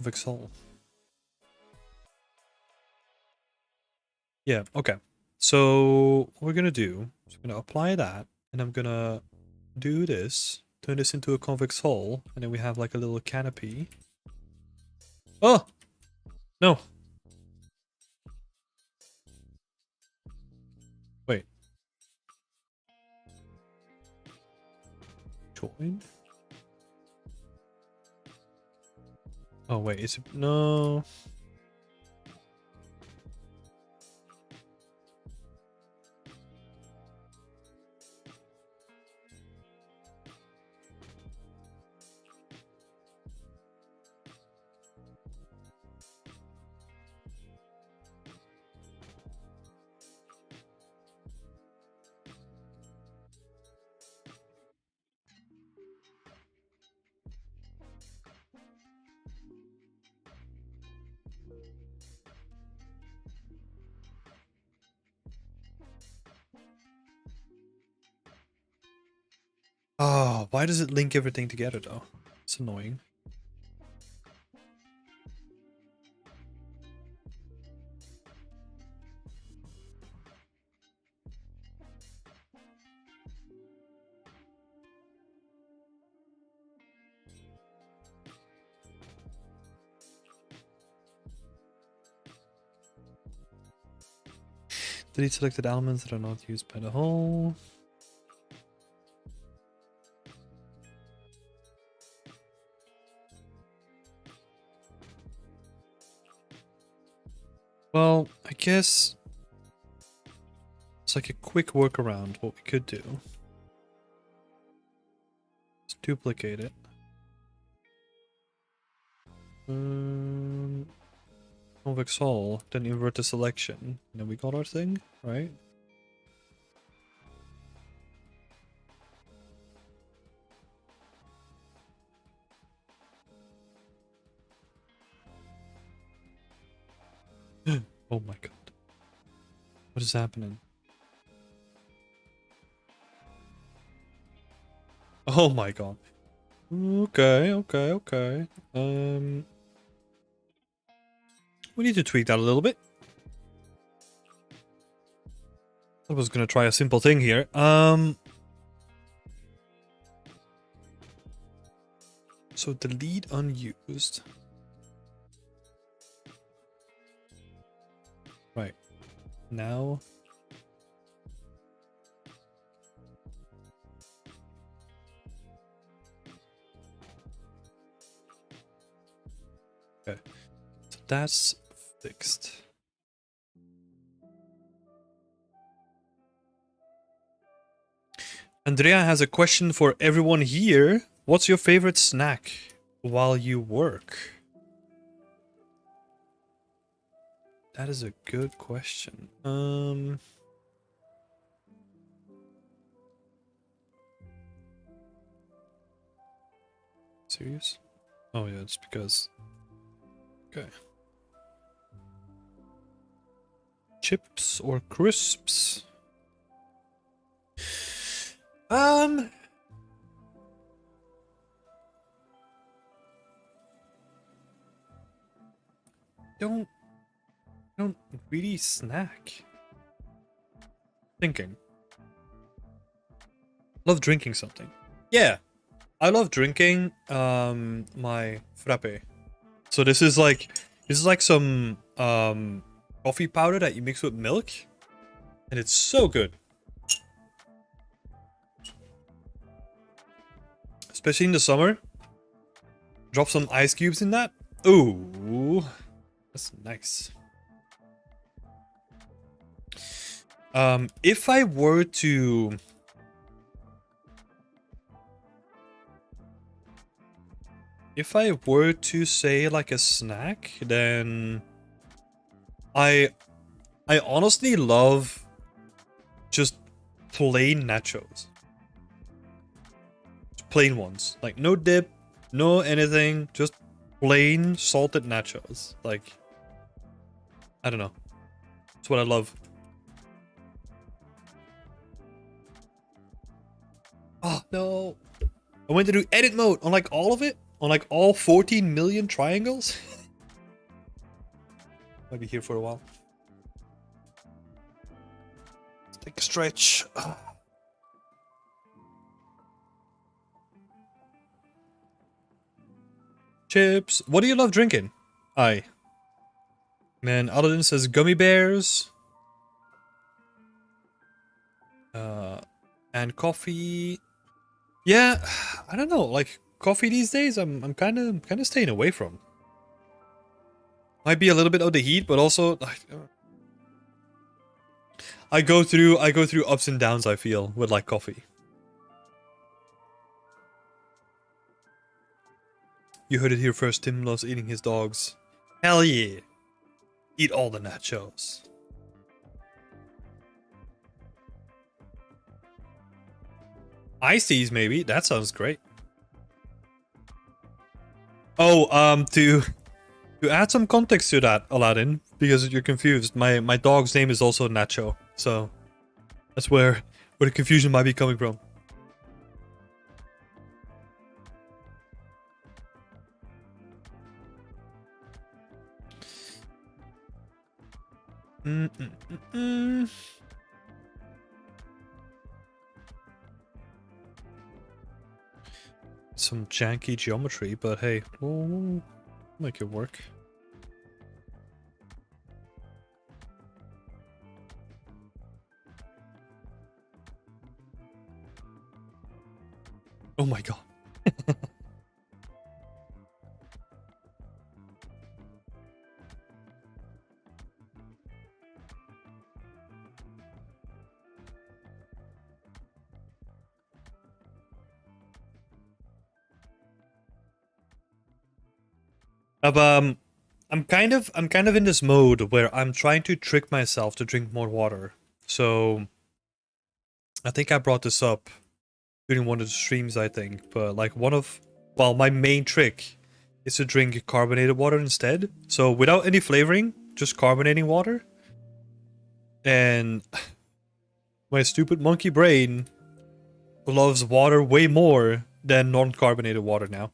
[SPEAKER 1] convex hull. Yeah, okay. So what we're gonna do is we're gonna apply that, and I'm gonna do this, turn this into a convex hull, and then we have like a little canopy. Oh! No. Wait. Join? Oh wait, is it... No. Oh, why does it link everything together though? It's annoying. Delete selected elements that are not used by the whole. Well, I guess it's like a quick workaround. What we could do is duplicate it. Convex hull, then invert the selection. And then we got our thing, right? Oh my god. What is happening? Oh my god. Okay. We need to tweak that a little bit. I was gonna try a simple thing here. So delete unused. Right. Now. Okay. So that's fixed. Andrea has a question for everyone here. What's your favorite snack while you work? That is a good question. Serious? Oh yeah, it's because... Okay. Chips or crisps? Don't really snack. Thinking. Love drinking something. Yeah, I love drinking my frappe. So this is like some coffee powder that you mix with milk, and it's so good. Especially in the summer. Drop some ice cubes in that. Ooh, that's nice. If I were to say like a snack, then I honestly love just plain nachos. Plain ones. Like no dip, no anything, just plain salted nachos. Like, I don't know. That's what I love. Oh no. I went to do edit mode on like all of it. On like all 14 million triangles? Might be here for a while. Let's take a stretch. Chips. What do you love drinking? Aye. Man, Aladdin says gummy bears. And coffee. Yeah, I don't know. Like coffee these days, I'm kind of staying away from. Might be a little bit of the heat, but also I go through ups and downs. I feel with like coffee. You heard it here first. Tim loves eating his dogs. Hell yeah! Eat all the nachos. Iced teas, maybe. That sounds great. Oh, to add some context to that, Aladdin, because you're confused. My dog's name is also Nacho, so that's where the confusion might be coming from. Some janky geometry, but hey, we'll make it work. Oh my god. I'm kind of in this mode where I'm trying to trick myself to drink more water. So I think I brought this up during one of the streams, I think, but like my main trick is to drink carbonated water instead. So without any flavoring, just carbonating water. And my stupid monkey brain loves water way more than non-carbonated water now.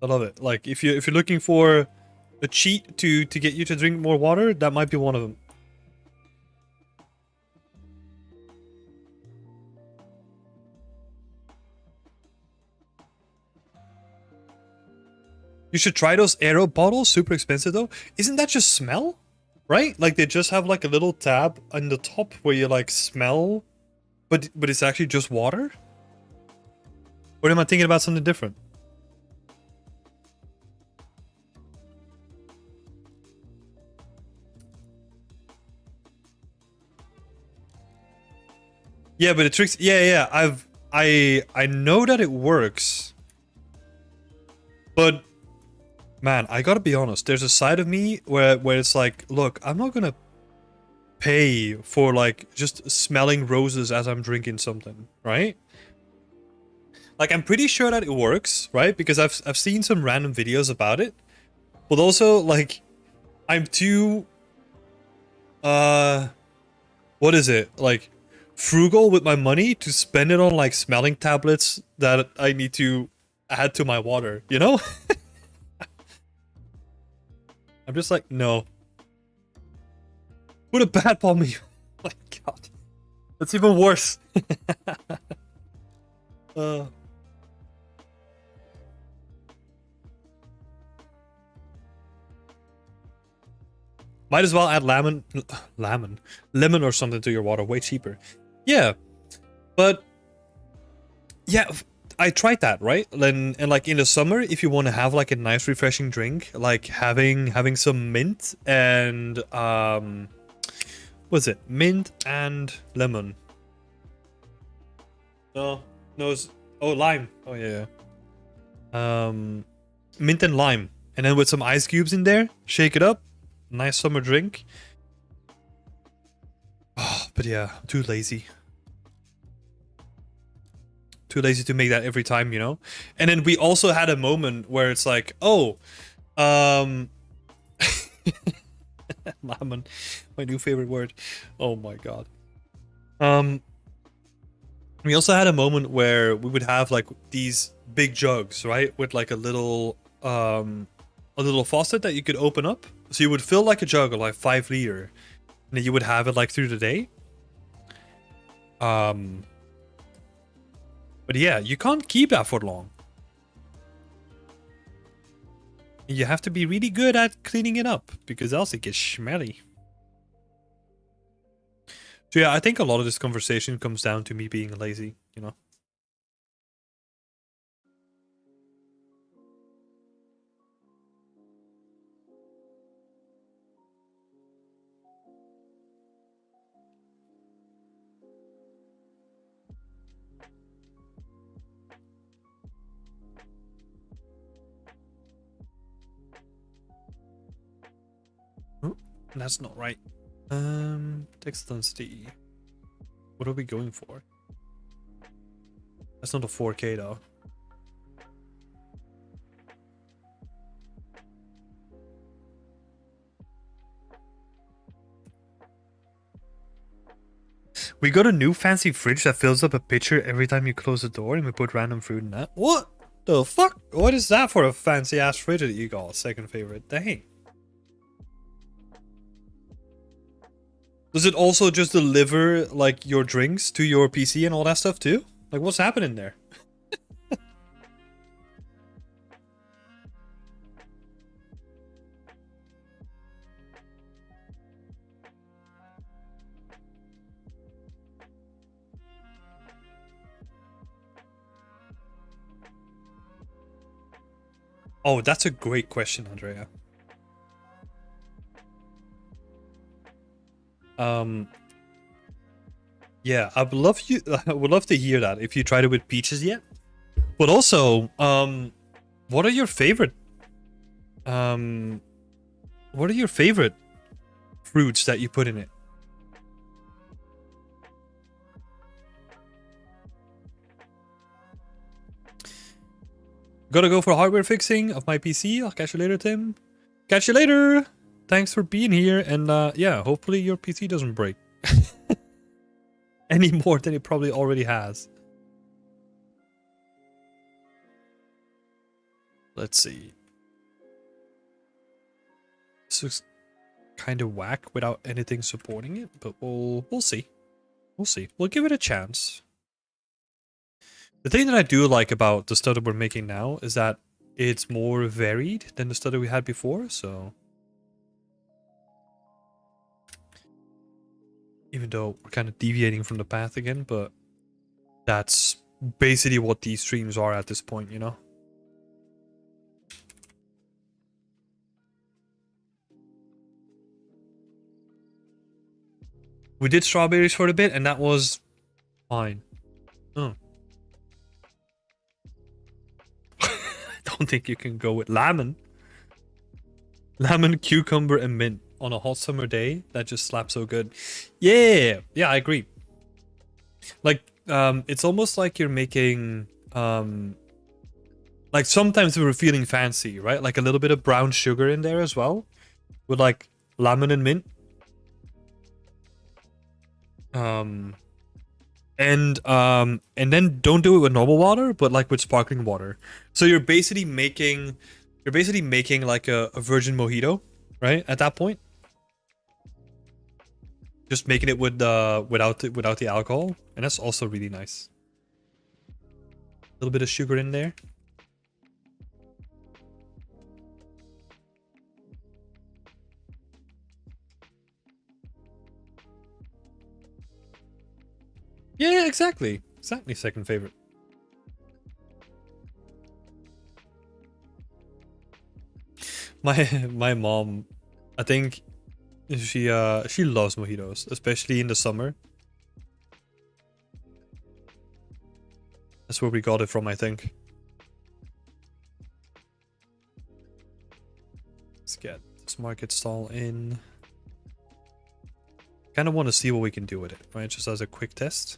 [SPEAKER 1] I love it. Like if you're looking for a cheat to get you to drink more water, that might be one of them. You should try those Aero bottles. Super expensive though. Isn't that just smell? Right? Like they just have like a little tab on the top where you like smell, but it's actually just water? Or am I thinking about something different? Yeah, but it tricks. Yeah. I know that it works, but man, I gotta be honest. There's a side of me where it's like, look, I'm not gonna pay for like just smelling roses as I'm drinking something, right? Like I'm pretty sure that it works, right? Because I've seen some random videos about it, but also like I'm too what is it like? Frugal with my money to spend it on like smelling tablets that I need to add to my water, you know? I'm just like, no. Put a bad on me. Oh my god. That's even worse. Might as well add lemon or something to your water, way cheaper. Yeah, but yeah, I tried that, right? And like in the summer, if you want to have like a nice refreshing drink, like having some mint and what's it? Mint and lemon. No, lime. Oh yeah. Mint and lime, and then with some ice cubes in there, shake it up. Nice summer drink. Oh, but yeah, I'm too lazy. Too lazy to make that every time, you know? And then we also had a moment where it's like, oh, lemon, my new favorite word. Oh my god. We also had a moment where we would have like these big jugs, right, with like a little faucet that you could open up. So you would fill like a jug of like 5 liter, and then you would have it like through the day. Um, but yeah, you can't keep that for long. You have to be really good at cleaning it up because else it gets smelly. So yeah, I think a lot of this conversation comes down to me being lazy, you know. Oh, that's not right. Text density. What are we going for? That's not a 4K though. We got a new fancy fridge that fills up a pitcher every time you close the door, and we put random fruit in that. What the fuck? What is that for a fancy ass fridge that you got? Second favorite. Dang. Does it also just deliver like your drinks to your PC and all that stuff too? Like what's happening there? Oh, that's a great question, Andrea. Um, yeah, I would love to hear that if you tried it with peaches yet. But also, what are your favorite um what are your favorite fruits that you put in it? Gotta go for hardware fixing of my PC. I'll catch you later, Tim. Catch you later. Thanks for being here, and yeah, hopefully your PC doesn't break any more than it probably already has. Let's see. This looks kind of whack without anything supporting it, but we'll see. We'll see. We'll give it a chance. The thing that I do like about the stuff that we're making now is that it's more varied than the stuff that we had before, so even though we're kind of deviating from the path again, but that's basically what these streams are at this point, you know? We did strawberries for a bit, and that was fine. Oh. I don't think you can go with lemon. Lemon, cucumber, and mint on a hot summer day. That just slaps so good. Yeah, I agree. Like, it's almost like you're making, like sometimes we were feeling fancy, right? Like a little bit of brown sugar in there as well, with like lemon and mint. And then don't do it with normal water, but like with sparkling water. So you're basically making like a virgin mojito, right? At that point, just making it with without the alcohol, and that's also really nice. A little bit of sugar in there. Yeah, exactly. Exactly, second favorite. My mom, I think she loves mojitos, especially in the summer. That's where we got it from, I think. Let's get this market stall in. Kind of want to see what we can do with it, right? Just as a quick test.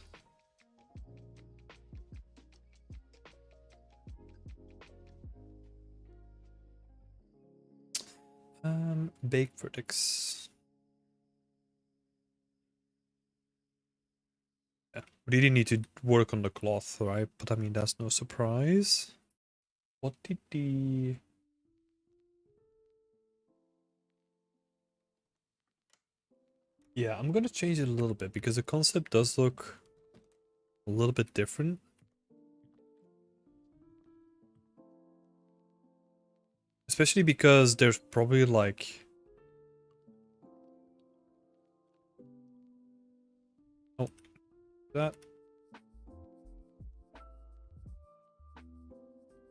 [SPEAKER 1] Bake vertex. Yeah. Really need to work on the cloth, right? But I mean, that's no surprise. What did the... Yeah, I'm gonna change it a little bit because the concept does look a little bit different. Especially because there's probably like... Oh, that...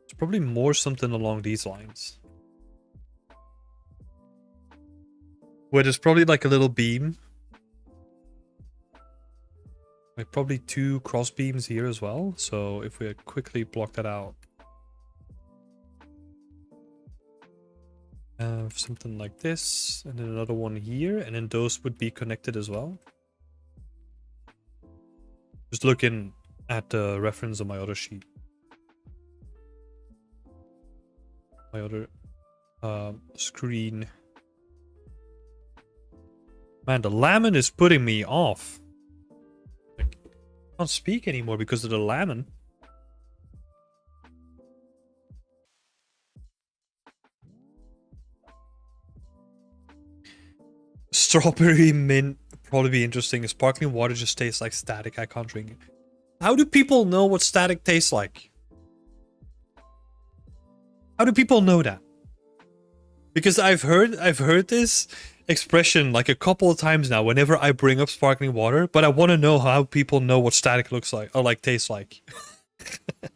[SPEAKER 1] It's probably more something along these lines. Where there's probably like a little beam. Like probably 2 cross beams here as well. So if we quickly block that out. Something like this, and then another one here, and then those would be connected as well. Just looking at the reference on my other sheet. My other screen. Man, the lemon is putting me off. I can't speak anymore because of the lemon. Strawberry mint probably be interesting. Sparkling water just tastes like static. I can't drink it. How do people know what static tastes like? How do people know that? Because I've heard this expression like a couple of times now whenever I bring up sparkling water, but I want to know how people know what static looks like or like tastes like. Do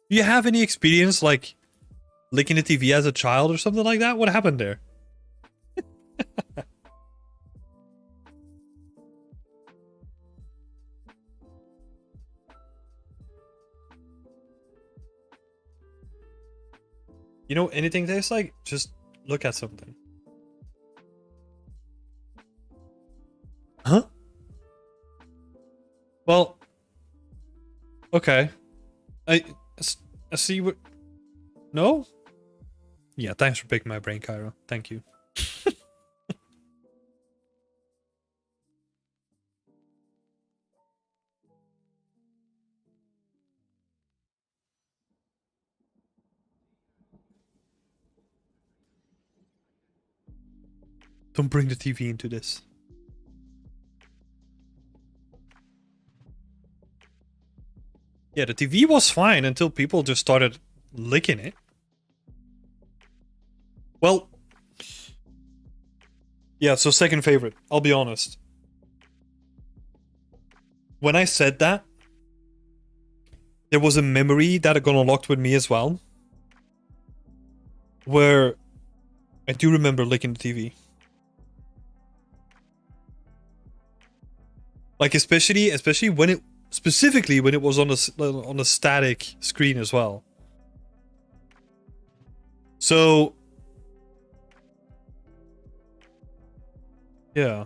[SPEAKER 1] you have any experience like licking the TV as a child or something like that? What happened there? You know anything tastes like? Just look at something. Huh? Well, okay. I see what... No? Yeah, thanks for picking my brain, Cairo. Thank you. Don't bring the TV into this. Yeah, the TV was fine until people just started licking it. Well, yeah, so second favorite, I'll be honest. When I said that, there was a memory that got unlocked with me as well. Where I do remember licking the TV. Like especially when it specifically when it was on a static screen as well. So yeah.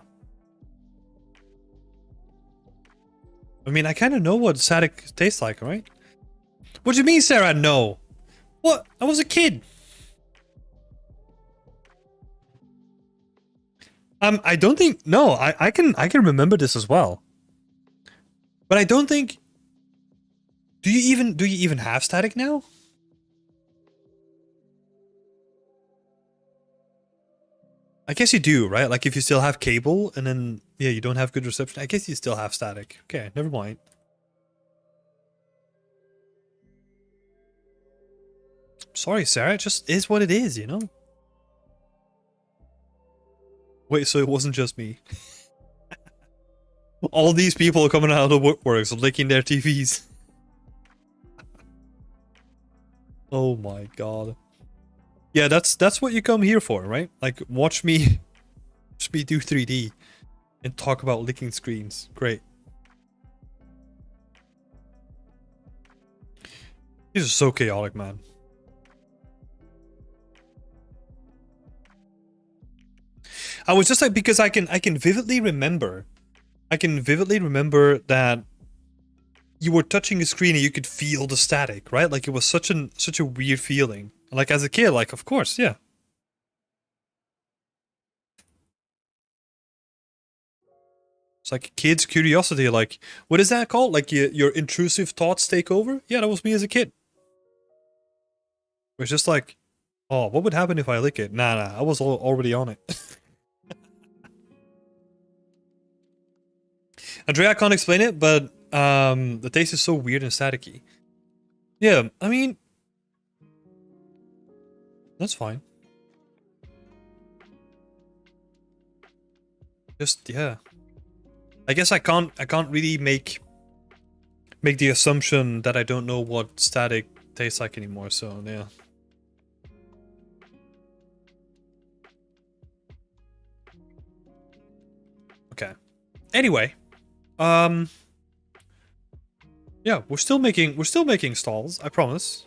[SPEAKER 1] I mean, I kind of know what static tastes like, right? What do you mean, Sarah? No. What? I was a kid. I don't think. No, I can remember this as well. But I don't think. Do you even have static now? I guess you do, right? Like if you still have cable and then yeah, you don't have good reception. I guess you still have static. Okay, never mind. Sorry, Sarah. It just is what it is, you know? Wait, so it wasn't just me. All these people coming out of the woodworks licking their TVs. Oh my god. Yeah, that's what you come here for, right? Like watch me do 3D and talk about licking screens. Great. These are so chaotic, man. I was just like because I can vividly remember. I can vividly remember that you were touching a screen and you could feel the static, right? Like it was such a weird feeling. Like as a kid, like of course, yeah. It's like kids' curiosity. Like, what is that called? Like your intrusive thoughts take over? Yeah, that was me as a kid. It was just like, oh, what would happen if I lick it? Nah, I was already on it. Andrea, I can't explain it, but the taste is so weird and staticky. Yeah, I mean, that's fine. Just yeah. I guess I can't really make the assumption that I don't know what static tastes like anymore, so yeah. Okay. Anyway, um yeah, we're still making stalls, I promise.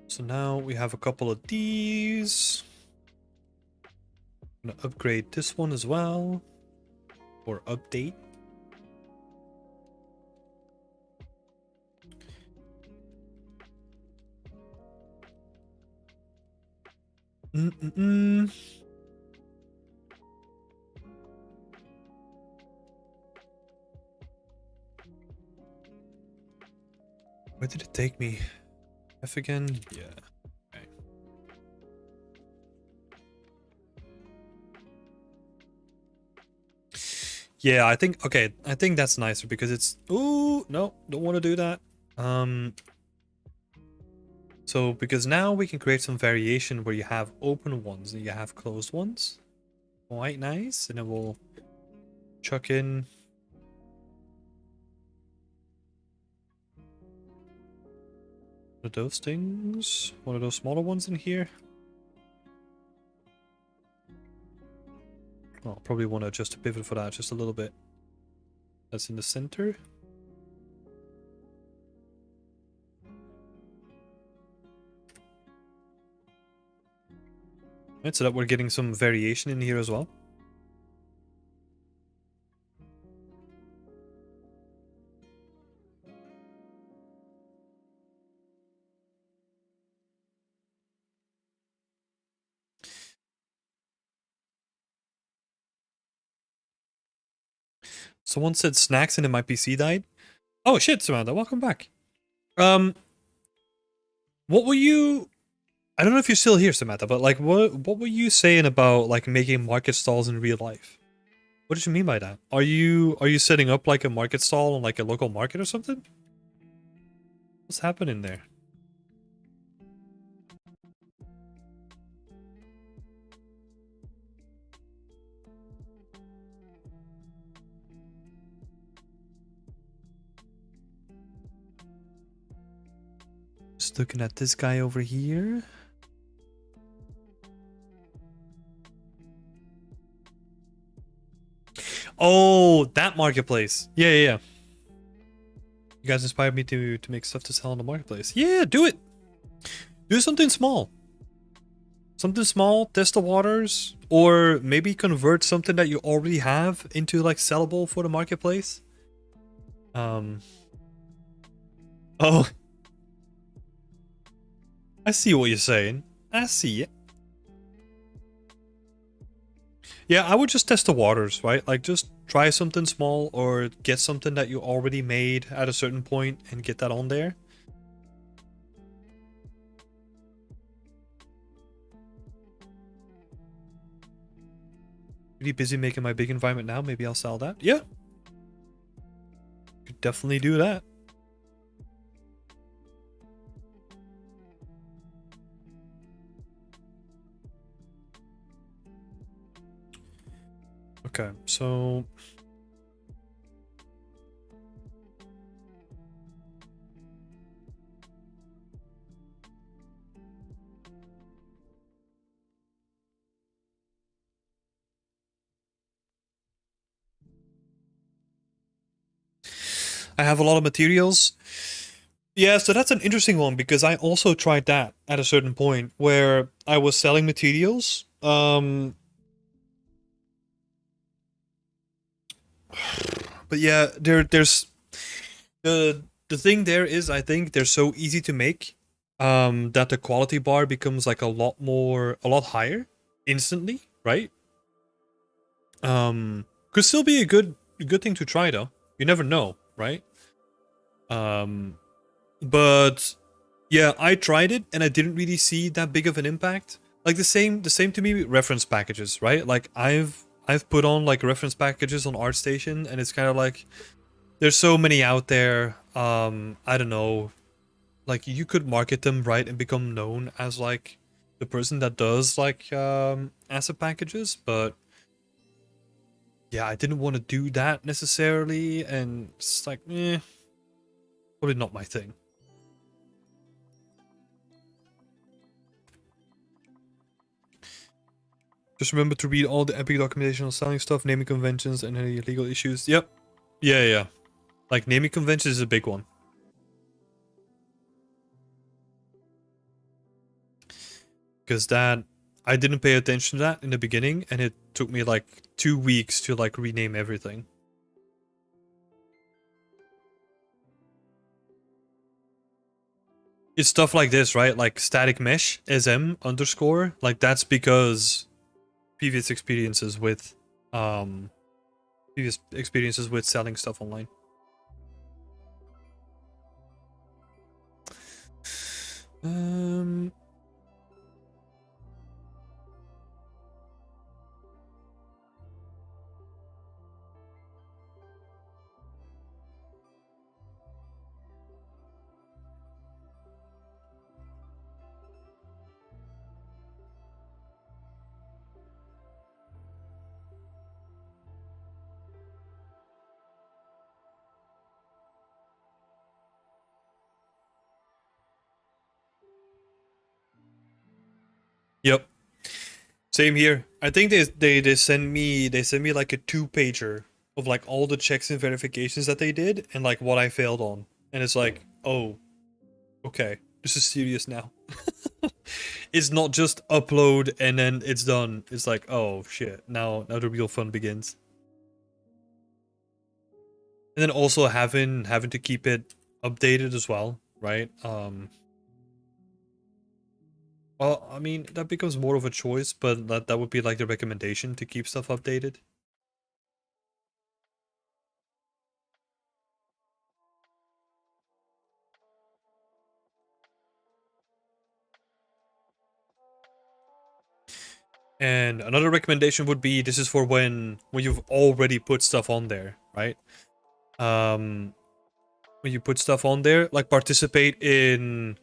[SPEAKER 1] So now we have a couple of these. I'm gonna upgrade this one as well. Or update. Where did it take me? F again? Yeah. Okay. Yeah, I think that's nicer because it's ooh, no, don't want to do that. So because now we can create some variation where you have open ones and you have closed ones. Quite nice. And then we'll chuck in one of those things, one of those smaller ones in here. I'll probably want to adjust the pivot for that just a little bit. That's in the center. Right, so that we're getting some variation in here as well. Someone said snacks and then my PC died. Oh shit, Samantha, welcome back. What were you? I don't know if you're still here, Samantha, but like, what were you saying about like making market stalls in real life? What did you mean by that? Are you setting up like a market stall on like a local market or something? What's happening there? Just looking at this guy over here. Oh, that marketplace. Yeah. You guys inspired me to make stuff to sell on the marketplace. Yeah, do it. Do something small. Something small, test the waters, or maybe convert something that you already have into like sellable for the marketplace. Oh, I see what you're saying. I see it. Yeah, I would just test the waters, right? Like just try something small or get something that you already made at a certain point and get that on there. Really busy making my big environment now. Maybe I'll sell that. Yeah. Could definitely do that. Okay, so I have a lot of materials. Yeah, so that's an interesting one because I also tried that at a certain point where I was selling materials. But yeah, there's the thing there is, I think they're so easy to make, that the quality bar becomes like a lot higher instantly, right? Could still be a good thing to try though. You never know, right? Um, but yeah, I tried it and I didn't really see that big of an impact. Like the same to me with reference packages, right? Like I've put on like reference packages on ArtStation, and it's kind of like there's so many out there. I don't know. Like you could market them right and become known as like the person that does like asset packages, but yeah, I didn't want to do that necessarily, and it's like, probably not my thing. Just remember to read all the Epic documentation on selling stuff, naming conventions, and any legal issues. Yep. Yeah, yeah. Like naming conventions is a big one. Because that I didn't pay attention to that in the beginning, and it took me like 2 weeks to like rename everything. It's stuff like this, right? Like static mesh SM underscore. Like that's because previous experiences with um selling stuff online. Um Yep. Same here. I think they send me like a 2-pager of like all the checks and verifications that they did and like what I failed on. And it's like, oh, okay, this is serious now. It's not just upload and then it's done. It's like, oh shit, now the real fun begins. And then also having to keep it updated as well, right? Well, I mean, that becomes more of a choice, but that would be like the recommendation to keep stuff updated. And another recommendation would be this is for when you've already put stuff on there, right? When you put stuff on there, like participate in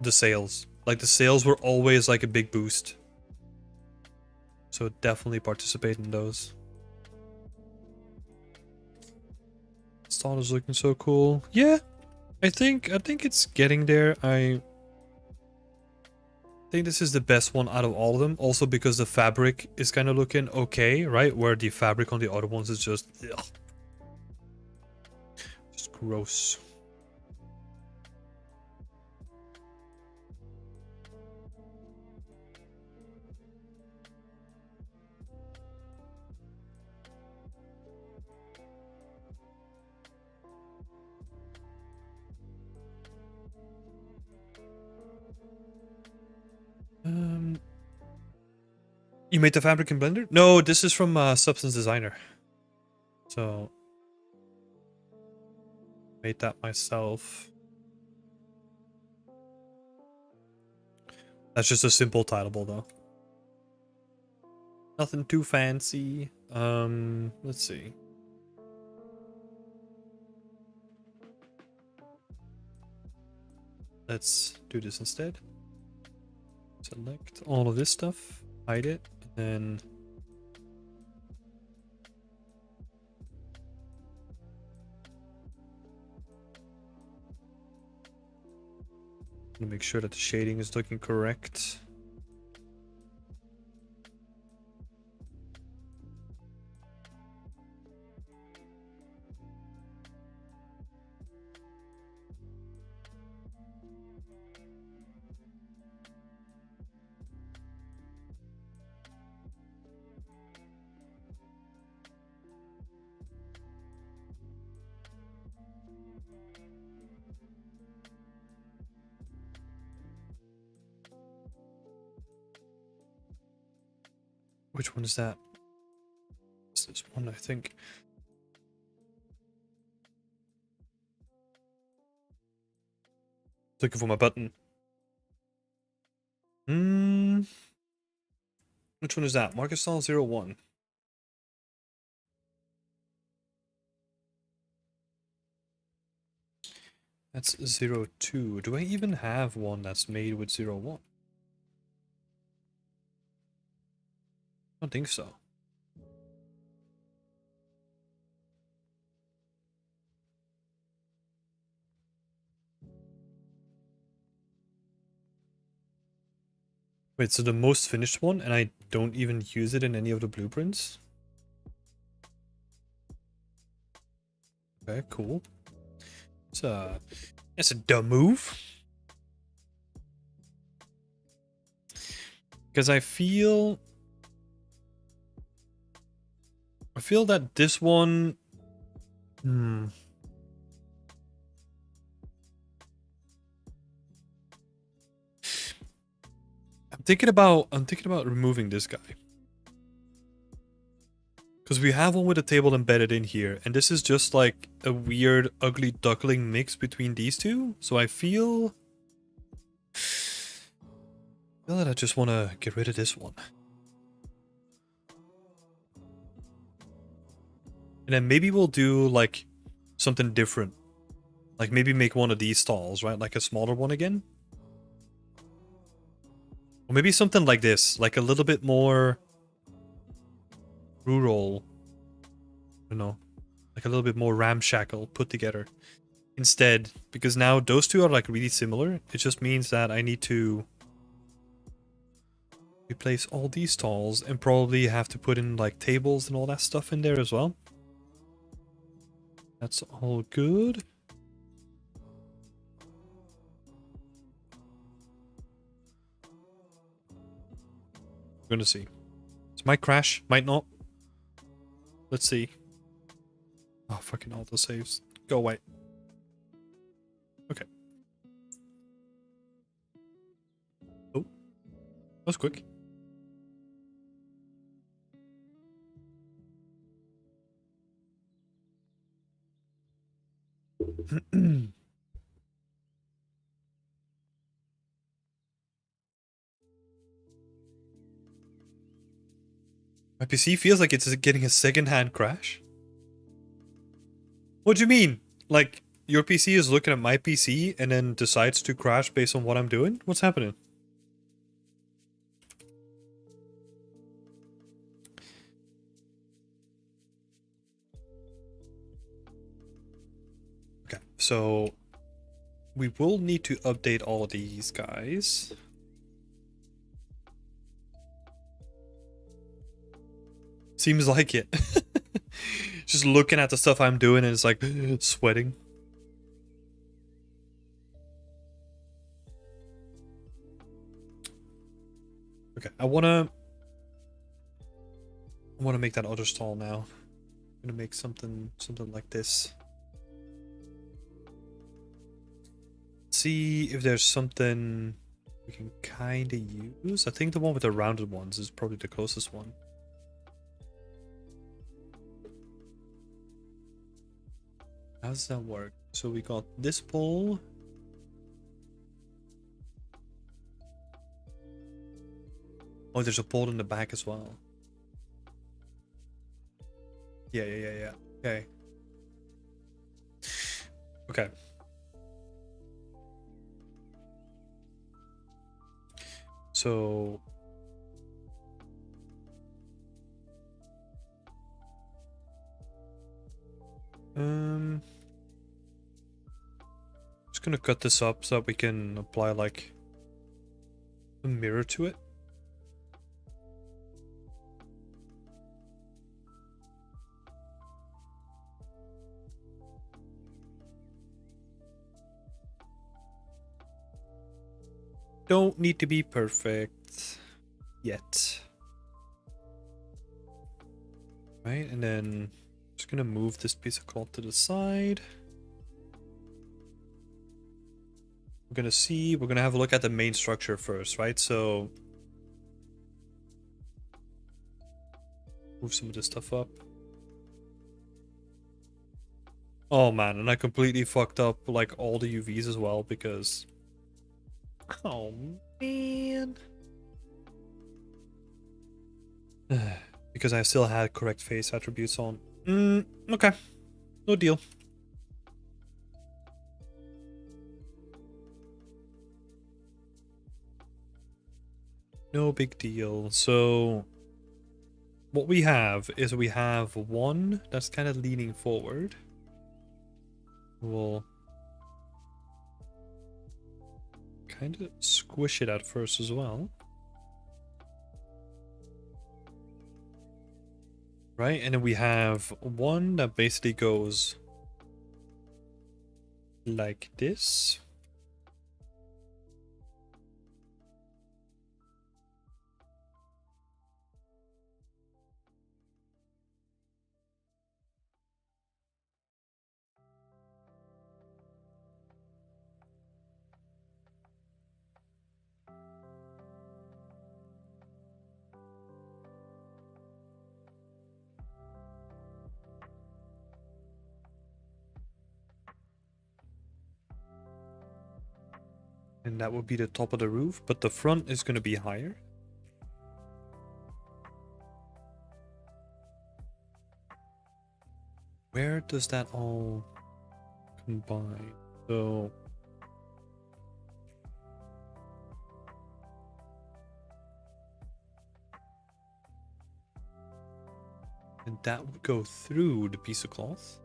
[SPEAKER 1] the sales. Like the sales were always like a big boost. So definitely participate in those. Stall is looking so cool. Yeah, I think it's getting there. I think this is the best one out of all of them. Also because the fabric is kind of looking okay, right? Where the fabric on the other ones is just, ugh, just gross. You made the fabric in Blender? No, this is from Substance Designer. So made that myself. That's just a simple titleable though. Nothing too fancy. Let's see. Let's do this instead. Select all of this stuff, hide it, and then make sure that the shading is looking correct. Which one is that? It's this one, I think. Looking for my button. Which one is that? marketstalls 01. That's 02. Do I even have one that's made with 01? I don't think so. Wait, so the most finished one, and I don't even use it in any of the blueprints? Okay, cool. It's a dumb move. Because I feel that this one... I'm thinking about removing this guy. Because we have one with a table embedded in here, and this is just like a weird, ugly duckling mix between these two. So I feel that I just want to get rid of this one. And then maybe we'll do like something different. Like maybe make one of these stalls, right? Like a smaller one again. Or maybe something like this, like a little bit more rural. I don't know. Like a little bit more ramshackle put together. Instead, because now those two are like really similar. It just means that I need to replace all these stalls and probably have to put in like tables and all that stuff in there as well. That's all good. We're gonna see. This might crash, might not. Let's see. Oh, fucking autosaves. Go away. Okay. Oh, that was quick. My PC feels like it's getting a second-hand crash. What do you mean? Like, your PC is looking at my PC and then decides to crash based on what I'm doing? What's happening? Okay, so we will need to update all of these guys. Seems like it. Just looking at the stuff I'm doing and it's like sweating. Okay, I wanna make that other stall now. I'm gonna make something like this. See if there's something we can kind of use. I think the one with the rounded ones is probably the closest one. How does that work? So we got this pole. Oh, there's a pole in the back as well. Yeah. Okay. Okay. So just gonna cut this up so that we can apply like a mirror to it. Don't need to be perfect yet. Right, and then just gonna move this piece of cloth to the side. We're gonna have a look at the main structure first, right? So Move some of this stuff up. Oh man, and I completely fucked up like all the UVs as well because... Oh man. Because I still had correct face attributes on. Okay. No deal. No big deal. So what we have is we have one that's kind of leaning forward. We'll kind of squish it at first as well. Right, and then we have one that basically goes like this. And that would be the top of the roof, but the front is going to be higher. Where does that all combine? So and that would go through the piece of cloth.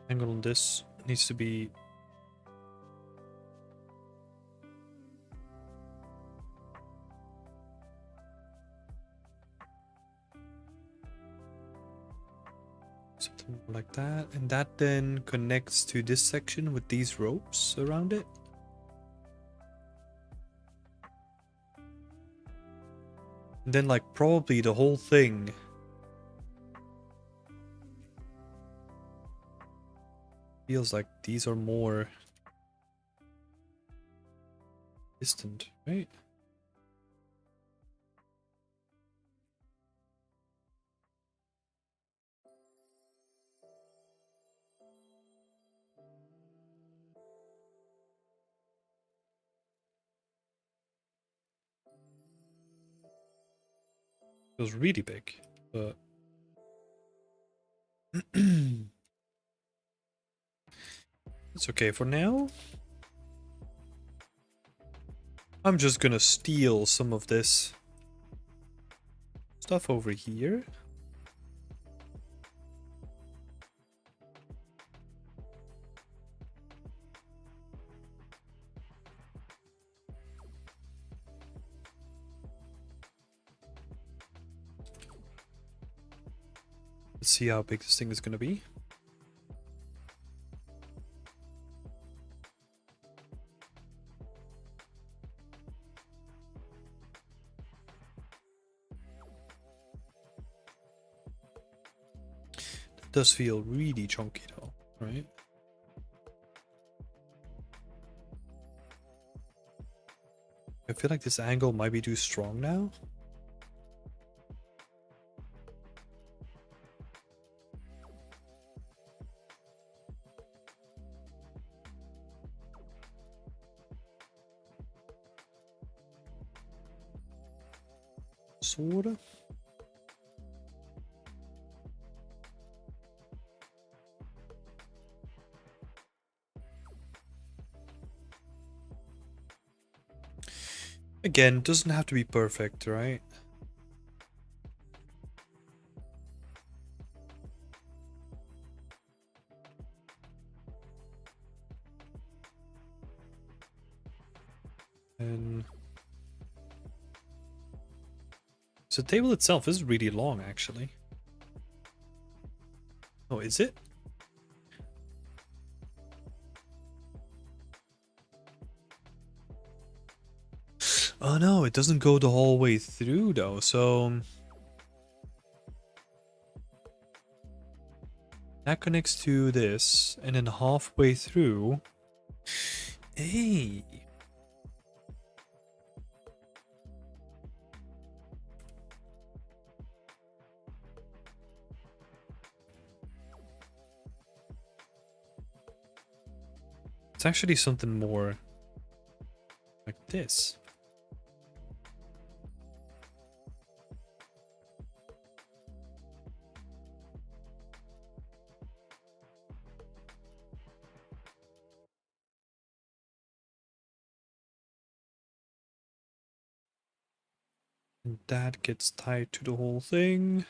[SPEAKER 1] Angle on this needs to be something like that, and that then connects to this section with these ropes around it. And then like probably the whole thing feels like these are more distant, right? Feels really big, but it's okay for now. I'm just gonna steal some of this stuff over here. Let's see how big this thing is gonna be. It does feel really chunky though, right? I feel like this angle might be too strong now. Sorta. Again, doesn't have to be perfect, right? And so the table itself is really long, actually. Oh, is it? Oh no, it doesn't go the whole way through though, so that connects to this, and then halfway through. Hey. It's actually something more like this. And that gets tied to the whole thing.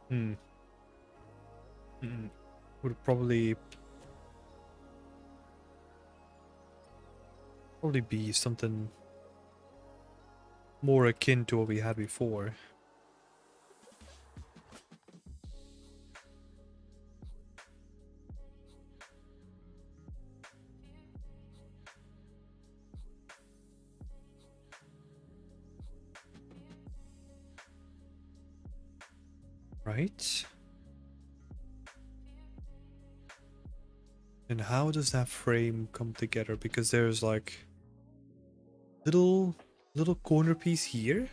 [SPEAKER 1] Hmm. Would probably be something more akin to what we had before. Right? And how does that frame come together? Because there's like little corner piece here.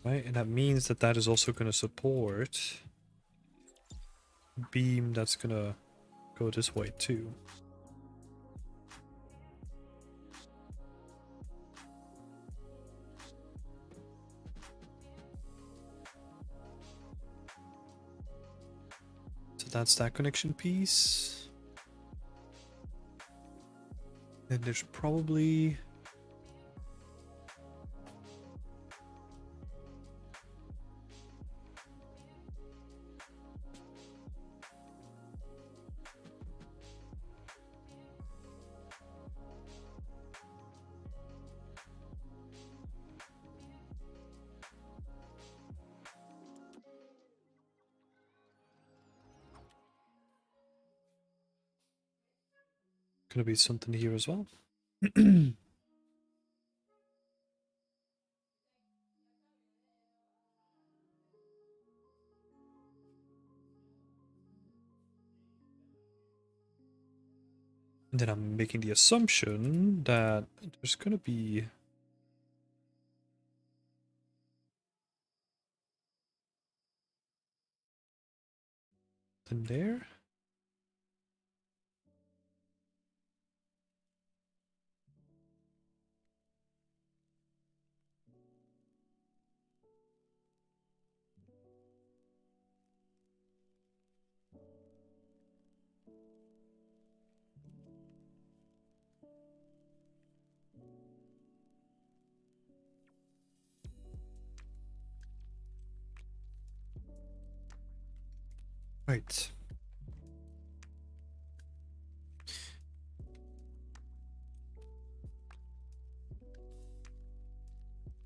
[SPEAKER 1] Right, and that means that that is also going to support a beam that's going to go this way too. So that's that connection piece. And there's probably... gonna be something here as well. And then I'm making the assumption that there's gonna be... in there. Right.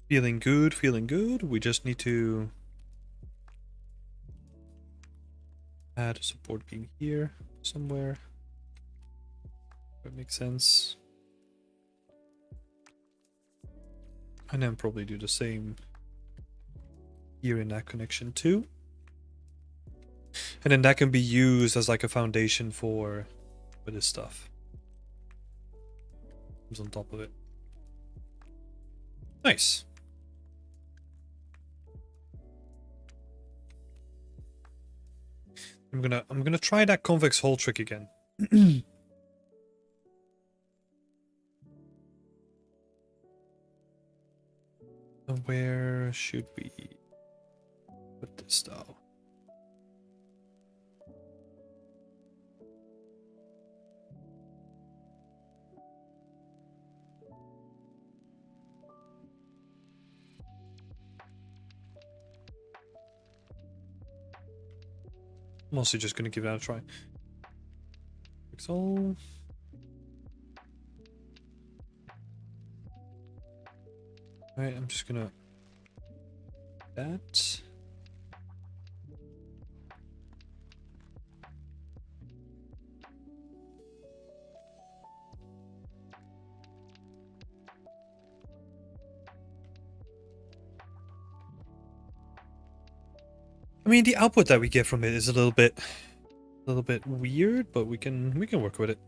[SPEAKER 1] Feeling good, feeling good. We just need to add a support beam here somewhere. That makes sense. And then probably do the same here in that connection too. And then that can be used as like a foundation for this stuff. Comes on top of it. Nice. I'm gonna try that convex hull trick again. Where should we put this though? I'm also just gonna give that a try. Pixel. Alright, I'm just gonna that. I mean, the output that we get from it is a little bit weird, but we can work with it.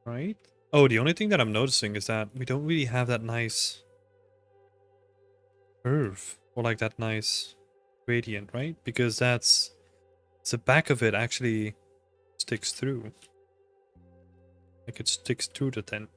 [SPEAKER 1] Right? Oh, the only thing that I'm noticing is that we don't really have that nice curve or like that nice gradient, right? Because that's the back of it actually sticks through. Like it sticks through the tent.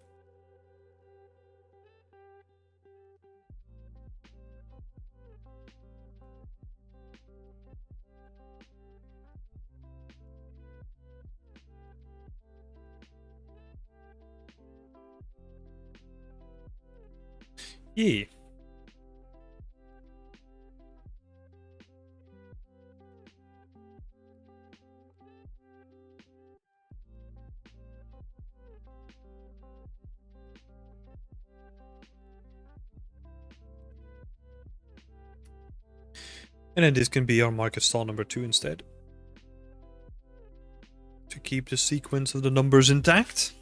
[SPEAKER 1] Yeah. And then this can be our market stall number 2 instead. To keep the sequence of the numbers intact.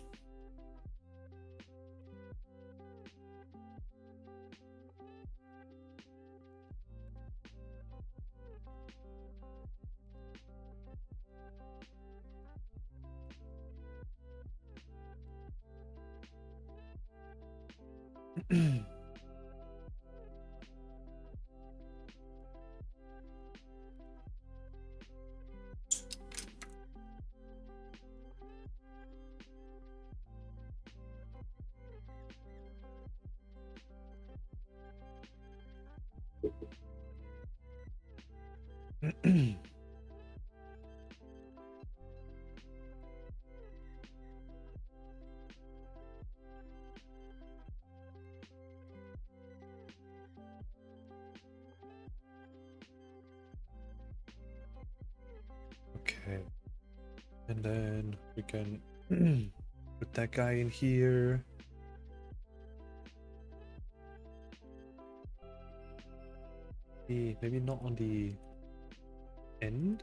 [SPEAKER 1] Okay. And then we can put that guy in here. Maybe not on the end.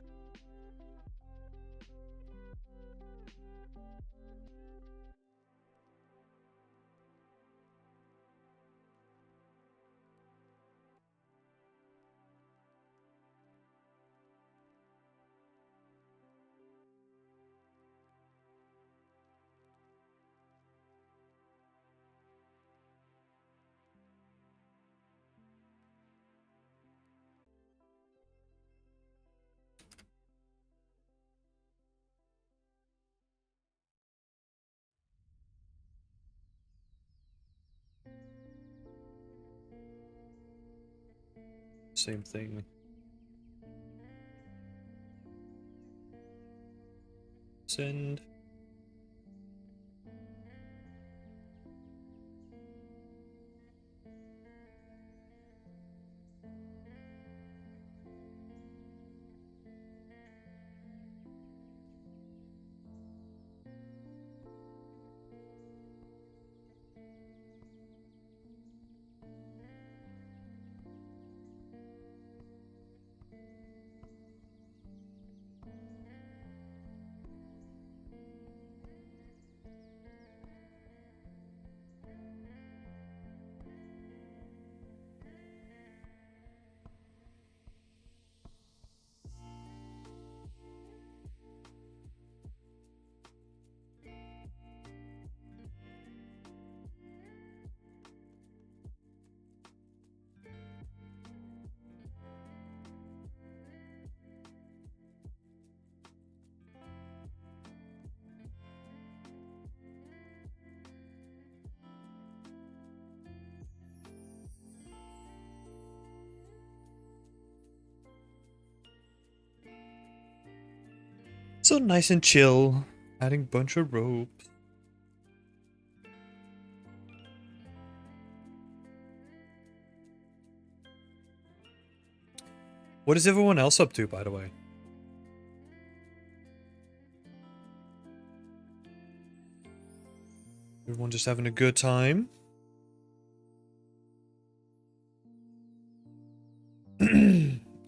[SPEAKER 1] Same thing. Send. So nice and chill. Adding bunch of rope. What is everyone else up to, by the way? Everyone just having a good time?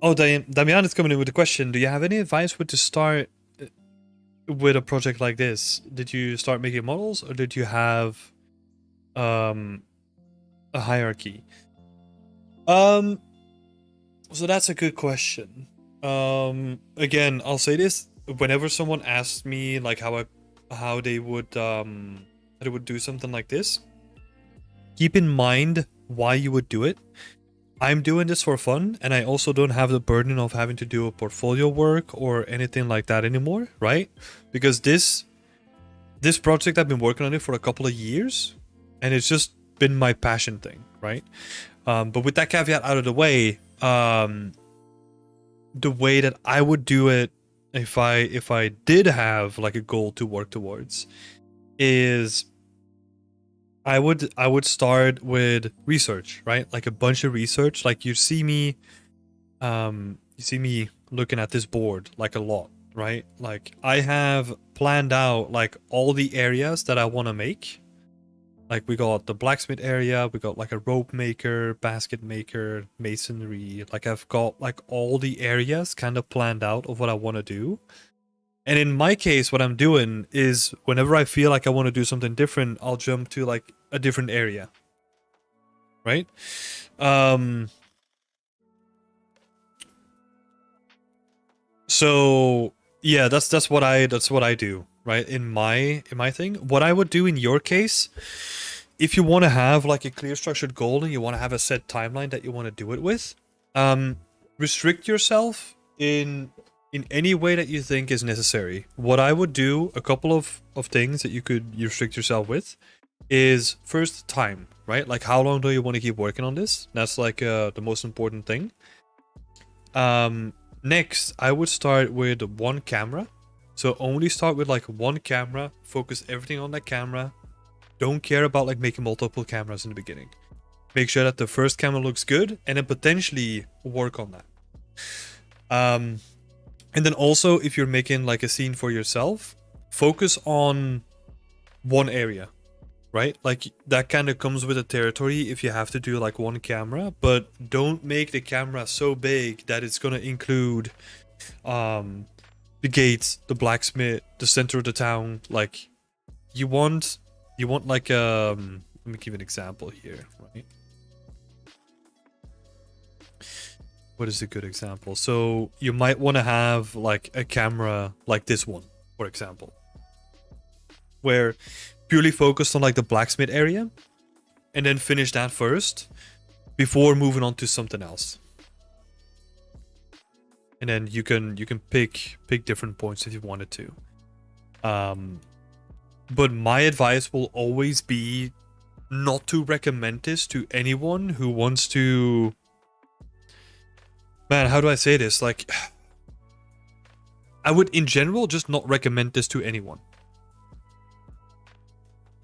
[SPEAKER 1] Oh, Damian is coming in with a question. Do you have any advice with to start with a project like this? Did you start making models, or did you have a hierarchy? So that's a good question. Again, I'll say this: whenever someone asks me like how they would do something like this, keep in mind why you would do it. I'm doing this for fun, and I also don't have the burden of having to do a portfolio work or anything like that anymore, right? Because this project, I've been working on it for a couple of years, and it's just been my passion thing, right? But with that caveat out of the way, the way that I would do it if I did have like a goal to work towards is I would start with research, right? Like a bunch of research. Like you see me looking at this board like a lot, right? Like I have planned out like all the areas that I want to make. Like we got the blacksmith area, we got like a rope maker, basket maker, masonry. Like I've got like all the areas kind of planned out of what I want to do. And in my case, what I'm doing is whenever I feel like I want to do something different, I'll jump to like a different area. Right? So yeah, that's what I do, right? In my thing. What I would do in your case, if you want to have like a clear structured goal and you want to have a set timeline that you want to do it with, restrict yourself in any way that you think is necessary. What I would do, a couple of things that you could restrict yourself with, is first time, right? Like how long do you want to keep working on this? That's like the most important thing. Next, I would start with one camera. So only start with like one camera, focus everything on that camera. Don't care about like making multiple cameras in the beginning. Make sure that the first camera looks good and then potentially work on that. And then also, if you're making like a scene for yourself, focus on one area, right? Like that kind of comes with the territory if you have to do like one camera, but don't make the camera so big that it's gonna include the gates, the blacksmith, the center of the town. Like you want like let me give an example here, right? What is a good example? So you might want to have like a camera like this one, for example, where purely focused on like the blacksmith area, and then finish that first before moving on to something else. And then you can pick different points if you wanted to. But my advice will always be not to recommend this to anyone who wants to. Man, how do I say this? Like, I would in general just not recommend this to anyone.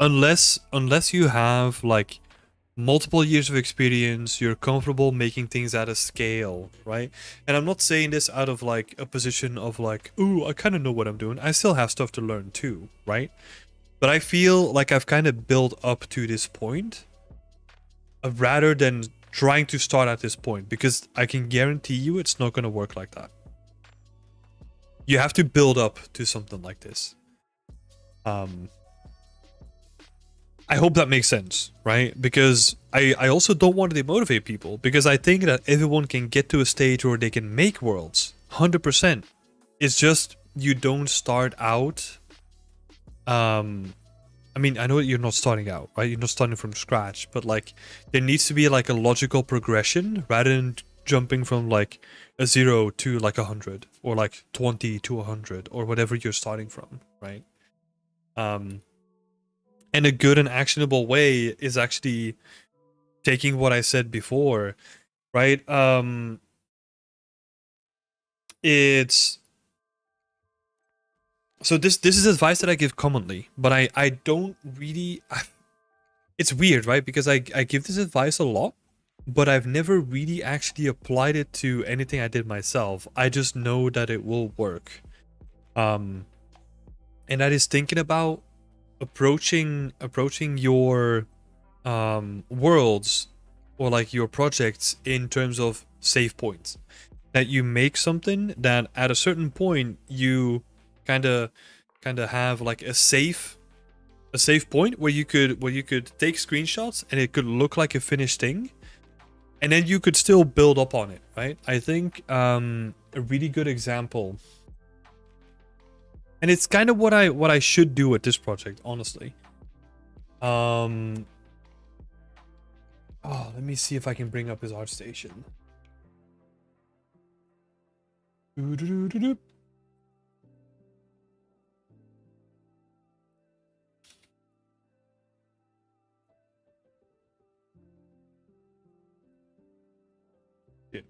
[SPEAKER 1] Unless you have like multiple years of experience, you're comfortable making things at a scale, right? And I'm not saying this out of like a position of like, ooh, I kind of know what I'm doing. I still have stuff to learn too, right? But I feel like I've kind of built up to this point rather than trying to start at this point, because I can guarantee you it's not going to work like that. You have to build up to something like this. I hope that makes sense, right? Because I also don't want to demotivate people, because I think that everyone can get to a stage where they can make worlds 100%. It's just you don't start out. I mean, I know you're not starting out, right? You're not starting from scratch, but like there needs to be like a logical progression rather than jumping from like a 0 to like 100 or like 20 to 100 or whatever you're starting from, right? And a good and actionable way is actually taking what I said before, right? It's So this is advice that I give commonly, but I don't really. It's weird, right? Because I give this advice a lot, but I've never really actually applied it to anything I did myself. I just know that it will work. Um, and that is thinking about approaching your worlds or like your projects in terms of save points. That you make something that at a certain point you kind of have like a safe point where you could take screenshots and it could look like a finished thing, and then you could still build up on it, right? I think a really good example, and it's kind of what I should do with this project, honestly. Oh, let me see if I can bring up his art station. Doo-doo-doo-doo-doo. Yeah.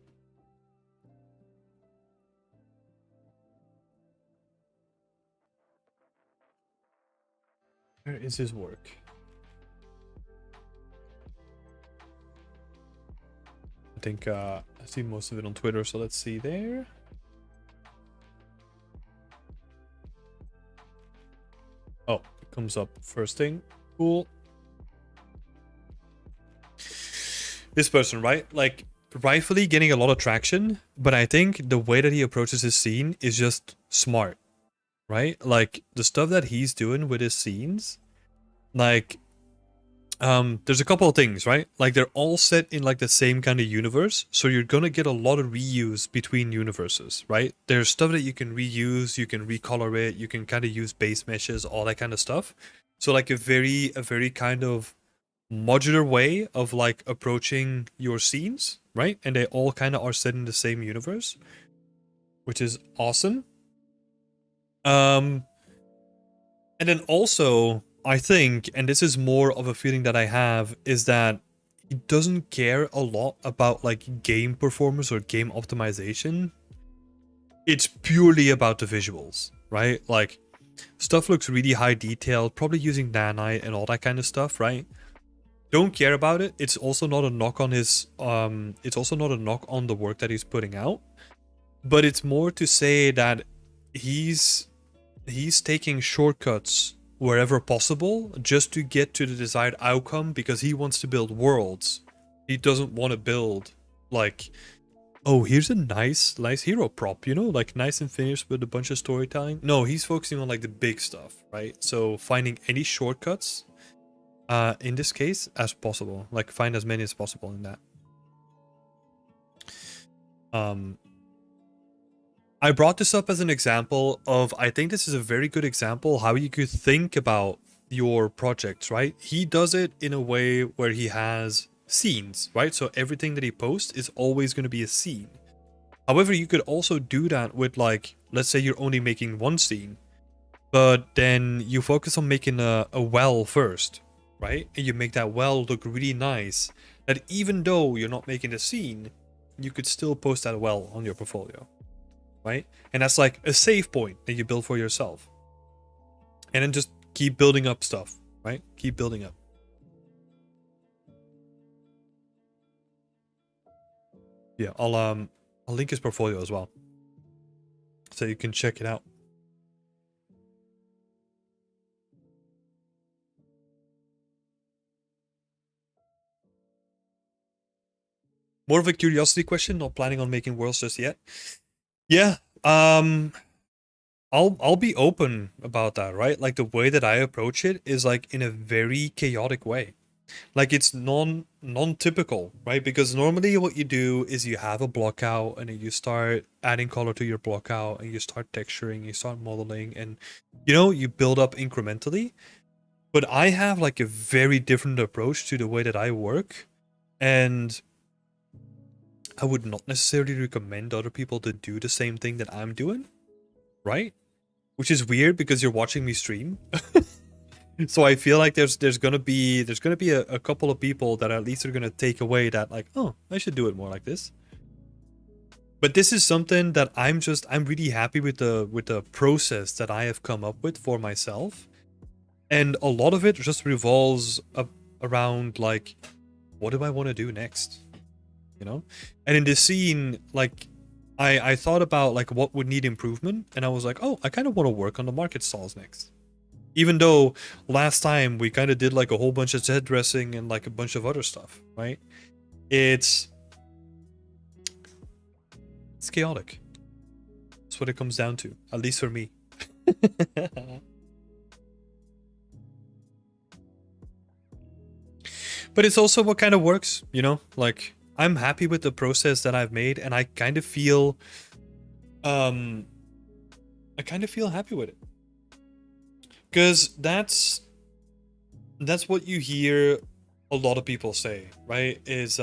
[SPEAKER 1] Where is his work? I think I see most of it on Twitter, so let's see there. Oh, it comes up first thing. Cool. This person, right? Like, rightfully getting a lot of traction, but I think the way that he approaches his scene is just smart, right? Like, the stuff that he's doing with his scenes, like, there's a couple of things, right? Like, they're all set in like the same kind of universe, so you're gonna get a lot of reuse between universes, right? There's stuff that you can reuse, you can recolor it, you can kind of use base meshes, all that kind of stuff. So like a very kind of modular way of like approaching your scenes, right? And they all kind of are set in the same universe, which is awesome. And then also, I think, and this is more of a feeling that I have, is that he doesn't care a lot about like game performance or game optimization. It's purely about the visuals, right? Like, stuff looks really high detailed, probably using nanite and all that kind of stuff, right? Don't care about it. It's also not a knock on his it's also not a knock on the work that he's putting out, but it's more to say that he's taking shortcuts wherever possible just to get to the desired outcome because he wants to build worlds. He doesn't want to build like, oh, here's a nice hero prop, you know, like nice and finished with a bunch of storytelling. No, he's focusing on like the big stuff, right? So finding any shortcuts in this case as possible, like find as many as possible in that. I brought this up as an example of, I think this is a very good example how you could think about your projects, right? He does it in a way where he has scenes, right? So everything that he posts is always going to be a scene. However, you could also do that with like, let's say you're only making one scene, but then you focus on making a well first, right? And you make that well look really nice, that even though you're not making a scene, you could still post that well on your portfolio, right? And that's like a save point that you build for yourself. And then just keep building up stuff, right? Keep building up. Yeah, I'll link his portfolio as well, so you can check it out. More of a curiosity question, not planning on making worlds just yet. Yeah, I'll be open about that, right? Like the way that I approach it is like in a very chaotic way. Like it's non-typical, right? Because normally what you do is you have a block out and then you start adding color to your block out and you start texturing, you start modeling, and you know, you build up incrementally. But I have like a very different approach to the way that I work, and I would not necessarily recommend other people to do the same thing that I'm doing, right? Which is weird because you're watching me stream. So I feel like there's gonna be a couple of people that at least are gonna take away that like, oh, I should do it more like this. But this is something that I'm really happy with the process that I have come up with for myself. And a lot of it just revolves around like, what do I want to do next? You know? And in this scene, like I thought about like what would need improvement, and I was like, oh, I kind of want to work on the market stalls next. Even though last time we kind of did like a whole bunch of set dressing and like a bunch of other stuff, right? It's chaotic. That's what it comes down to, at least for me. But it's also what kind of works, you know? Like, I'm happy with the process that I've made, and I kind of feel happy with it. Because that's what you hear a lot of people say, right? Is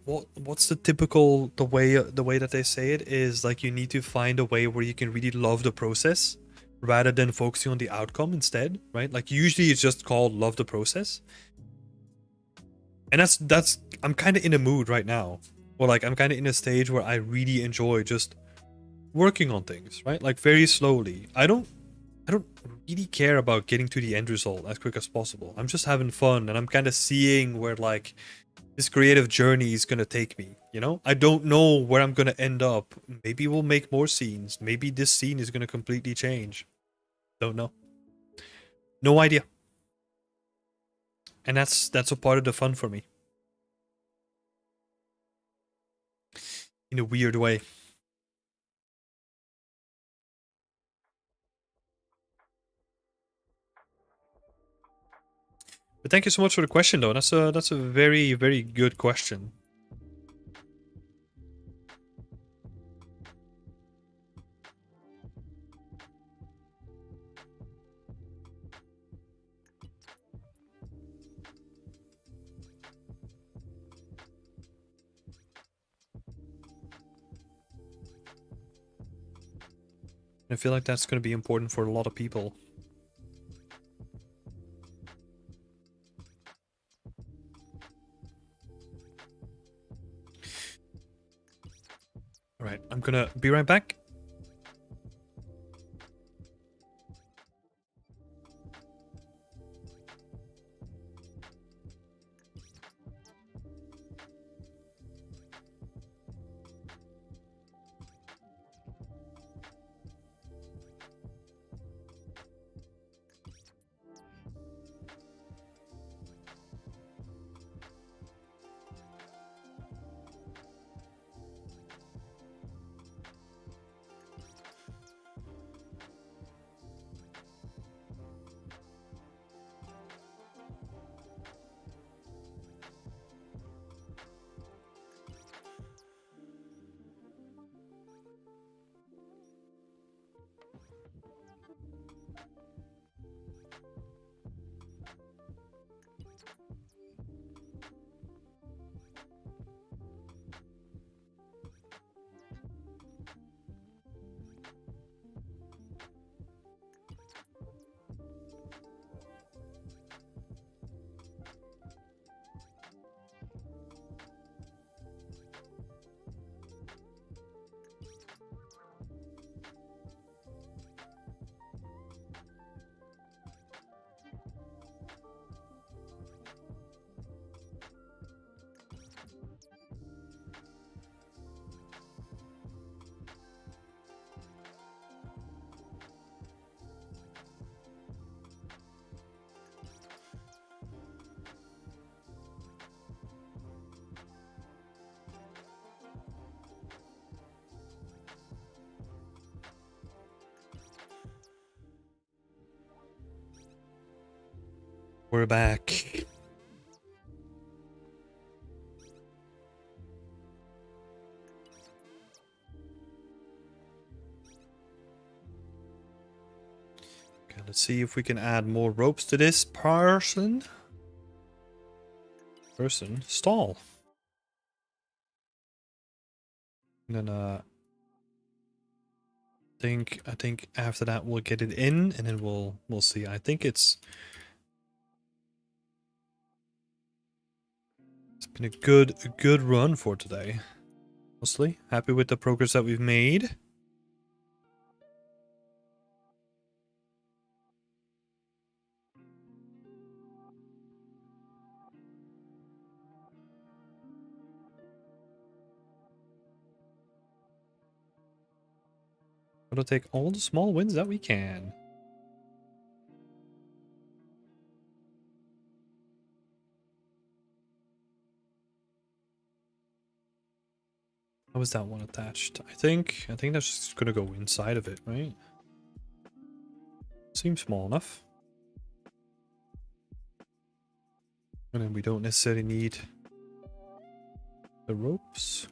[SPEAKER 1] what's the typical the way that they say it is like you need to find a way where you can really love the process rather than focusing on the outcome instead, right? Like usually it's just called love the process. And that's I'm kind of in a mood right now. Or like I'm kind of in a stage where I really enjoy just working on things, right? Like very slowly. I don't really care about getting to the end result as quick as possible. I'm just having fun, and I'm kind of seeing where like this creative journey is gonna take me. You know, I don't know where I'm gonna end up. Maybe we'll make more scenes. Maybe this scene is gonna completely change. Don't know. No idea. And that's a part of the fun for me. In a weird way. But thank you so much for the question, though. That's a very, very good question. I feel like that's going to be important for a lot of people. All right, I'm gonna be right back. We're back. Okay, let's see if we can add more ropes to this person stall. And then I think after that we'll get it in, and then we'll see. I think it's been a good run for today. Mostly happy with the progress that we've made. Gotta take all the small wins that we can. How is that one attached? I think that's just gonna go inside of it, right? Seems small enough. And then we don't necessarily need the ropes.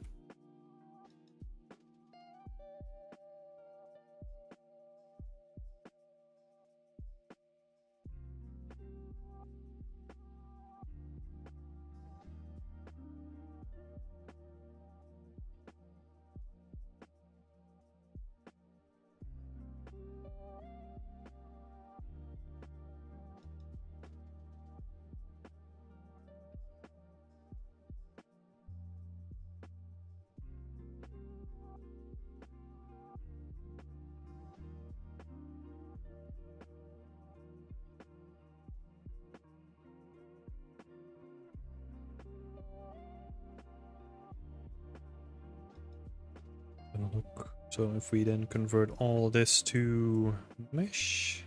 [SPEAKER 1] Gonna look. So if we then convert all this to mesh.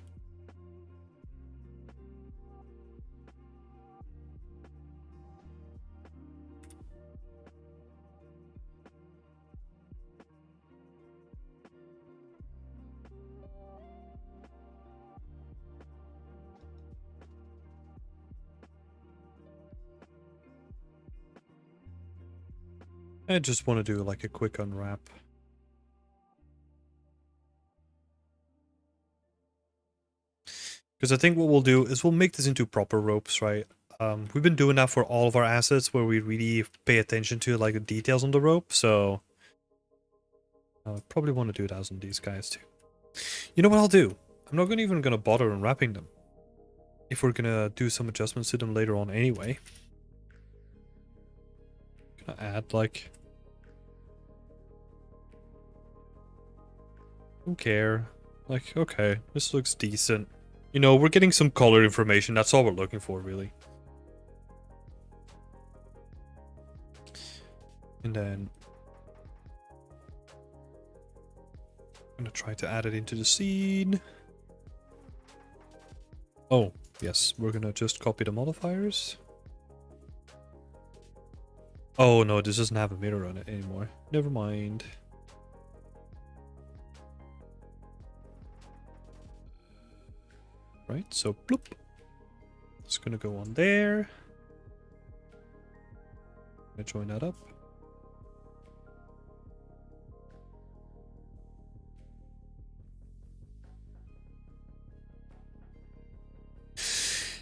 [SPEAKER 1] I just want to do like a quick unwrap. Because I think what we'll do is we'll make this into proper ropes, right? We've been doing that for all of our assets where we really pay attention to like the details on the rope, so I probably want to do that on these guys too. You know what I'll do? I'm not even gonna bother unwrapping them. If we're gonna do some adjustments to them later on anyway. Gonna add like... Don't care. Like, okay, this looks decent. You know, we're getting some color information. That's all we're looking for, really. And then... I'm gonna try to add it into the scene. Oh, yes. We're gonna just copy the modifiers. Oh, no, this doesn't have a mirror on it anymore. Never mind. Right, so bloop. It's gonna go on there. Gonna join that up.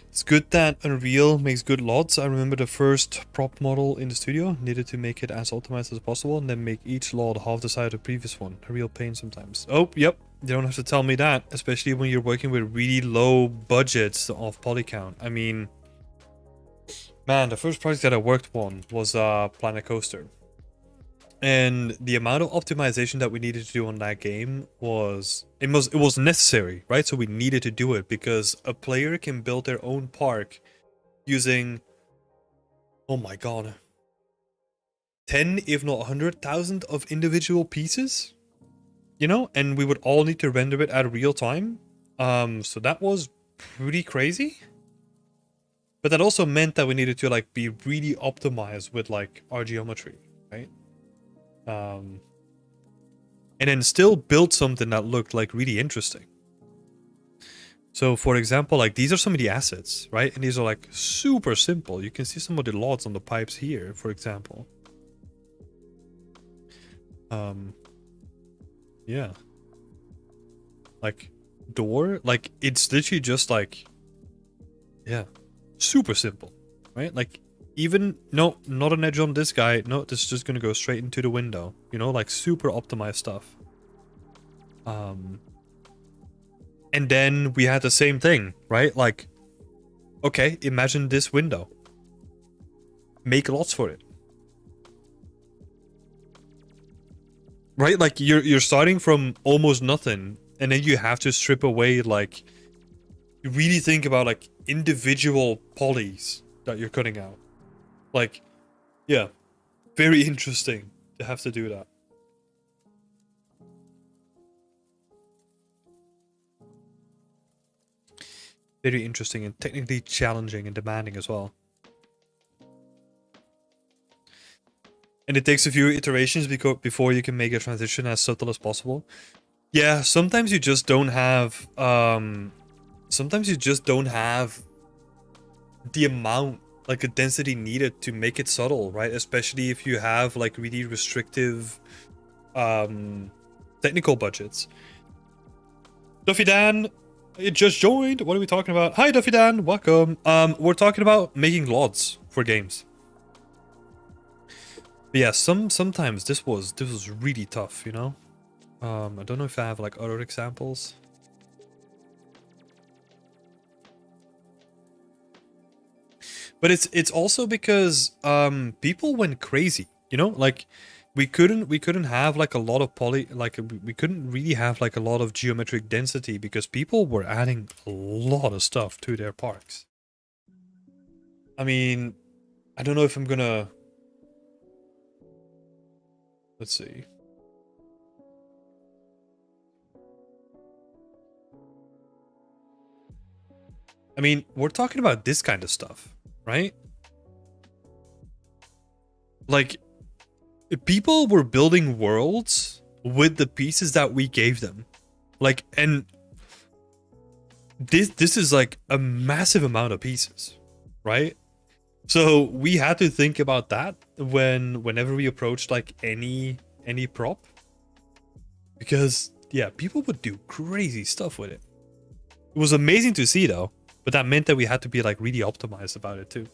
[SPEAKER 1] It's good that Unreal makes good LODs. I remember the first prop model in the studio needed to make it as optimized as possible and then make each LOD half the size of the previous one. A real pain sometimes. Oh, yep. You don't have to tell me that, especially when you're working with really low budgets of poly count. I mean, man, the first project that I worked on was Planet Coaster. And the amount of optimization that we needed to do on that game was it was necessary, right? So we needed to do it because a player can build their own park using, oh my god, 10 if not 100,000 of individual pieces, you know, and we would all need to render it at real time. So that was pretty crazy. But that also meant that we needed to like be really optimized with like our geometry, right? And then still build something that looked like really interesting. So for example, like these are some of the assets, right? And these are like super simple. You can see some of the LODs on the pipes here, for example. Yeah. Like door, like it's literally just like, yeah, super simple, right? Like even, no, not an edge on this guy. No, this is just going to go straight into the window. You know, like super optimized stuff. And then we had the same thing, right? Like, okay, imagine this window. Make lots for it. right? Like you're starting from almost nothing, and then you have to strip away, like, you really think about like individual polys that you're cutting out. Like, yeah, very interesting to have to do that. Very interesting and technically challenging and demanding as well. And it takes a few iterations before you can make a transition as subtle as possible. Yeah, sometimes you just don't have sometimes you just don't have the amount, like a density needed to make it subtle, right? Especially if you have like really restrictive technical budgets. Duffy Dan, you just joined. What are we talking about? Hi Duffy Dan, welcome. We're talking about making LODs for games. But yeah, sometimes this was really tough, you know? I don't know if I have like other examples. But it's also because people went crazy, you know? Like we couldn't have like a lot of we couldn't really have like a lot of geometric density because people were adding a lot of stuff to their parks. I mean, I don't know if I'm gonna, let's see. I mean, we're talking about this kind of stuff, right? Like, people were building worlds with the pieces that we gave them. Like, and this is like a massive amount of pieces, right? So we had to think about that whenever we approached like any prop. Because yeah, people would do crazy stuff with it. It was amazing to see though, but that meant that we had to be like really optimized about it too.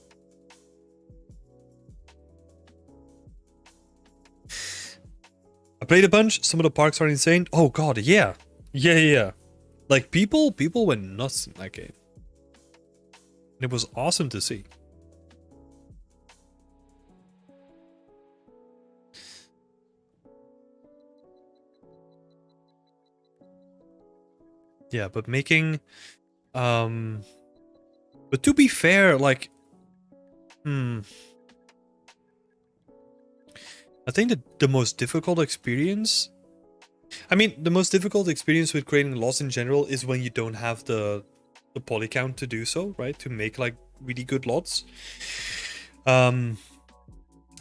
[SPEAKER 1] I played a bunch. Some of the parks are insane. Oh god, yeah. Yeah. Like people went nuts in that game. And it was awesome to see. Yeah, but making but to be fair, like I think that the most difficult experience, I mean, the most difficult experience with creating LODs in general is when you don't have the poly count to do so, right? To make like really good LODs. I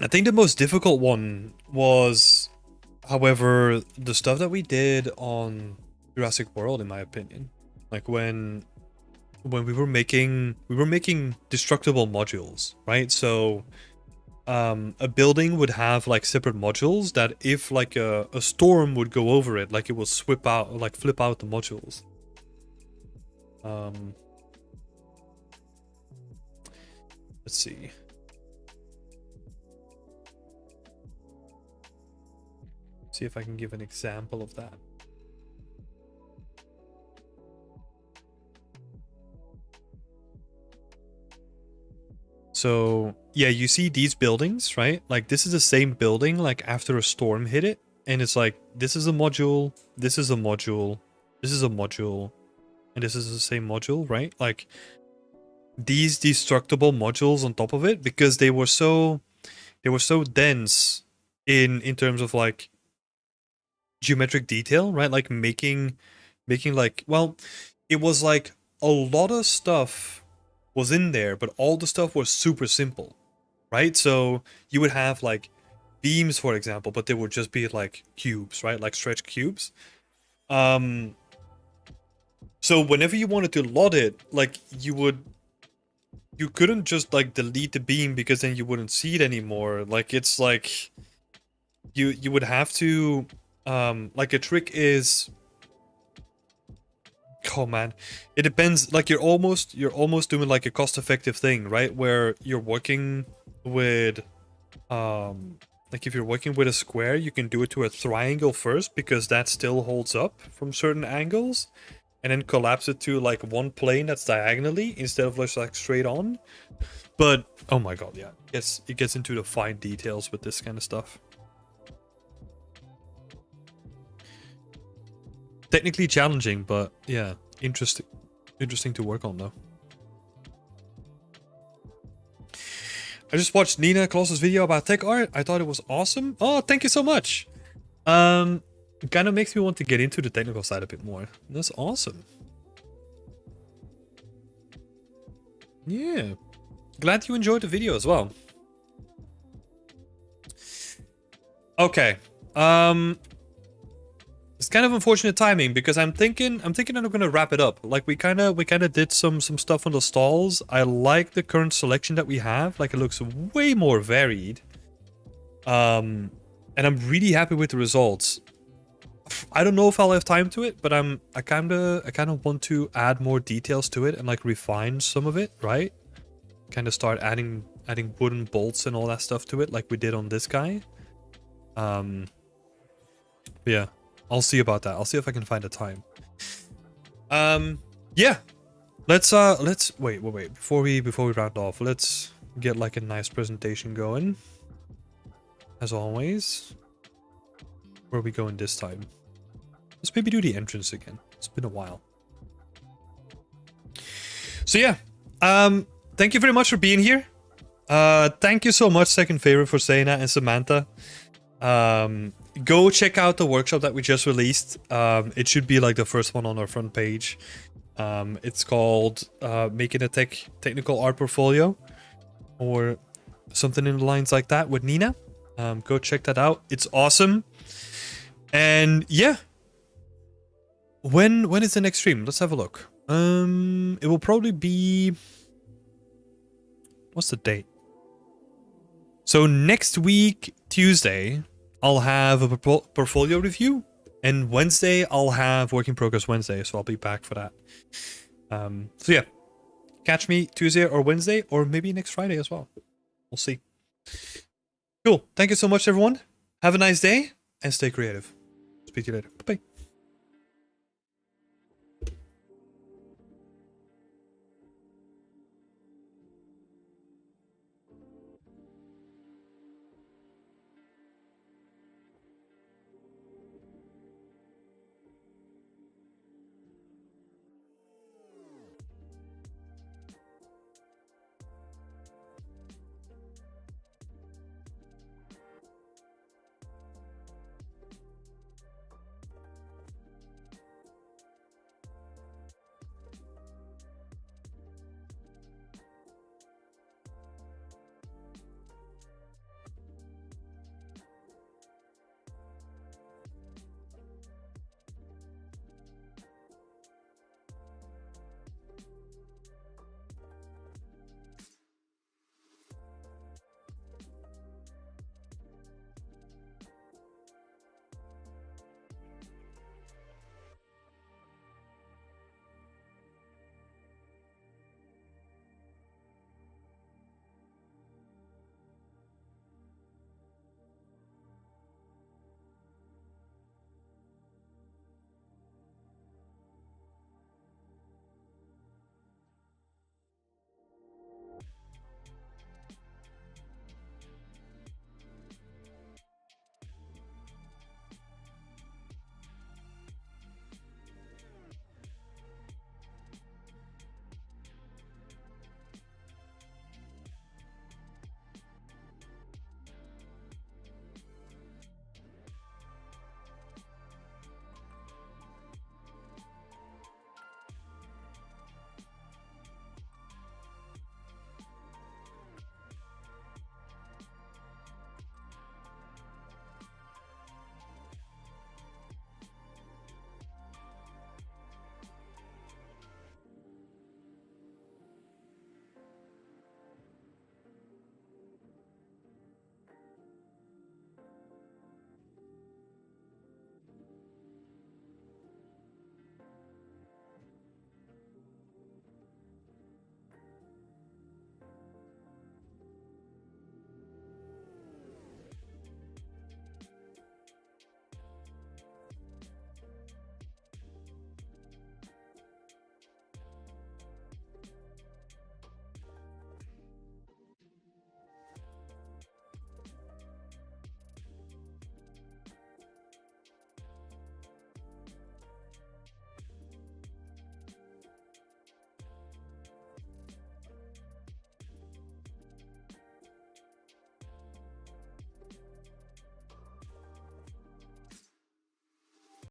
[SPEAKER 1] think the most difficult one was, however, the stuff that we did on Jurassic World, in my opinion. Like when we were making destructible modules, right? So a building would have like separate modules that if like a storm would go over it, like it will flip out the modules. Let's see. See if I can give an example of that. So yeah, you see these buildings, right? Like this is the same building like after a storm hit it, and it's like this is a module, this is a module, this is a module, and this is the same module, right? Like these destructible modules on top of it, because they were so dense in terms of like geometric detail, right? Like making like, well, it was like a lot of stuff was in there, but all the stuff was super simple, right? So you would have like beams, for example, but they would just be like cubes, right? Like stretched cubes. So whenever you wanted to LOD it, like you couldn't just like delete the beam because then you wouldn't see it anymore. Like it's like you would have to like a trick is, oh man, it depends. Like you're almost doing like a cost-effective thing, right? Where you're working with like if you're working with a square, you can do it to a triangle first because that still holds up from certain angles, and then collapse it to like one plane that's diagonally instead of just like straight on. But oh my god, yeah, it gets into the fine details with this kind of stuff. Technically challenging, but yeah, interesting to work on though. I just watched Nina Klaus's video about tech art. I thought it was awesome. Oh, thank you so much. It kind of makes me want to get into the technical side a bit more. That's awesome. Yeah. Glad you enjoyed the video as well. Okay. It's kind of unfortunate timing because I'm thinking I'm gonna wrap it up. Like we kinda did some stuff on the stalls. I like the current selection that we have. Like it looks way more varied. And I'm really happy with the results. I don't know if I'll have time to it, but I kinda want to add more details to it and like refine some of it, right? Kind of start adding wooden bolts and all that stuff to it, like we did on this guy. Yeah, I'll see about that. I'll see if I can find a time. Yeah, let's wait. Before we round off, let's get like a nice presentation going. As always, where are we going this time? Let's maybe do the entrance again. It's been a while. So yeah, thank you very much for being here. Thank you so much, Second Favorite, for saying that, and Samantha. Go check out the workshop that we just released. It should be like the first one on our front page. It's called Making a Technical Art Portfolio, or something in the lines like that with Nina. Go check that out. It's awesome. And yeah, when is the next stream? Let's have a look. It will probably be, what's the date? So next week, Tuesday, I'll have a portfolio review, and Wednesday I'll have Work in Progress Wednesday, so I'll be back for that. So yeah, catch me Tuesday or Wednesday, or maybe next Friday as well. We'll see. Cool. Thank you so much, everyone. Have a nice day, and stay creative. Speak to you later. Bye-bye.